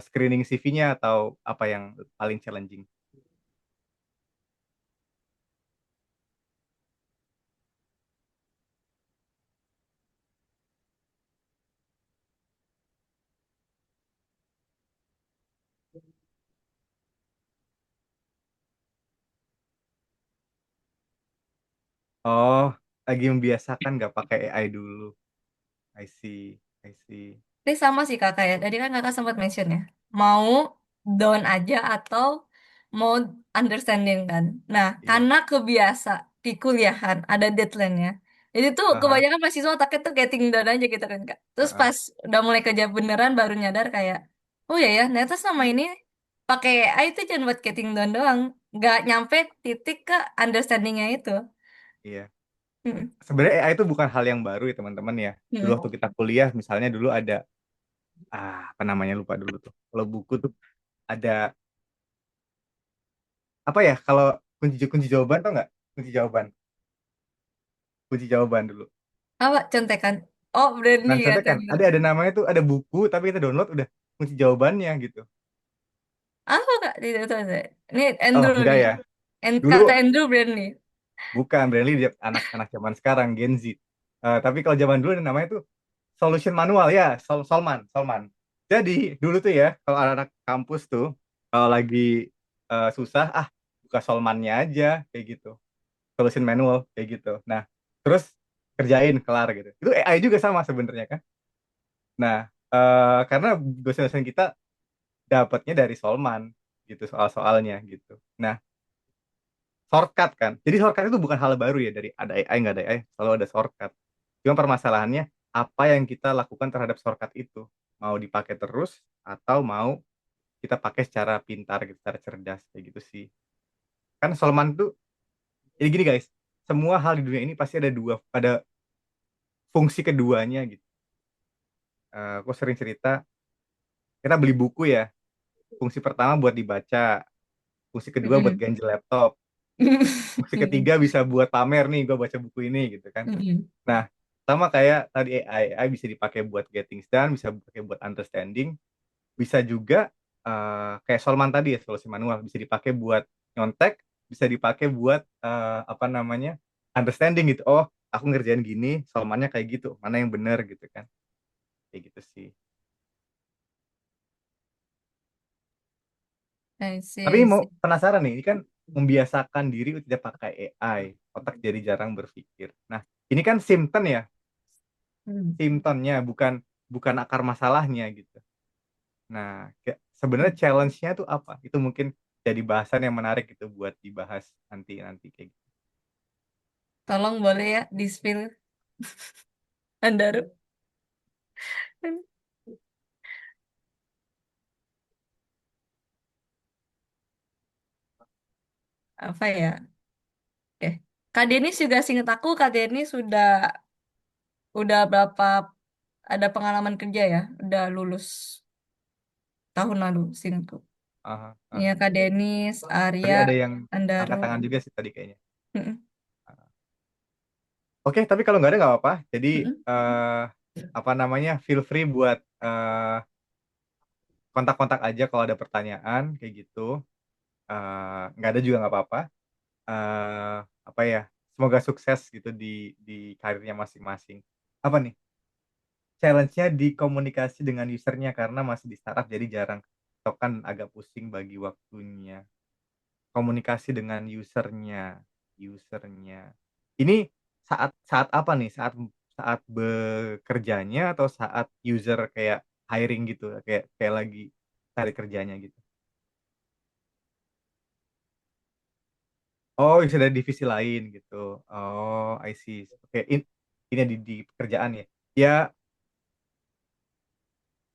screening CV-nya atau apa yang paling challenging? Oh, lagi membiasakan nggak pakai AI dulu. I see, I see. Ini sama sih kakak ya. Tadi kan kakak sempat mention ya. Mau down aja atau mau understanding kan. Nah, Iya. karena kebiasa di kuliahan ada deadline-nya. Jadi tuh Aha, kebanyakan mahasiswa otaknya tuh getting down aja gitu kan kak. Terus aha, pas udah mulai kerja beneran baru nyadar kayak, oh ya ya, ternyata sama ini pakai AI itu jangan buat getting down doang. Nggak nyampe titik ke understanding-nya itu. iya. Hmm. Sebenarnya AI itu bukan hal yang baru ya teman-teman ya. Dulu Hmm. waktu kita kuliah, misalnya dulu ada apa namanya lupa dulu tuh. Kalau buku tuh ada apa ya? Kalau kunci kunci jawaban tau nggak? Kunci jawaban, kunci jawaban dulu. Apa contekan? Oh, Brandy Nah, ya, contoh saya kan ingat. ada namanya tuh ada buku tapi kita download udah kunci jawabannya gitu. Apa kak? Tidak tahu saya. Ini Oh, Andrew enggak nih. ya. Dulu Kata Andrew brand nih. bukan Brandly dia anak-anak zaman sekarang Gen Z. Tapi kalau zaman dulu namanya tuh solution manual ya, Solman, Solman. Jadi dulu tuh ya, kalau anak-anak kampus tuh kalau lagi susah, buka Solmannya aja kayak gitu, solution manual kayak gitu. Nah, terus kerjain kelar gitu. Itu AI juga sama sebenarnya kan. Nah, karena dosen-dosen kita dapatnya dari Solman gitu soal-soalnya gitu. Nah, shortcut kan. Jadi shortcut itu bukan hal baru ya dari ada AI nggak ada AI selalu ada shortcut. Cuma permasalahannya apa yang kita lakukan terhadap shortcut itu mau dipakai terus atau mau kita pakai secara pintar gitu, secara cerdas kayak gitu sih. Kan Solman tuh jadi gini guys, semua hal di dunia ini pasti ada fungsi keduanya gitu. Aku sering cerita kita beli buku ya, fungsi pertama buat dibaca, fungsi kedua buat Mm-mm. ganjel laptop, fungsi ketiga bisa buat pamer nih gue baca buku ini gitu kan. Mm-mm. Nah, sama kayak tadi AI bisa dipakai buat getting done, bisa dipakai buat understanding, bisa juga kayak Solman tadi ya, solusi manual, bisa dipakai buat nyontek, bisa dipakai buat apa namanya, understanding gitu. Oh, aku ngerjain gini, Solmannya kayak gitu, mana yang benar gitu kan. Kayak gitu sih. I see, Tapi I mau see. penasaran nih, ini kan membiasakan diri untuk tidak pakai AI, otak jadi jarang berpikir. Nah, ini kan simptom ya, Hmm. simptomnya bukan bukan akar masalahnya gitu. Nah, sebenarnya challenge-nya tuh apa? Itu mungkin jadi bahasan yang menarik gitu buat dibahas nanti nanti kayak gitu. Tolong boleh ya di-spill Andaru. Apa ya? Oke. Kak Denis juga singkat aku, Kak Denis udah berapa ada pengalaman kerja ya? Udah lulus. tahun lalu singku. Aha, Ya aha. Kak Denis, Tadi Arya, ada yang Andaro. angkat tangan juga sih tadi kayaknya. Mm-mm. Oke, tapi kalau nggak ada nggak apa-apa. Jadi Mm-mm. apa namanya, feel free buat kontak-kontak aja kalau ada pertanyaan kayak gitu. Nggak ada juga nggak apa-apa. eh Apa ya? Semoga sukses gitu di karirnya masing-masing. Apa nih? Challenge-nya di komunikasi dengan usernya karena masih di startup jadi jarang. Atau kan agak pusing bagi waktunya. Komunikasi dengan usernya. Ini saat saat apa nih? Saat saat bekerjanya atau saat user kayak hiring gitu, kayak kayak lagi cari kerjanya gitu. Oh, sudah divisi lain gitu. Oh, I see. Oke, ini di pekerjaan ya. Ya,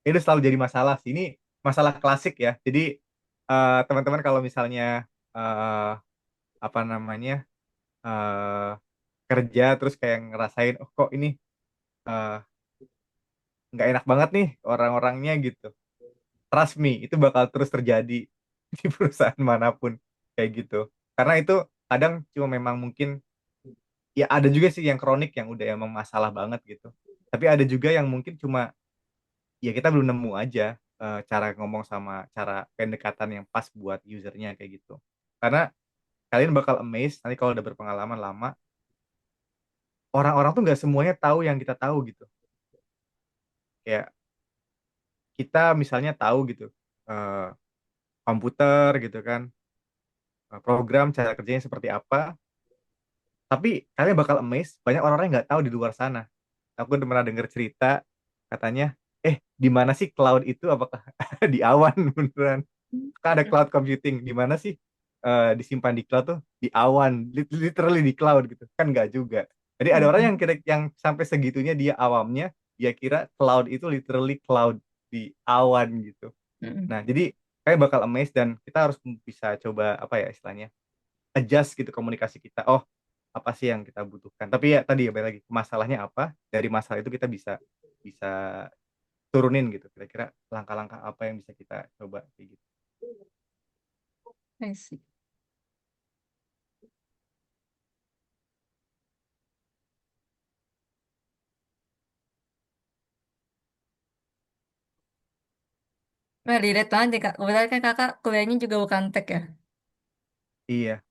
itu selalu jadi masalah sih. Ini masalah klasik ya. Jadi teman-teman kalau misalnya eh, apa namanya eh, kerja terus kayak ngerasain, oh kok ini eh, nggak enak banget nih orang-orangnya gitu. Trust me, itu bakal terus terjadi di perusahaan manapun kayak gitu. Karena itu kadang cuma memang mungkin ya ada juga sih yang kronik yang udah emang masalah banget gitu. Tapi ada juga yang mungkin cuma ya kita belum nemu aja cara ngomong sama cara pendekatan yang pas buat usernya kayak gitu. Karena kalian bakal amazed nanti kalau udah berpengalaman lama, orang-orang tuh nggak semuanya tahu yang kita tahu gitu. Kayak kita misalnya tahu gitu eh, komputer gitu kan, program cara kerjanya seperti apa, tapi kalian bakal amazed banyak orang-orang yang nggak tahu di luar sana. Aku udah pernah denger cerita katanya, di mana sih cloud itu? Apakah di awan beneran? Kan ada cloud computing, di mana sih disimpan di cloud tuh? Di awan, literally di cloud gitu. Kan nggak juga. Jadi ada orang yang Mm-mm. kira yang sampai segitunya dia awamnya, dia kira cloud itu literally cloud di awan gitu. Mm-mm. Nah, jadi kayak bakal amazed dan kita harus bisa coba apa ya istilahnya, adjust gitu komunikasi kita. Oh, apa sih yang kita butuhkan? Tapi ya tadi ya balik lagi, masalahnya apa? Dari masalah itu kita bisa bisa turunin gitu. Kira-kira langkah-langkah apa yang bisa kita coba kayak gitu. I see. Nah, relate banget nih Kak. Kebetulan kan Kakak kuliahnya juga bukan tech ya? Iya.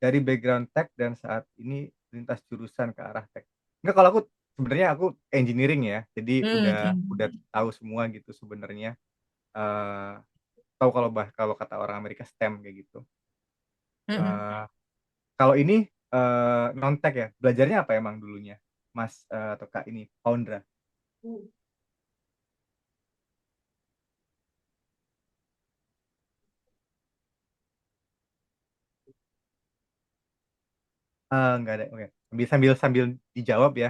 Dari background tech dan saat ini lintas jurusan ke arah tech. Enggak, kalau aku sebenarnya aku engineering ya. Jadi udah Hmm. tahu semua gitu sebenarnya. eh Tahu kalau kalau kata orang Amerika STEM kayak gitu. Mm-mm. Eh Kalau ini non tech ya. Belajarnya apa emang dulunya? Mas atau Kak ini Foundra. Nggak ada. Oke. Sambil sambil sambil dijawab ya.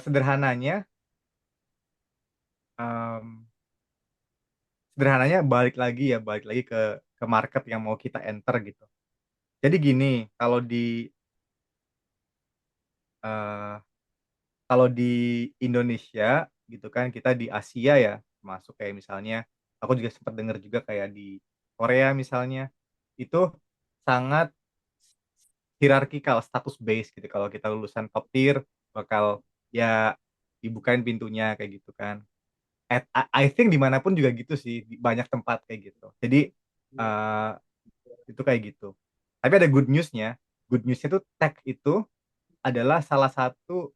Sederhananya em, sederhananya balik lagi ke market yang mau kita enter gitu. Jadi gini, eh, kalau di Indonesia gitu kan kita di Asia ya, masuk kayak misalnya aku juga sempat dengar juga kayak di Korea misalnya itu sangat hierarkikal, status base gitu. Kalau kita lulusan top tier bakal ya dibukain pintunya kayak gitu kan. I think dimanapun juga gitu sih, di banyak tempat kayak gitu. Jadi eh, itu kayak gitu. Tapi ada good newsnya. Good newsnya tuh tech itu adalah salah satu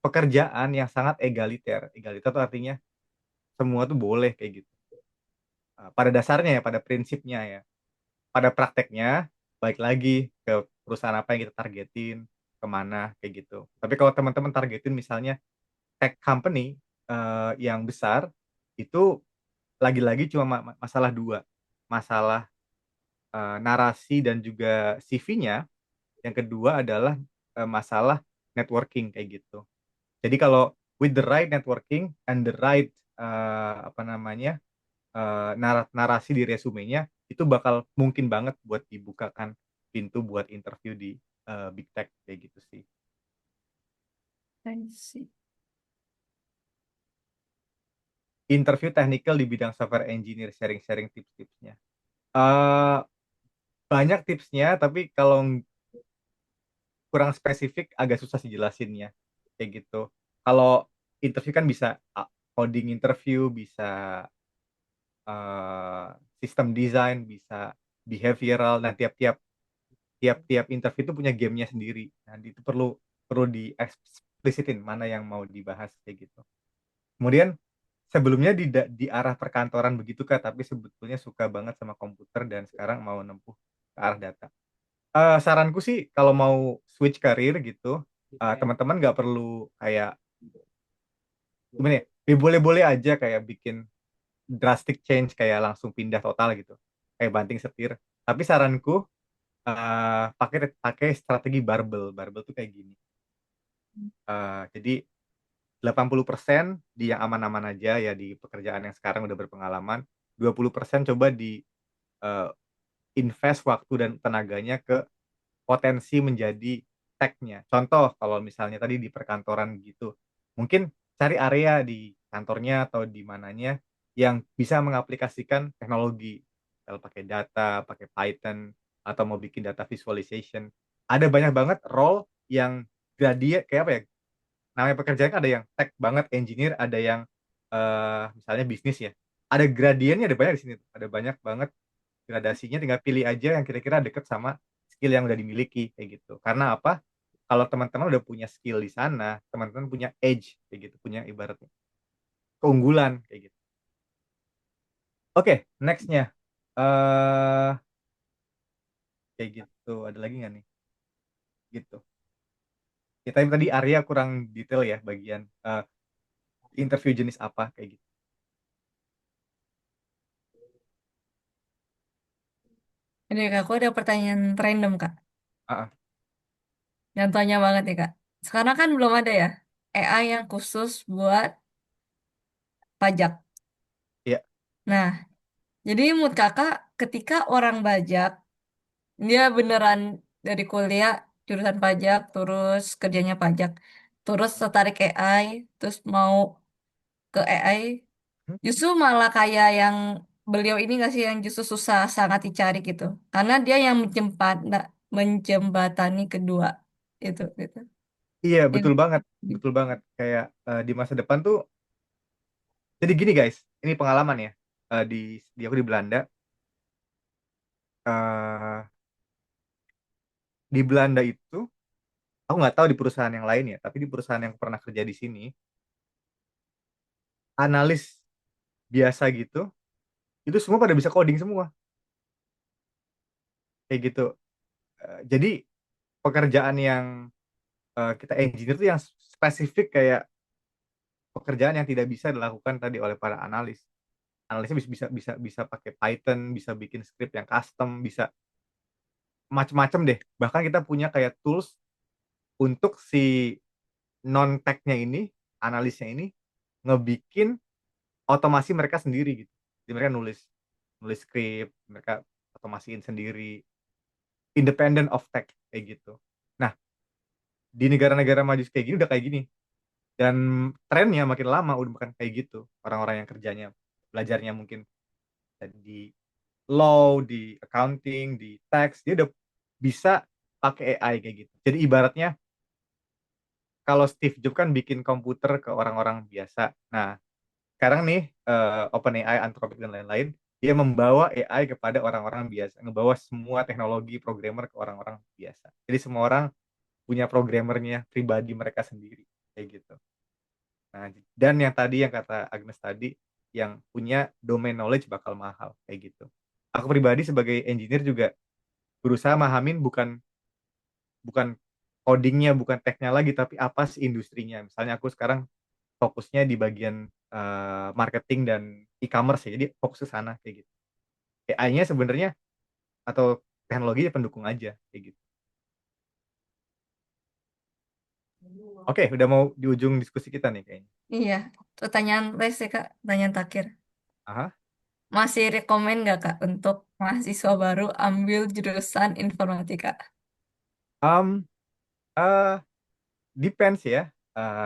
pekerjaan yang sangat egaliter. Egaliter itu artinya semua tuh boleh kayak gitu. Pada dasarnya ya, pada prinsipnya ya. Pada prakteknya, baik lagi ke perusahaan apa yang kita targetin, kemana kayak gitu. Tapi kalau teman-teman targetin misalnya tech company yang besar, itu lagi-lagi cuma masalah dua. Masalah narasi dan juga CV-nya. Yang kedua adalah masalah networking kayak gitu. Jadi kalau with the right networking and the right apa namanya narasi di resumenya itu bakal mungkin banget buat dibukakan pintu buat interview di big tech kayak gitu sih. I see. interview technical di bidang software engineer, sharing-sharing tips-tipsnya. Eh banyak tipsnya, tapi kalau kurang spesifik agak susah sih jelasinnya. Kayak gitu. Kalau interview kan bisa coding interview, bisa eh, sistem design, bisa behavioral. Nah, tiap-tiap interview itu punya gamenya sendiri. Nah, itu perlu perlu dieksplisitin mana yang mau dibahas kayak gitu. Kemudian sebelumnya di arah perkantoran begitu Kak, tapi sebetulnya suka banget sama komputer dan sekarang mau nempuh ke arah data. Saranku sih kalau mau switch karir gitu, teman-teman nggak perlu kayak gimana ya? Ya boleh-boleh aja kayak bikin drastic change kayak langsung pindah total gitu, kayak banting setir. Tapi saranku pakai pakai strategi barbel. Barbel tuh kayak gini. Jadi 80% di yang aman-aman aja ya di pekerjaan yang sekarang udah berpengalaman, 20% coba di eh, invest waktu dan tenaganya ke potensi menjadi tech-nya. Contoh, kalau misalnya tadi di perkantoran gitu, mungkin cari area di kantornya atau di mananya yang bisa mengaplikasikan teknologi. Kalau pakai data, pakai Python, atau mau bikin data visualization. Ada banyak banget role yang gradient, kayak apa ya, namanya pekerjaan kan ada yang tech banget, engineer, ada yang misalnya bisnis ya. Ada gradiennya, ada banyak di sini. Ada banyak banget gradasinya, tinggal pilih aja yang kira-kira deket sama skill yang udah dimiliki kayak gitu. Karena apa? Kalau teman-teman udah punya skill di sana, teman-teman punya edge kayak gitu, punya ibaratnya keunggulan kayak gitu. Oke, nextnya eh kayak gitu. Ada lagi nggak nih? Gitu. Kita tadi area kurang detail ya bagian interview jenis apa kayak gitu. Ini Kak, aku ada pertanyaan random Kak. Ah, ah, Yang tanya banget nih Kak. Sekarang kan belum ada ya AI yang khusus buat pajak. iya. Nah, jadi menurut Kakak ketika orang bajak, dia beneran dari kuliah jurusan pajak, terus kerjanya pajak, terus tertarik AI, terus mau ke AI, Hmm? justru malah kayak yang beliau ini nggak sih yang justru susah sangat dicari gitu. Karena dia yang menjembatani kedua itu. Iya, Ini. betul banget. Betul banget. Kayak di masa depan tuh, jadi gini guys, ini pengalaman ya. Di aku di Belanda, eh di Belanda itu, aku nggak tahu di perusahaan yang lain ya, tapi di perusahaan yang pernah kerja di sini, analis biasa gitu, itu semua pada bisa coding semua, kayak gitu. Jadi pekerjaan yang kita engineer tuh yang spesifik kayak pekerjaan yang tidak bisa dilakukan tadi oleh para analis. Analisnya bisa pakai Python, bisa bikin script yang custom, bisa macem-macem deh. Bahkan kita punya kayak tools untuk si non technya ini, analisnya ini ngebikin otomasi mereka sendiri gitu. Jadi mereka nulis nulis script, mereka otomasiin sendiri, independent of tech kayak gitu. Nah, di negara-negara maju kayak gini udah kayak gini. Dan trennya makin lama udah bukan kayak gitu. Orang-orang yang kerjanya belajarnya mungkin di law, di accounting, di tax, dia udah bisa pakai AI kayak gitu. Jadi ibaratnya kalau Steve Jobs kan bikin komputer ke orang-orang biasa. Nah, sekarang nih OpenAI, Anthropic dan lain-lain, dia membawa AI kepada orang-orang biasa, ngebawa semua teknologi programmer ke orang-orang biasa. Jadi semua orang punya programmernya pribadi mereka sendiri, kayak gitu. Nah, dan yang tadi yang kata Agnes tadi, yang punya domain knowledge bakal mahal, kayak gitu. Aku pribadi sebagai engineer juga berusaha mahamin bukan bukan codingnya, bukan teknya lagi, tapi apa sih industrinya. Misalnya aku sekarang fokusnya di bagian marketing dan e-commerce ya. Jadi fokus ke sana kayak gitu. AI-nya sebenarnya atau teknologinya pendukung aja kayak gitu. Oke, udah mau di ujung diskusi kita nih kayaknya. Iya, pertanyaan terakhir sih Kak, pertanyaan terakhir. Aha. Masih rekomen nggak Kak untuk mahasiswa baru ambil jurusan informatika? Um, uh, Depends ya.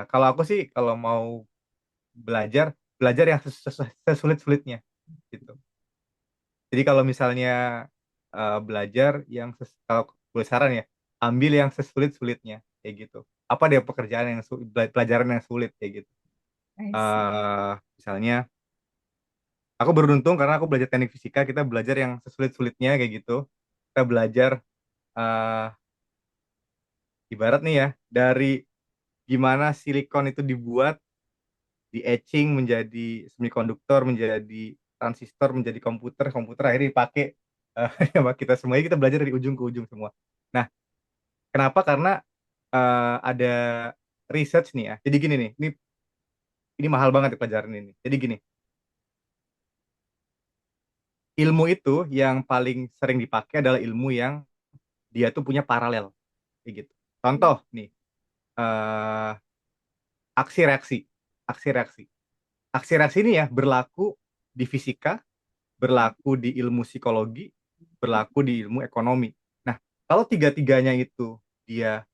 Kalau aku sih kalau mau belajar belajar yang sesulit-sulitnya gitu. Jadi kalau misalnya belajar yang kalau boleh saran ya, ambil yang sesulit-sulitnya kayak gitu. Apa deh pekerjaan yang pelajaran yang sulit kayak gitu. I see. Misalnya aku beruntung karena aku belajar teknik fisika, kita belajar yang sesulit-sulitnya kayak gitu. Kita belajar eh, ibarat nih ya, dari gimana silikon itu dibuat, di etching menjadi semikonduktor, menjadi transistor, menjadi komputer, komputer akhirnya dipakai sama kita semuanya, kita belajar dari ujung ke ujung semua. Nah, kenapa? Karena ada research nih ya. Jadi gini nih, ini mahal banget ya pelajaran ini. Jadi gini, ilmu itu yang paling sering dipakai adalah ilmu yang dia tuh punya paralel kayak gitu. Contoh nih, eh, aksi reaksi, aksi reaksi, aksi reaksi ini ya berlaku di fisika, berlaku di ilmu psikologi, berlaku di ilmu ekonomi. Nah, kalau tiga-tiganya itu dia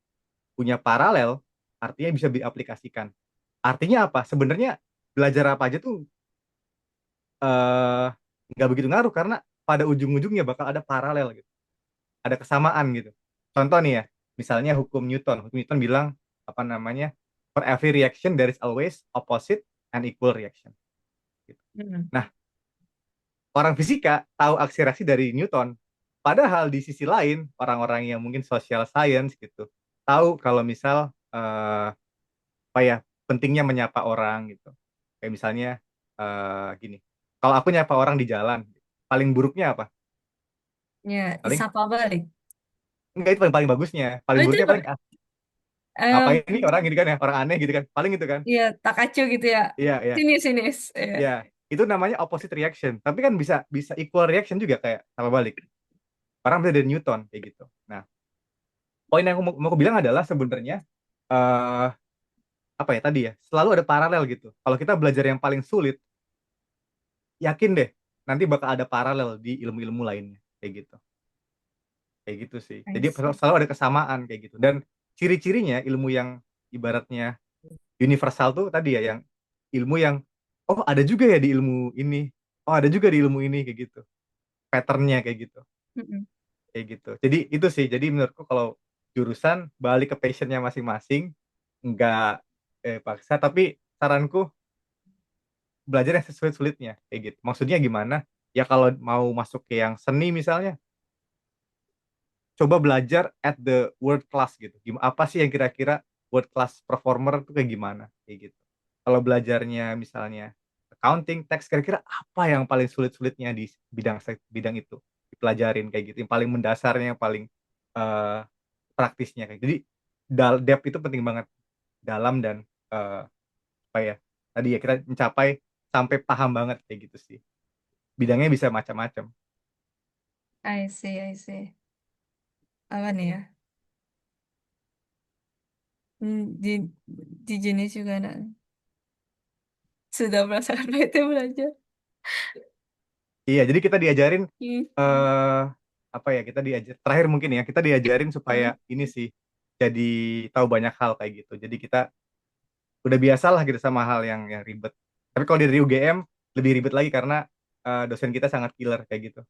punya paralel, artinya bisa diaplikasikan. Artinya apa? Sebenarnya belajar apa aja tuh eh, nggak begitu ngaruh karena pada ujung-ujungnya bakal ada paralel gitu, ada kesamaan gitu. Contoh nih ya, misalnya hukum Newton. Hukum Newton bilang apa namanya? For every reaction there is always opposite and equal reaction. Gitu. Mm. Nah, orang fisika tahu aksi reaksi dari Newton. Padahal di sisi lain, orang-orang yang mungkin social science gitu, tahu kalau misal apa ya, pentingnya menyapa orang gitu. Kayak misalnya gini, kalau aku nyapa orang di jalan, paling buruknya apa? Ya, Paling disapa balik. enggak, itu paling paling bagusnya. Paling Oh, itu buruknya paling apa em, ini orang gitu kan ya, orang aneh gitu kan. Paling itu kan. ya Takacu gitu ya. Iya, iya. Sinis, sinis. Ya. Ya, itu namanya opposite reaction. Tapi kan bisa bisa equal reaction juga kayak sama balik. Orang bisa dari Newton kayak gitu. Nah, poin yang mau aku bilang adalah sebenarnya eh apa ya tadi ya, selalu ada paralel gitu. Kalau kita belajar yang paling sulit, yakin deh nanti bakal ada paralel di ilmu-ilmu lainnya kayak gitu sih. I Jadi see. selalu ada kesamaan kayak gitu. Dan ciri-cirinya ilmu yang ibaratnya universal tuh tadi ya, yang ilmu yang oh ada juga ya di ilmu ini, oh ada juga di ilmu ini kayak gitu, patternnya Mm-mm. kayak gitu. Jadi itu sih. Jadi menurutku kalau jurusan balik ke passionnya masing-masing, nggak paksa. Tapi saranku belajar yang sesuai sulitnya kayak gitu. Maksudnya gimana? Ya kalau mau masuk ke yang seni misalnya, coba belajar at the world class gitu. Gimana, apa sih yang kira-kira world class performer tuh kayak gimana? Kayak gitu. Kalau belajarnya misalnya accounting, tax, kira-kira apa yang paling sulit-sulitnya di bidang bidang itu dipelajarin kayak gitu. Yang paling mendasarnya, yang paling eh, praktisnya kayak gitu. Jadi depth itu penting banget, dalam dan apa ya? Tadi ya kita mencapai sampai paham banget kayak gitu sih. Bidangnya bisa macam-macam. I see, I see. Apa nih ya? Di, di jenis juga ada. Sudah merasakan itu belajar. Iya, jadi kita diajarin Hmm. eh apa ya? Kita diajar terakhir mungkin ya, kita diajarin supaya Hmm. ini sih jadi tahu banyak hal kayak gitu. Jadi kita udah biasa lah gitu sama hal yang ribet. Tapi kalau dari UGM lebih ribet lagi karena dosen kita sangat killer kayak gitu.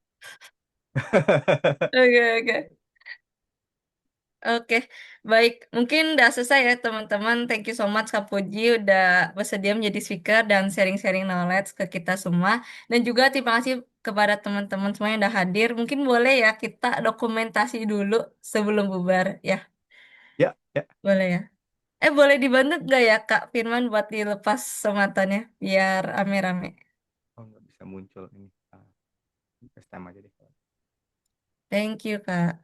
Oke, oke. Oke, baik. Mungkin udah selesai ya teman-teman. Thank you so much Kak Puji udah bersedia menjadi speaker dan sharing-sharing knowledge ke kita semua. Dan juga terima kasih kepada teman-teman semua yang udah hadir. Mungkin boleh ya kita dokumentasi dulu sebelum bubar. Ya, Ya, ya. boleh ya. Boleh dibantu nggak ya Kak Firman buat dilepas sematannya biar rame-rame. Oh, nggak bisa muncul ini. FaceTime aja deh. Thank you Kak.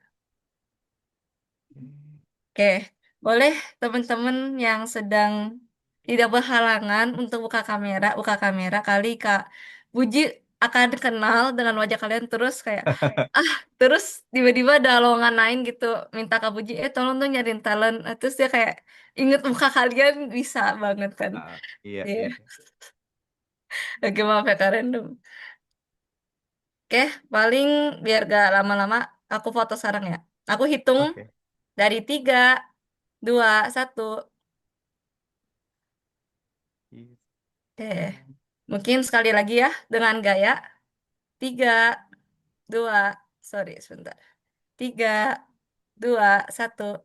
Oke, boleh teman-teman yang sedang tidak berhalangan untuk buka kamera kali Kak Puji akan kenal dengan wajah kalian terus kayak ah terus tiba-tiba ada lowongan lain gitu minta Kak Puji tolong dong nyariin talent. Terus dia kayak inget muka kalian bisa banget kan. Iya, Iya. iya. Oke maaf ya Kak random. Oke, paling biar gak lama-lama aku foto sekarang ya. Aku hitung Oke. dari 3, 2, 1. Iya. Oke. Mungkin sekali lagi ya, dengan gaya. Tiga, dua, sorry sebentar. Tiga, dua, satu.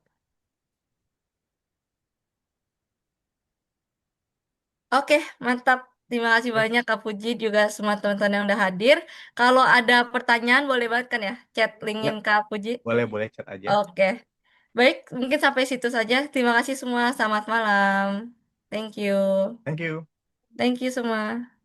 Oke, mantap. Terima kasih Oke, banyak Kak Puji juga semua teman-teman yang udah hadir. Kalau ada pertanyaan boleh banget kan ya, chat ya linkin Kak Puji. boleh boleh chat aja. Oke, baik, mungkin sampai situ saja. Terima kasih semua. Selamat malam. Thank you. Thank you. Thank you semua.